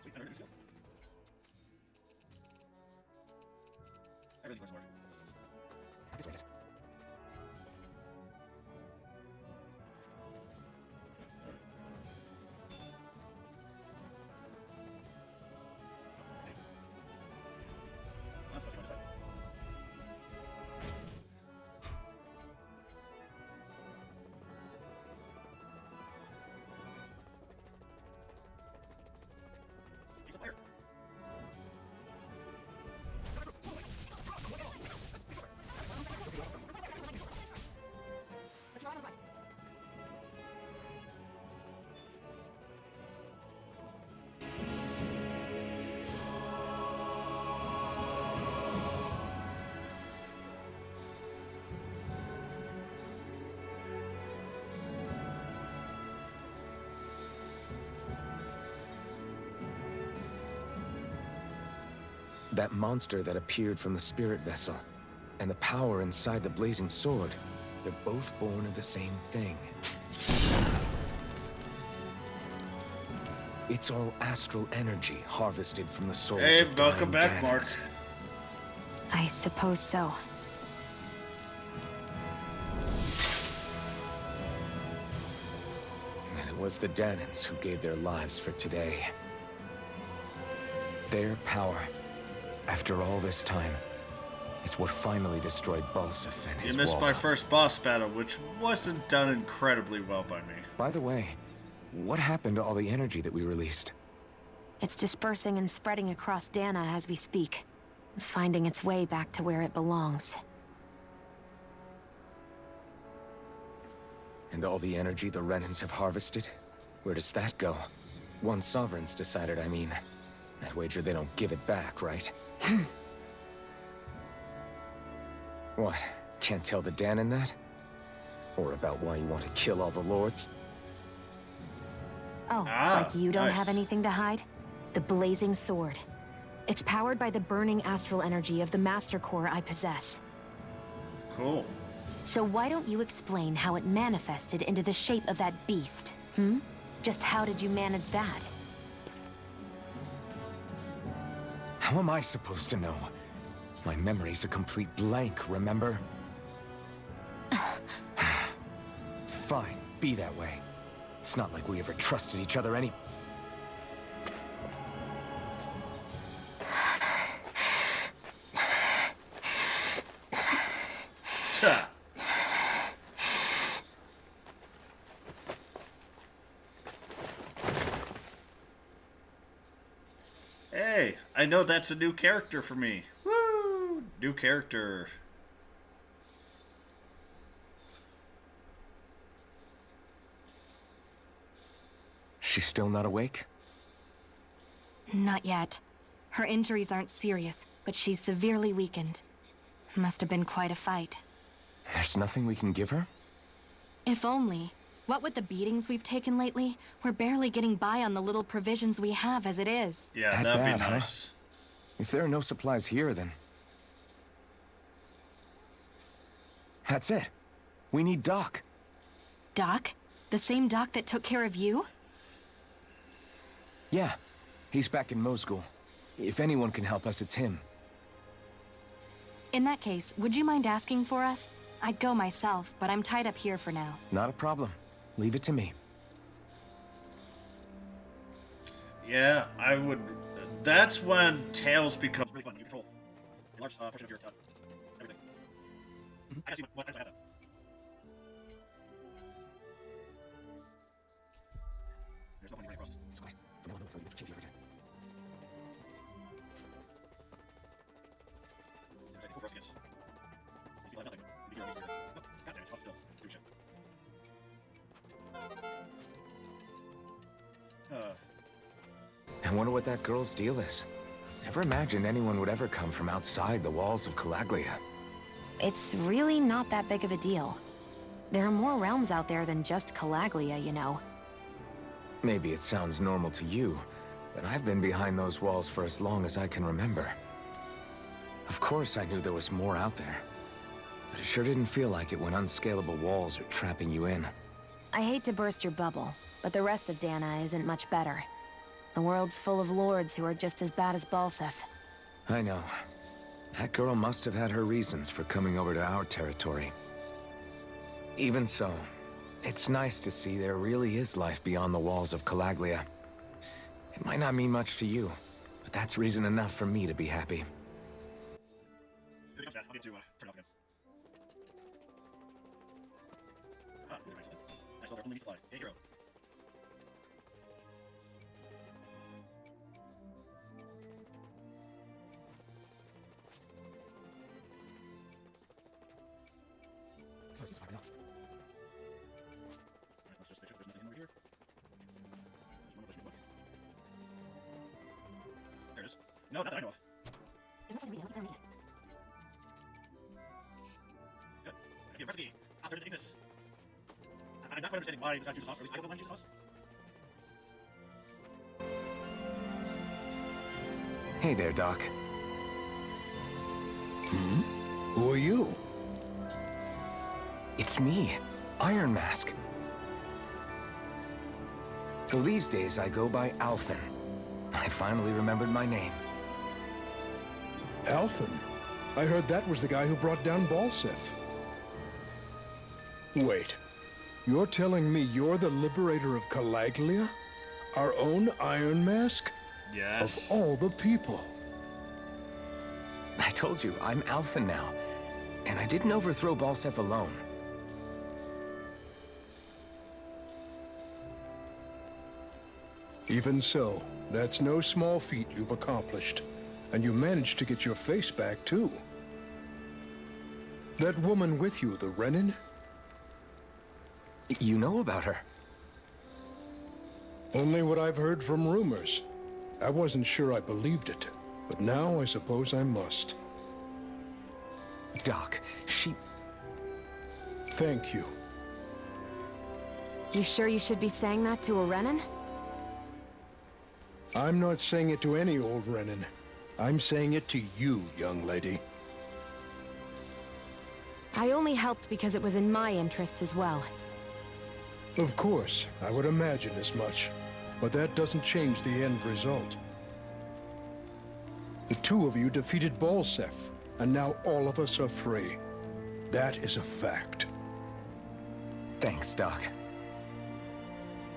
Sweet, better skill. Everything's working. This way it is. I'm supposed to go this way. He's a player. That monster that appeared from the spirit vessel, and the power inside the blazing sword, they're both born of the same thing. It's all astral energy harvested from the souls Hey, of welcome dying back, Mark. Dahnans. I suppose so. And it was the Dahnans who gave their lives for today. Their power, after all this time, is what finally destroyed Balseph and his You missed wall. my first boss battle, which wasn't done incredibly well by me. By the way, what happened to all the energy that we released? It's dispersing and spreading across Dana as we speak, finding its way back to where it belongs. And all the energy the Renans have harvested? Where does that go? Once Sovereign's decided, I mean. I wager they don't give it back, right? What? Can't tell the Dahnan that? Or about why you want to kill all the lords? Oh, like you don't have anything to hide? The Blazing Sword. It's powered by the burning astral energy of the Master Core I possess. Cool. So why don't you explain how it manifested into the shape of that beast, hmm? Just how did you manage that? How am I supposed to know? My memory's a complete blank, remember? Fine, be that way. It's not like we ever trusted each other any... Hey, I know that's a new character for me. Woo! New character. She's still not awake? Not yet. Her injuries aren't serious, but she's severely weakened. Must have been quite a fight. There's nothing we can give her? If only. What with the beatings we've taken lately, we're barely getting by on the little provisions we have as it is. Yeah, That that'd bad, be huh? nice. If there are no supplies here, then... That's it. We need Doc. Doc? The same Doc that took care of you? Yeah, he's back in Mosgul. If anyone can help us, it's him. In that case, would you mind asking for us? I'd go myself, but I'm tied up here for now. Not a problem. Leave it to me. Yeah, I would. That's when Tails becomes really fun. You control a large portion of your everything. I gotta see what ends I have done. There's no point in running across. It's quiet. For now, I know it's only the kids you ever get. Seems like cool for us to get. You see like nothing. You hear all these weird. Oh, goddamn, it's still doing shit. I wonder what that girl's deal is. Never imagined anyone would ever come from outside the walls of Calaglia. It's really not that big of a deal. There are more realms out there than just Calaglia, you know. Maybe it sounds normal to you, but I've been behind those walls for as long as I can remember. Of course I knew there was more out there. But it sure didn't feel like it when unscalable walls are trapping you in. I hate to burst your bubble, but the rest of Dana isn't much better. The world's full of lords who are just as bad as Balseph. I know. That girl must have had her reasons for coming over to our territory. Even so, it's nice to see there really is life beyond the walls of Calaglia. It might not mean much to you, but that's reason enough for me to be happy. No, not that I know of. There's nothing else. Yep. Okay, recipe. After the Ignis. I'm not quite understanding why it's not juice sauce, or at least I don't know why juice sauce. Hey there, Doc. Who are you? It's me, Iron Mask. So these days I go by Alphen. I finally remembered my name. Alphen? I heard that was the guy who brought down Balseph. Wait. You're telling me you're the liberator of Calaglia? Our own Iron Mask? Yes. Of all the people. I told you, I'm Alphen now. And I didn't overthrow Balseph alone. Even so, that's no small feat you've accomplished. And you managed to get your face back, too. That woman with you, the Renin? You know about her? Only what I've heard from rumors. I wasn't sure I believed it, but now I suppose I must. Doc, she... Thank you. You sure you should be saying that to a Renin? I'm not saying it to any old Renin. I'm saying it to you, young lady. I only helped because it was in my interests as well. Of course, I would imagine as much. But that doesn't change the end result. The two of you defeated Balseph, and now all of us are free. That is a fact. Thanks, Doc.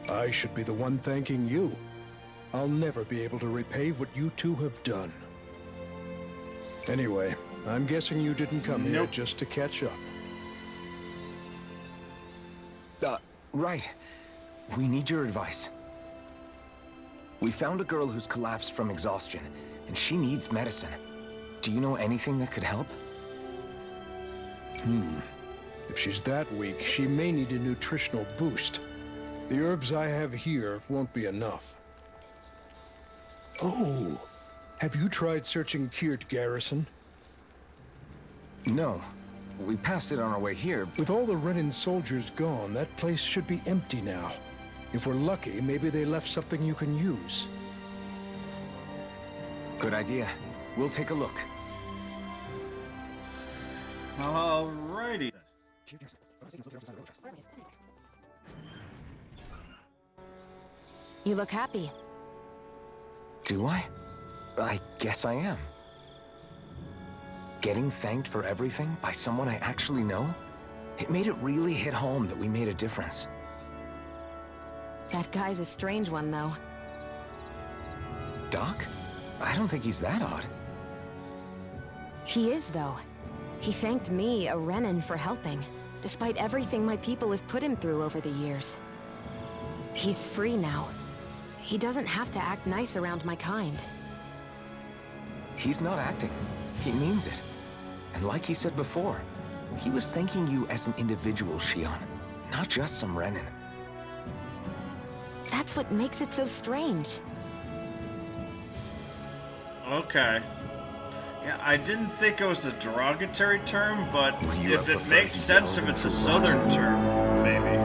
I should be the one thanking you. I'll never be able to repay what you two have done. Anyway, I'm guessing you didn't come here just to catch up. Right. We need your advice. We found a girl who's collapsed from exhaustion, and she needs medicine. Do you know anything that could help? If she's that weak, she may need a nutritional boost. The herbs I have here won't be enough. Oh, have you tried searching Kirt Garrison? No. We passed it on our way here. With all the Renin soldiers gone, that place should be empty now. If we're lucky, maybe they left something you can use. Good idea. We'll take a look. Alrighty. You look happy. Do I? I guess I am. Getting thanked for everything by someone I actually know? It made it really hit home that we made a difference. That guy's a strange one, though. Doc? I don't think he's that odd. He is, though. He thanked me, a Renin, for helping, despite everything my people have put him through over the years. He's free now. He doesn't have to act nice around my kind. He's not acting. He means it. And like he said before, he was thanking you as an individual, Shion, not just some Renin. That's what makes it so strange. Okay. Yeah, I didn't think it was a derogatory term, but if it makes sense if it's a southern term, maybe.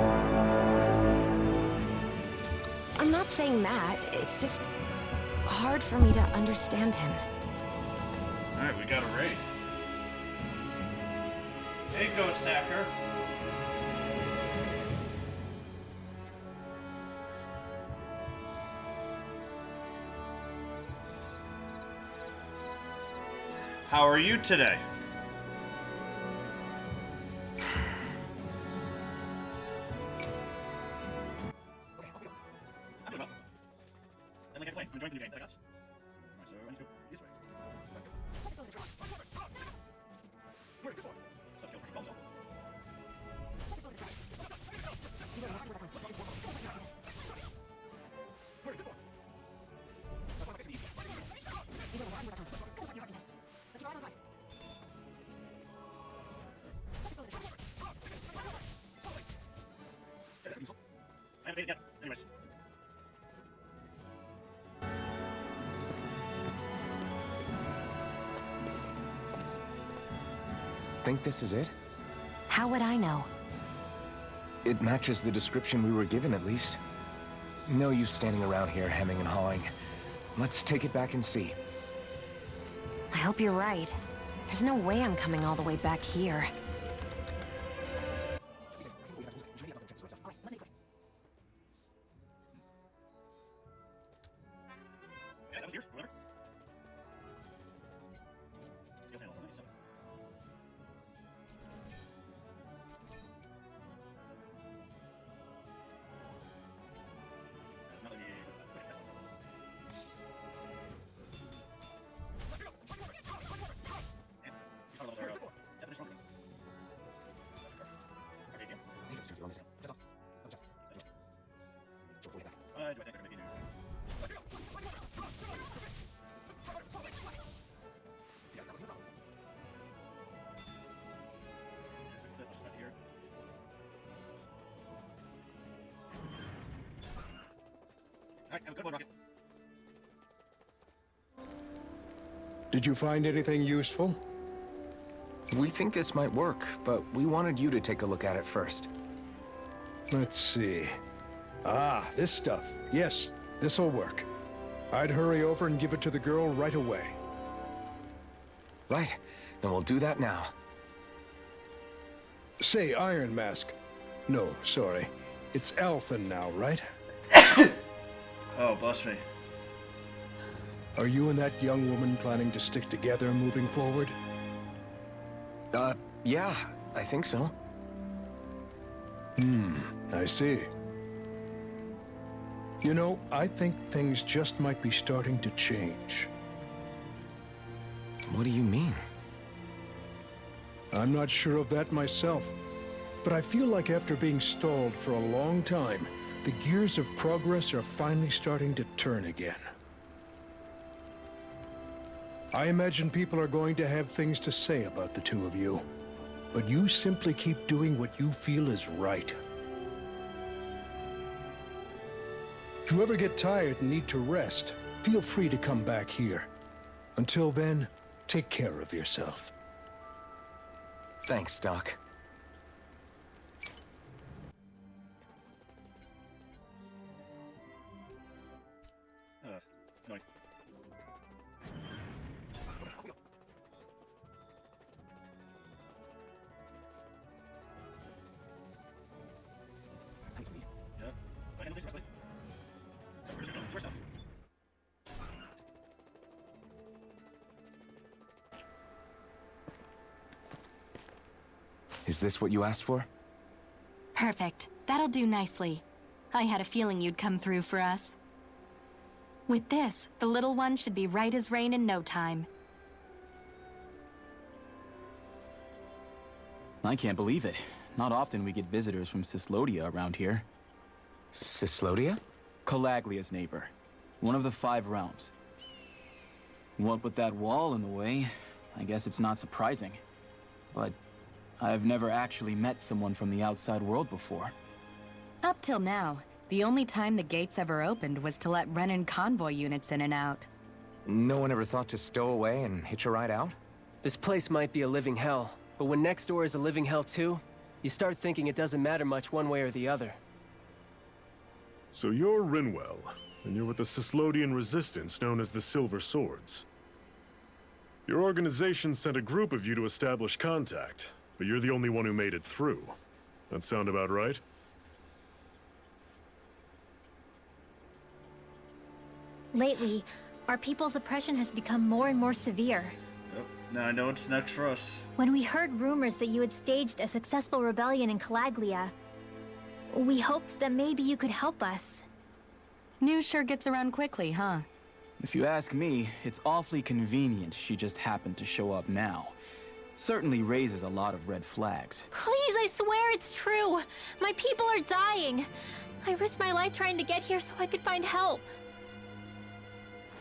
I'm not saying that. It's just hard for me to understand him. Alright, we got a raid. Hey, Ghost Hacker. How are you today? Anyways. Think this is it? How would I know? It matches the description we were given, at least. No use standing around here hemming and hawing. Let's take it back and see. I hope you're right. There's no way I'm coming all the way back here. Did you find anything useful? We think this might work, but we wanted you to take a look at it first. Let's see. Ah, this stuff. Yes, this'll work. I'd hurry over and give it to the girl right away. Right, then we'll do that now. Say, Iron Mask. No, sorry. It's Alphen now, right? Oh, bless me. Are you and that young woman planning to stick together moving forward? Yeah, I think so. I see. You know, I think things just might be starting to change. What do you mean? I'm not sure of that myself, but I feel like after being stalled for a long time, the gears of progress are finally starting to turn again. I imagine people are going to have things to say about the two of you, but you simply keep doing what you feel is right. If you ever get tired and need to rest, feel free to come back here. Until then, take care of yourself. Thanks, Doc. Annoying. Yep. I handle these correctly. So where's your stuff? Is this what you asked for? Perfect. That'll do nicely. I had a feeling you'd come through for us. With this, the little one should be right as rain in no time. I can't believe it. Not often we get visitors from Cislodia around here. Cislodia? Calaglia's neighbor. One of the 5 realms. What with that wall in the way, I guess it's not surprising. But I've never actually met someone from the outside world before. Up till now, the only time the gates ever opened was to let Renan convoy units in and out. No one ever thought to stow away and hitch a ride out? This place might be a living hell, but when next door is a living hell too, you start thinking it doesn't matter much one way or the other. So you're Rinwell, and you're with the Cislodian resistance known as the Silver Swords. Your organization sent a group of you to establish contact. but you're the only one who made it through. That sound about right? Lately, our people's oppression has become more and more severe. Yep. Now I know what's next for us. When we heard rumors that you had staged a successful rebellion in Calaglia, we hoped that maybe you could help us. News sure gets around quickly, huh? If you ask me, it's awfully convenient she just happened to show up now. Certainly raises a lot of red flags. Please, I swear it's true. My people are dying. I risked my life trying to get here so I could find help.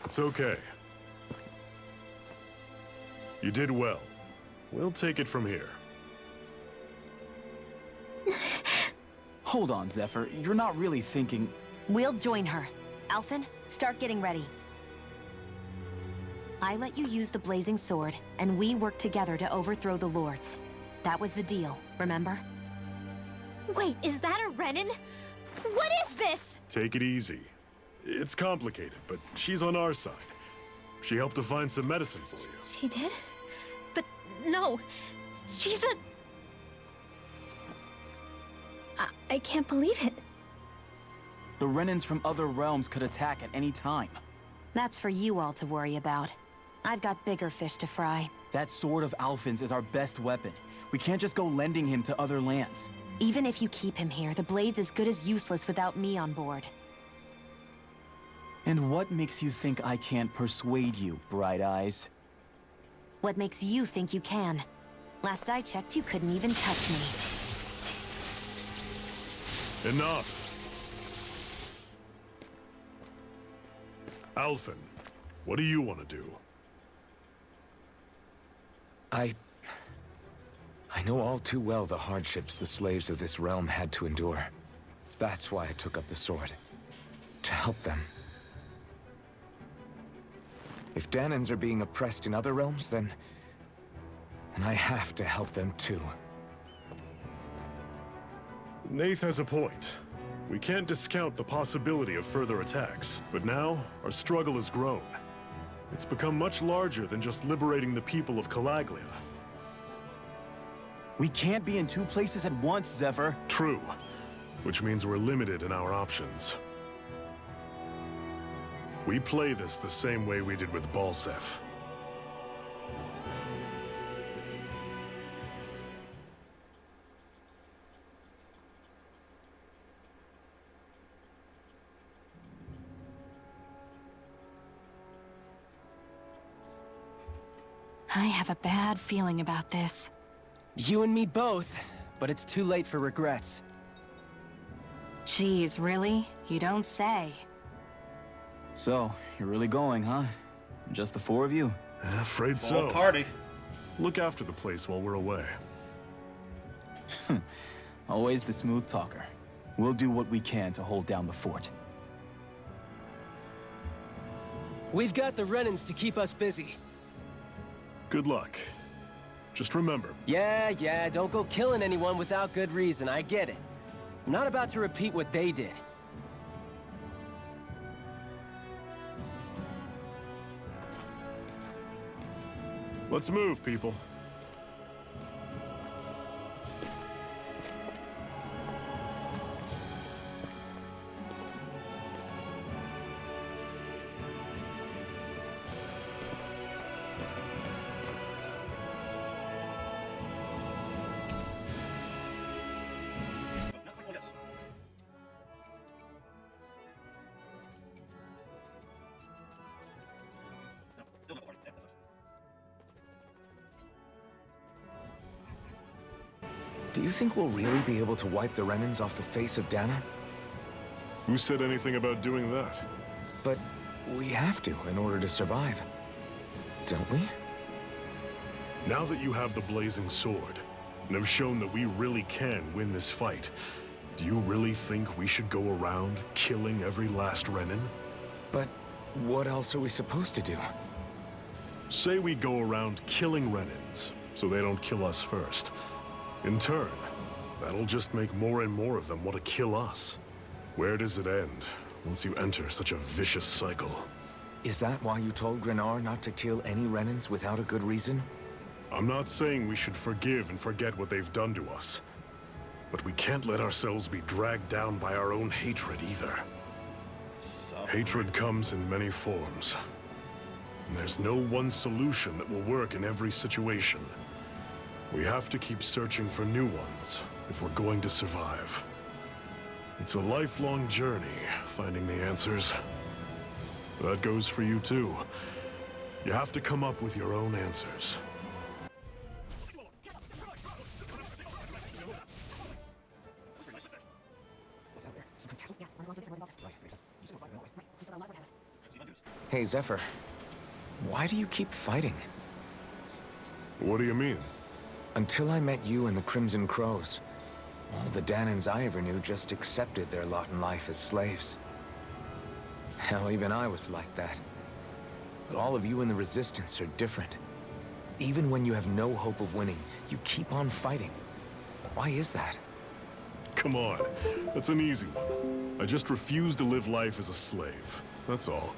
It's okay. You did well. We'll take it from here. Hold on, Zephyr. You're not really thinking... We'll join her. Alphen, start getting ready. I let you use the blazing sword, and we worked together to overthrow the lords. That was the deal, remember? Wait, is that a Renin? What is this? Take it easy. It's complicated, but she's on our side. She helped to find some medicine for you. She did? But no, she's a... I can't believe it. The Renins from other realms could attack at any time. That's for you all to worry about. I've got bigger fish to fry. That sword of Alphen's is our best weapon. We can't just go lending him to other lands. Even if you keep him here, the blade's as good as useless without me on board. And what makes you think I can't persuade you, Bright Eyes? What makes you think you can? Last I checked, you couldn't even touch me. Enough! Alphen, what do you want to do? I know all too well the hardships the slaves of this realm had to endure. That's why I took up the sword. To help them. If Danans are being oppressed in other realms, then I have to help them too. Nath has a point. We can't discount the possibility of further attacks, but now our struggle has grown. It's become much larger than just liberating the people of Calaglia. We can't be in two places at once, Zephyr. True, which means we're limited in our options. We play this the same way we did with Balseph. I have a bad feeling about this. You and me both, but it's too late for regrets. Jeez, really? You don't say. So, you're really going, huh? Just the four of you? Afraid so. Party. Look after the place while we're away. Always the smooth talker. We'll do what we can to hold down the fort. We've got the Renins to keep us busy. Good luck. Just remember... Yeah, don't go killing anyone without good reason, I get it. I'm not about to repeat what they did. Let's move, people. Do you think we'll really be able to wipe the Renins off the face of Dana? Who said anything about doing that? But we have to in order to survive. Don't we? Now that you have the blazing sword, and have shown that we really can win this fight, do you really think we should go around killing every last Renin? But what else are we supposed to do? Say we go around killing Renins, so they don't kill us first. In turn, that'll just make more and more of them want to kill us. Where does it end, once you enter such a vicious cycle? Is that why you told Grenar not to kill any Renins without a good reason? I'm not saying we should forgive and forget what they've done to us. But we can't let ourselves be dragged down by our own hatred either. Hatred comes in many forms. And there's no one solution that will work in every situation. We have to keep searching for new ones if we're going to survive. It's a lifelong journey, finding the answers. That goes for you too. You have to come up with your own answers. Hey, Zephyr. Why do you keep fighting? What do you mean? Until I met you and the Crimson Crows, all the Danans I ever knew just accepted their lot in life as slaves. Hell, even I was like that. But all of you in the Resistance are different. Even when you have no hope of winning, you keep on fighting. Why is that? Come on, that's an easy one. I just refuse to live life as a slave, that's all.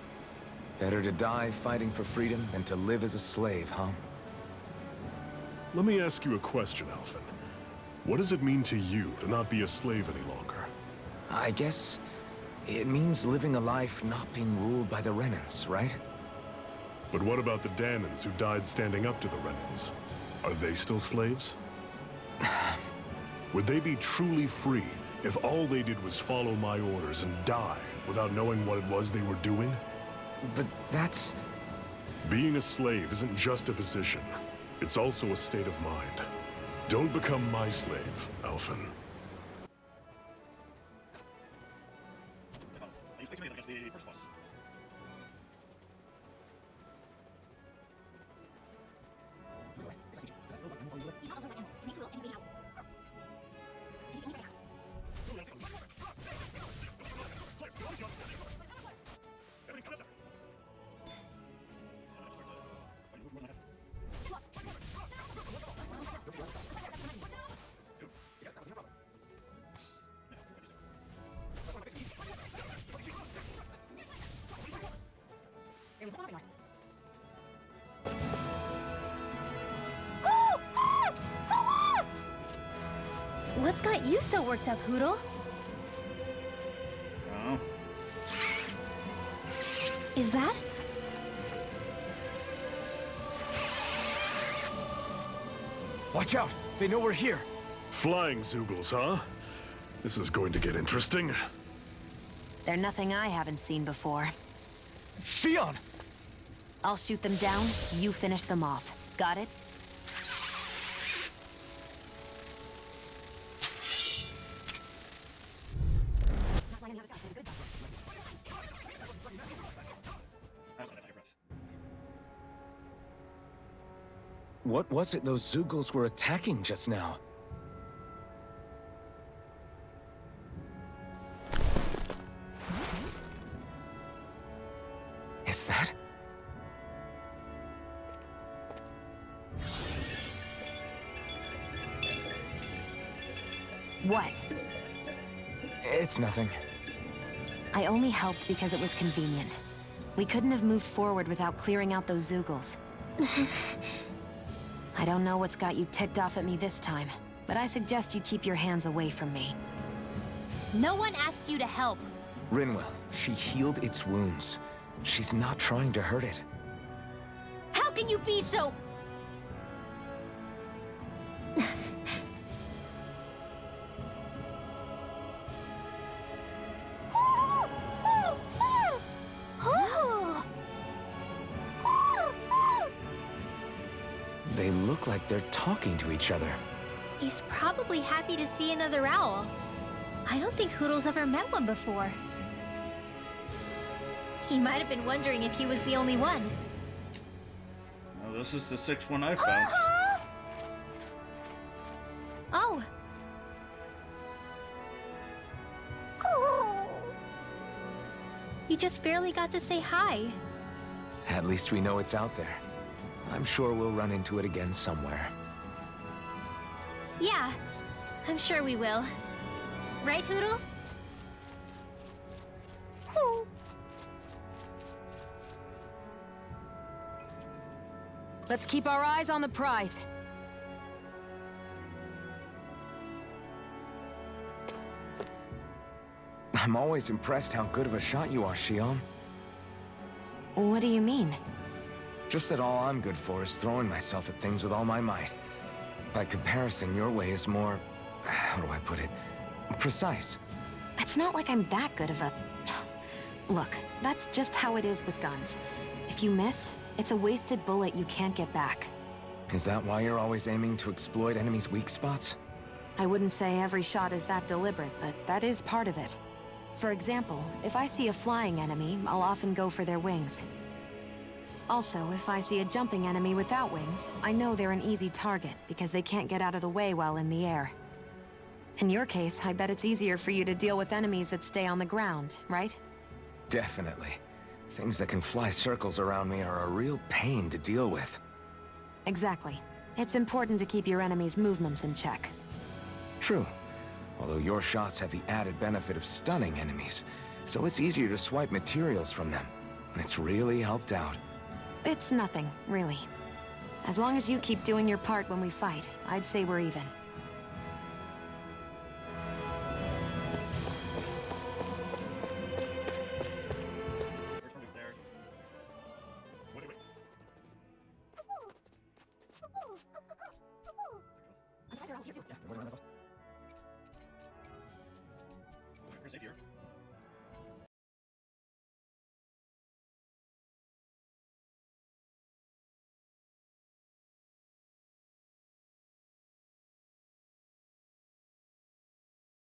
Better to die fighting for freedom than to live as a slave, huh? Let me ask you a question, Alphen. What does it mean to you to not be a slave any longer? I guess it means living a life not being ruled by the Renans, right? But what about the Danans who died standing up to the Renans? Are they still slaves? Would they be truly free if all they did was follow my orders and die without knowing what it was they were doing? But that's... Being a slave isn't just a position. It's also a state of mind. Don't become my slave, Alphen. What's got you so worked up, Hoodle? Oh. Is that? Watch out! They know we're here! Flying Zeugles, huh? This is going to get interesting. They're nothing I haven't seen before. Fion! I'll shoot them down, you finish them off. Got it? What was it those Zeugles were attacking just now? Is that? What? It's nothing. I only helped because it was convenient. We couldn't have moved forward without clearing out those Zeugles. I don't know what's got you ticked off at me this time, but I suggest you keep your hands away from me. No one asked you to help. Rinwell, she healed its wounds. She's not trying to hurt it. How can you be so... They look like they're talking to each other. He's probably happy to see another owl. I don't think Hoodle's ever met one before. He might have been wondering if he was the only one. Well, this is the sixth one I found. Oh. You just barely got to say hi. At least we know it's out there. I'm sure we'll run into it again somewhere. Yeah, I'm sure we will. Right, Hoodle? Let's keep our eyes on the prize. I'm always impressed how good of a shot you are, Shion. What do you mean? Just that all I'm good for is throwing myself at things with all my might. By comparison, your way is more... how do I put it? Precise. It's not like I'm that good of a... Look, that's just how it is with guns. If you miss, it's a wasted bullet you can't get back. Is that why you're always aiming to exploit enemies' weak spots? I wouldn't say every shot is that deliberate, but that is part of it. For example, if I see a flying enemy, I'll often go for their wings. Also, if I see a jumping enemy without wings, I know they're an easy target because they can't get out of the way while in the air. In your case, I bet it's easier for you to deal with enemies that stay on the ground, right? Definitely. Things that can fly circles around me are a real pain to deal with. Exactly. It's important to keep your enemy's movements in check. True. Although your shots have the added benefit of stunning enemies, so it's easier to swipe materials from them. It's really helped out. It's nothing, really. As long as you keep doing your part when we fight, I'd say we're even. There.